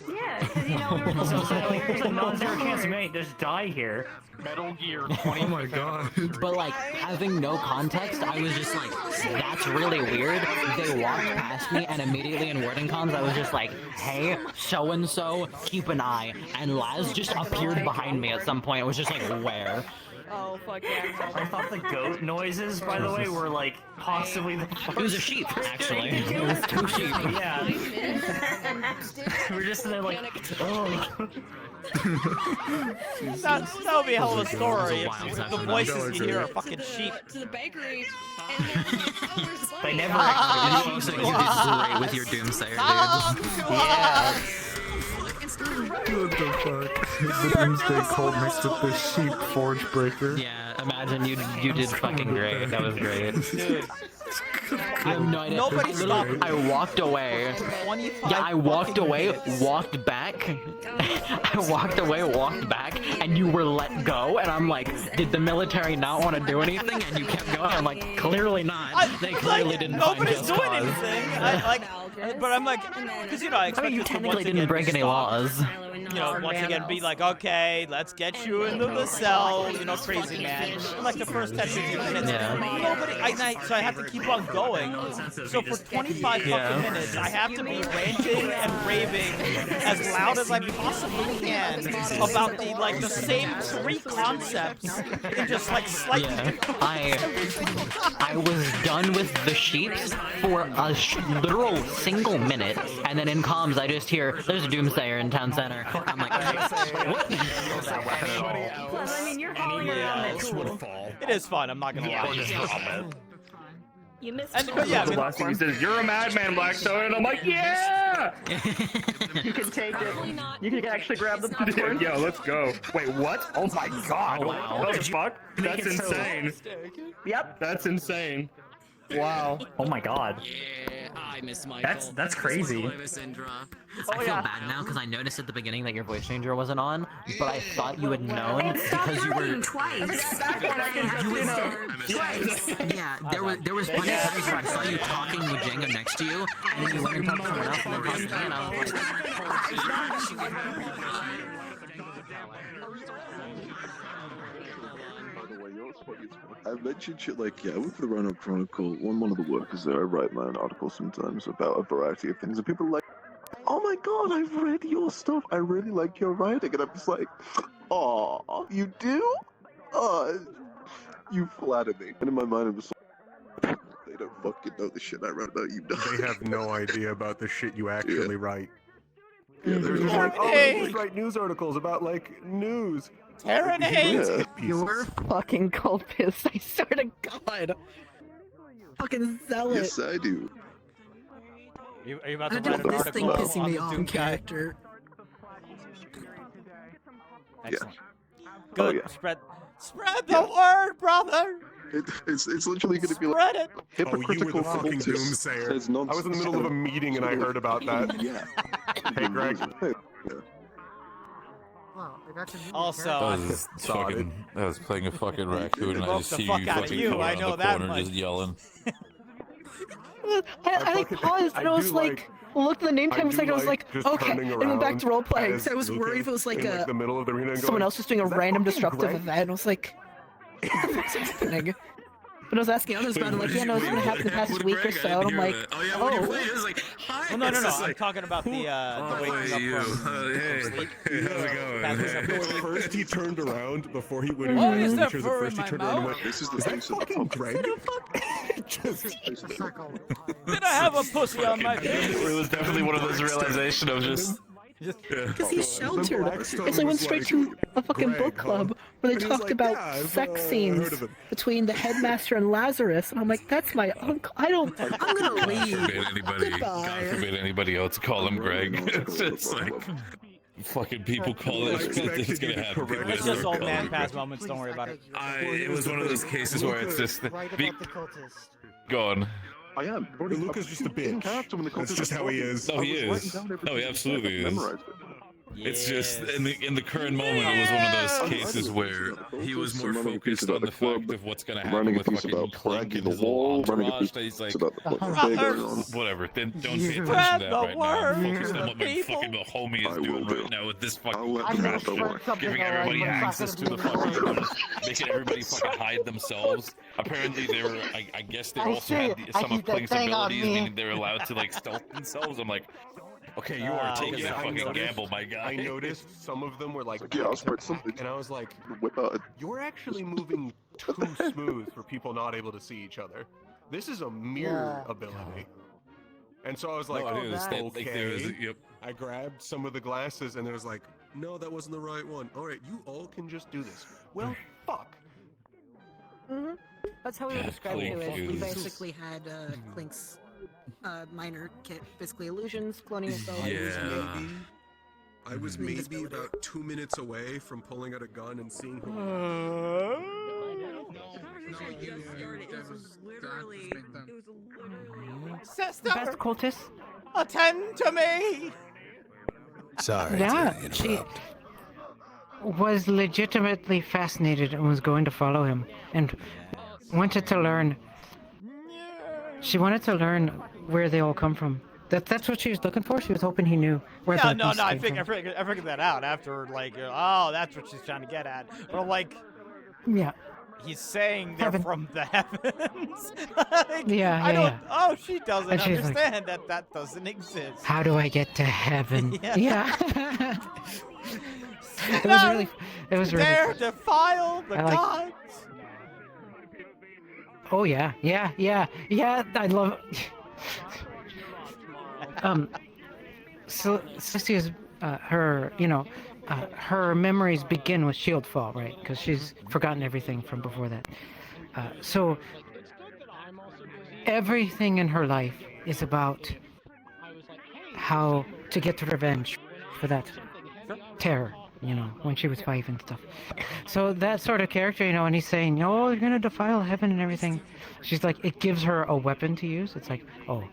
Yeah, because you know we were So there's a non-zero chance we might just die here. Metal Gear 20. Oh my god. But like having no context, I was just like, that's really weird. They walked past me, and immediately in wording comms, I was just like, hey, so and so, keep an eye. And Laz just appeared behind me at some point. It was just like, where? Oh, fuck yeah. I thought the goat noises, by the way, were like possibly the It was a sheep, actually. It was two sheep. Yeah. We're just there like, oh. That would be a hell of a story if the voices you hear are fucking sheep. To the bakery. They never You did great with your Doomsayer, dude. Yeah. What the fuck? The Doomsday Cult mixed with the sheep forge breaker. Yeah, imagine you did fucking great. That was great. Dude. I have no idea. Nobody stopped me. I walked away. 25 Yeah, I walked fucking away, minutes. walked back. I walked away, walked back, and you were let go. And I'm like, did the military not want to do anything? And you kept going. I'm like, clearly not. They clearly didn't find Nobody's just doing cause. anything. But I'm like, because you know, I expect you this to technically once didn't again break be any stopped. laws. You know, once again, be like, okay, let's get you into the cell, you know, crazy man. In like the first 10, 15 minutes. Yeah. So I have to keep on going. So for 25 fucking minutes, I have to be ranting and raving as loud as I possibly can about the same three concepts in just like slightly different I was done with the sheeps for a literal single minute, and then in comms I just hear, there's a Doomsayer in town center. I'm like, what? Well, I mean, you're Anyone else would fall. It is fun. I'm not gonna lie. You missed And, but yeah, the last thing he says, "You're a madman, Blackstone," and I'm like, "Yeah!" You can take it. You can actually grab the popcorn. Yeah, let's go. Wait, what? Oh my god! Oh, wow. What the fuck? Make That's it so- insane. Yep. That's insane. Wow. Oh my god. Yeah, I miss Michael. That's crazy. I feel bad now because I noticed at the beginning that your voice changer wasn't on, but I thought you had known because you were twice. Yeah, there was plenty of times where I saw you talking with Django next to you, and then you went and talked to someone else, and then talked to me, and I was I mentioned shit like, yeah, with the Rhino Chronicle, one of the workers there, I write my own articles sometimes about a variety of things, and people are like, oh my god, I've read your stuff, I really like your writing, and I'm just like, aw, you do? You flatter me. And in my mind, I'm just like, they don't fucking know the shit I wrote about you. They have no idea about the shit you actually write. Yeah, They're just like, oh, you just write news articles about, like, news. Terranate! You're fucking cultist, I swear to God. Fucking zealot. Yes, I do. Are you about to I write an this thing article pissing on me the off Doom in guy? character. Excellent. Oh, Good. yeah. Spread the word, brother. It's literally going to be Spread it. hypocritical Oh, you were the fucking cultist doomsayer. says I nonsense. was in the middle of a meeting and I heard about that. Yeah. Hey, Greg. Wow, I got to meet Also, I was playing a fucking raccoon and I just The see fuck you outta fucking you, coming I around know the that corner much. just yelling. I like paused and I was like, looked at the name tag and I was like, okay, and went back to role playing because I was worried if it was like the middle of the arena and someone going, else was doing a "Is that random fucking disruptive Greg?" event. And I was like, what the fuck's happening? But I was asking others about it, like, yeah, no, it's gonna happen the past week or so. And I'm like, oh. Well, no. I'm talking about the waking up from Hey, how's it going? First he turned around before he went Oh, into is the there pictures. fur First in he my turned around and mouth? went, "This is that fucking Greg?" Did I have a pussy on my face? It was definitely one of those realizations of just. Because he's sheltered. It's like went straight to a fucking book club where they talked about sex scenes between the headmaster and Lazarus, and I'm like, that's my uncle. I'm gonna leave. God forbid anybody else call him Greg. It's just like fucking people call it. It's gonna happen. It's just old man past moments. Don't worry about it. It was one of those cases where it's just go on. I am. Luca's just a bitch. That's just how he is. No, he is. No, he absolutely is. It's just in the current moment, it was one of those cases where he was more focused on the fact of what's gonna happen with fucking Clink and his little entourage. That he's like, whatever. Then don't pay attention to that right now. Focus on what my fucking homie is doing right now with this fucking crap. Giving everybody access to the fucking room, making everybody fucking hide themselves. Apparently, they were. I guess they also had some of Clink's abilities, meaning they were allowed to like stealth themselves. I'm like. Okay, you are taking a fucking gamble, my guy. I noticed some of them were like, Yeah, I'll spread something. and I was like, Whip out. you're actually moving too smooth for people not able to see each other. This is a mirror ability. And so I was like, okay. Yep. I grabbed some of the glasses and it was like, no, that wasn't the right one. All right, you all can just do this. Well, fuck. Mm-hmm. That's how we would describe it. Clink We is- basically had Clink's minor kit, basically illusions, cloning yourself. I was maybe about 2 minutes away from pulling out a gun and seeing who. Sister, Best cultist. attend to me. Sorry. Yeah, she was legitimately fascinated and was going to follow him and wanted to learn. She wanted to learn where they all come from. That's what she was looking for. She was hoping he knew where Yeah, the no, beast I came from. figured that out after like, oh, that's what she's trying to get at. But like, Yeah. he's saying they're Heaven. from the heavens. Like, Yeah, I don't. yeah. Oh, she doesn't And she's like, understand that doesn't exist. How do I get to heaven? Yeah. It was really. It was really. Dare defile the I like- gods. Oh yeah. I love. So Sissy is her. her memories begin with Shieldfall, right? Because she's forgotten everything from before that. So everything in her life is about how to get revenge for that terror, you know, when she was 5 and stuff. So that sort of character, you know, and he's saying, oh, you're gonna defile heaven and everything. She's like, it gives her a weapon to use. It's like, oh,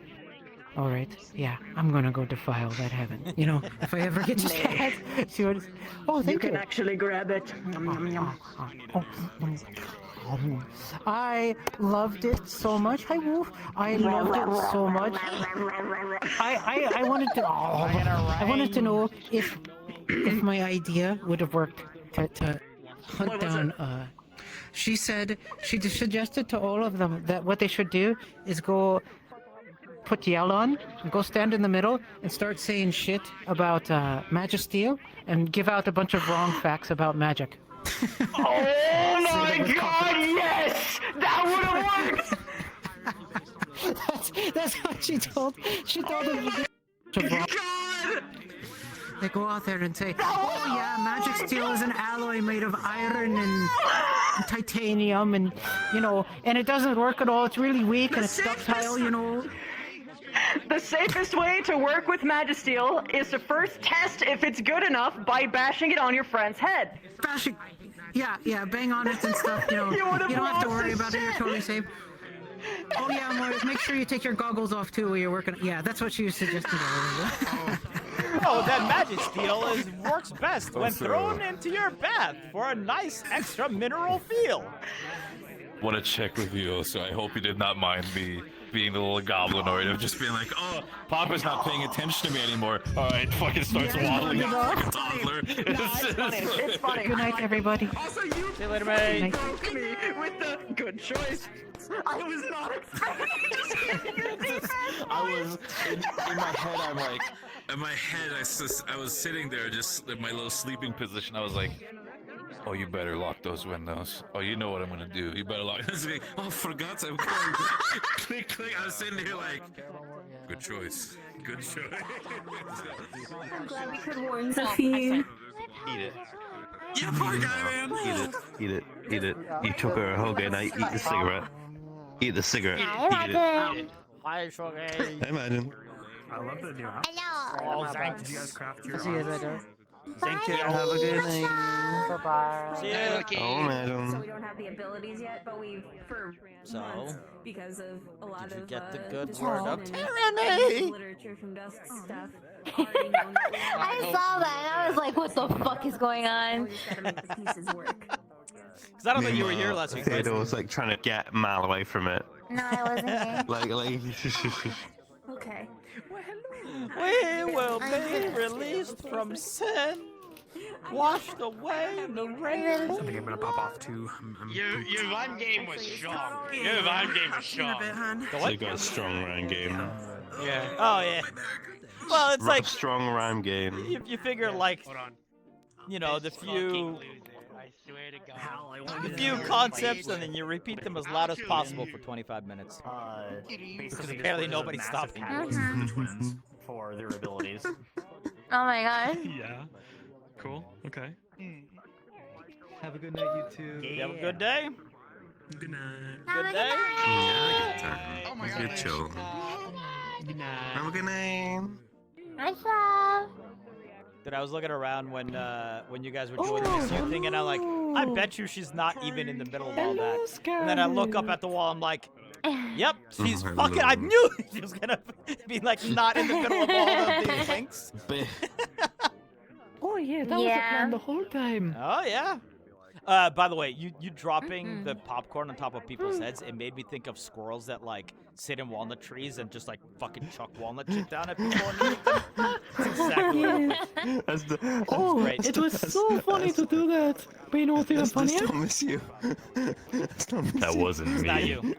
all right, yeah, I'm gonna go defile that heaven. You know, if I ever get to that, she would. Oh, thank you. You can actually grab it. I loved it so much. Hi, Wolf. I loved it so much. I wanted to. I wanted to know if my idea would have worked to hunt down. She said she suggested to all of them that what they should do is go put yell on, and go stand in the middle, and start saying shit about Magisteel, and give out a bunch of wrong facts about magic. Oh my god, yes! That would have worked! That's what she told. She told them. They go out there and say, oh yeah, magic steel is an alloy made of iron and titanium, and you know, and it doesn't work at all. It's really weak and it's ductile, you know. The safest way to work with Magisteel is to first test if it's good enough by bashing it on your friend's head. Bashing, yeah, bang on it and stuff. You know, you don't have to worry about it. You're totally safe. Oh yeah, Morris, make sure you take your goggles off too while you're working. Yeah, that's what she was suggesting. Oh, that Magisteel works best when thrown into your bath for a nice extra mineral feel. Want to check with you, so I hope you did not mind me being the little goblinoid of just being like, oh, Papa's not paying attention to me anymore. All right, fucking starts waddling like a toddler. It's funny. Good night, everybody. Also, you see you later, mate. broke me with the good choice. I was not expecting your defense. I was in my head. I'm like, in my head, I was sitting there just in my little sleeping position. I was like, oh, you better lock those windows. Oh, you know what I'm gonna do. You better lock. Oh, for God's sake! Click, click. I was sitting here like, good choice. Good choice. I'm glad we could warn Sophie. Eat it. You poor guy, man. Eat it. You took her a hug and I eat the cigarette. Eat the cigarette. Eat it. Hi, Shogi. I imagine. I love the new house. Hello. Oh, thanks. Did you guys craft your See you later. Thank you. Have a good night. Bye-bye. See you. Oh, madam. So we don't have the abilities yet, but we've for months because of a lot Did you of get the good word of tyranny literature from Dusk stuff. I saw that and I was like, what the fuck is going on? The pieces work. Because I don't think you were here last week. Theodore was like trying to get Mal away from it. No, I wasn't here. Like. Okay. We will be released from sin, washed away in the rain. I think I'm gonna pop off too. Your run game was strong. Your run game was strong. So you got a strong rhyme game. Yeah. Oh yeah. Well, it's like strong rhyme game. You figure like, you know, the few concepts, and then you repeat them as loud as possible for 25 minutes. Because apparently nobody stopped. For their abilities. Oh my god. Yeah. Cool. Okay. Have a good night, you two. You have a good day. Good night. Good day. Yeah, good time. Oh my god. Good chill. Good night. Have a good night. What's up? Dude, I was looking around when you guys were doing the suit thing, and I'm like, I bet you she's not even in the middle of all that. And then I look up at the wall, I'm like, yep, she's fucking. I knew she was gonna be like not in the middle of all of these links. Oh yeah, that was the plan the whole time. Oh yeah. By the way, you dropping the popcorn on top of people's heads, it made me think of squirrels that like sit in walnut trees and just like fucking chuck walnut shit down at people underneath them. That's exactly what Oh, great. it was so funny to do that. But you know what's even funnier? That's not miss you. That wasn't me. It's not you.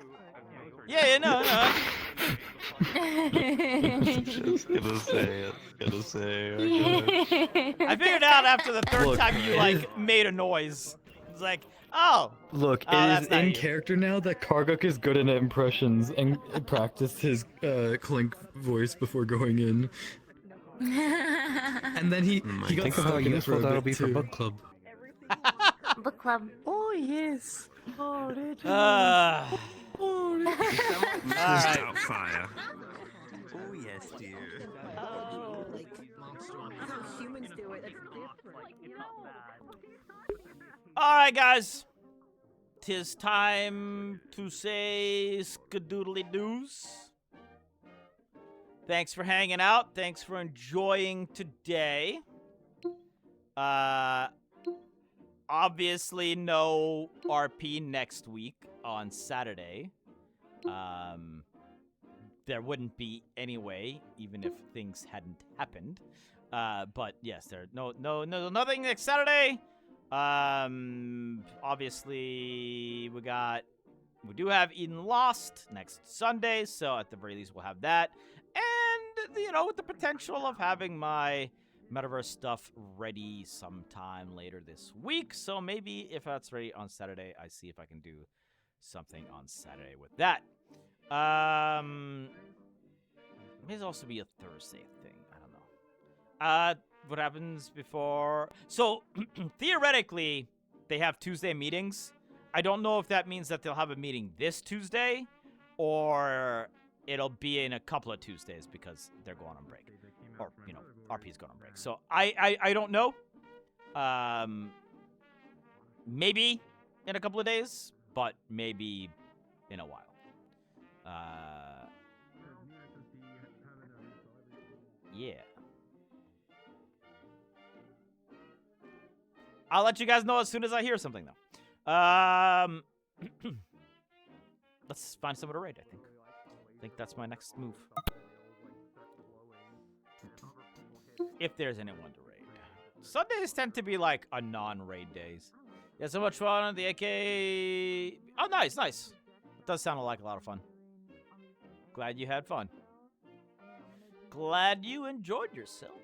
Yeah, no. It'll say it. I figured out after the third time you like made a noise. It's like, oh. Look, it is in character now that Karguk is good at impressions and practiced his Klink voice before going in. And then he got Think of stuck how in it useful for a that'll bit be for too. book club. Book club. Oh yes. Oh, Alright. Fire. Oh yes, dear. Humans do it. It's different. Alright, guys. 'Tis time to say skadoodly doos. Thanks for hanging out. Thanks for enjoying today. Obviously no RP next week on Saturday. There wouldn't be anyway, even if things hadn't happened. But yes, nothing next Saturday. Obviously we do have Eden Lost next Sunday, so at the very least we'll have that. And, with the potential of having my Metaverse stuff ready sometime later this week. So maybe if that's ready on Saturday, I see if I can do something on Saturday with that. May also be a Thursday thing. I don't know. What happens before? So, theoretically, they have Tuesday meetings. I don't know if that means that they'll have a meeting this Tuesday, or it'll be in a couple of Tuesdays because they're going on break. Or, RP's going on break. So, I don't know. Maybe in a couple of days, but maybe in a while. Yeah. I'll let you guys know as soon as I hear something, though. Let's find someone to raid, I think that's my next move. If there's anyone to raid. Sundays tend to be like a non-raid days. Yeah, so much fun on the AK. Oh, nice. It does sound like a lot of fun. Glad you had fun. Glad you enjoyed yourself.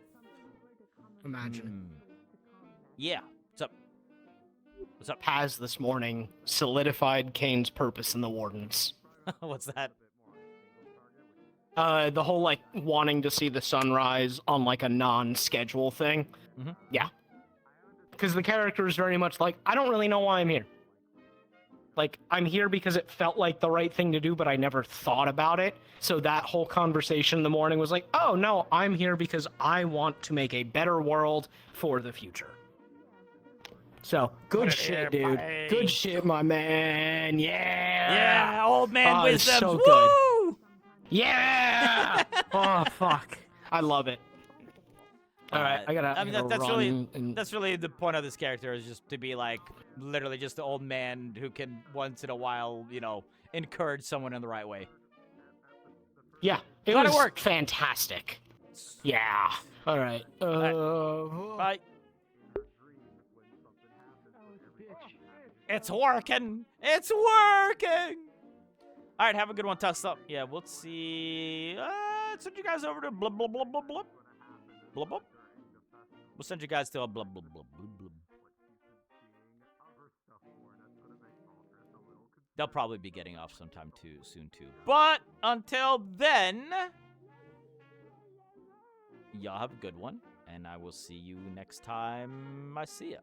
Imagine. Yeah. What's up? Paz this morning solidified Kane's purpose in the Wardens. What's that? The whole, wanting to see the sunrise on, a non-schedule thing. Mm-hmm. Yeah. Because the character is very much like, I don't really know why I'm here. I'm here because it felt like the right thing to do, but I never thought about it. So that whole conversation in the morning was like, oh, no, I'm here because I want to make a better world for the future. So, good shit, dude. Buddy. Good shit, my man. Yeah. Yeah, old man wisdom. So Woo! good. Yeah. Oh, fuck. I love it. All right, I gotta. That's really the point of this character, is just to be literally just the old man who can once in a while, encourage someone in the right way. Yeah, it Glad was it worked. fantastic. Yeah. All right. Bye. It's working. It's working. All right, have a good one. Tuss up. Yeah, we'll see. Send you guys over to blub blub blub blub blub blub blub. We'll send you guys to a blub blub blub blub blub. They'll probably be getting off sometime soon too. But until then, y'all have a good one, and I will see you next time I see ya.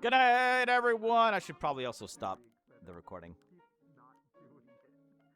Good night, everyone. I should probably also stop the recording.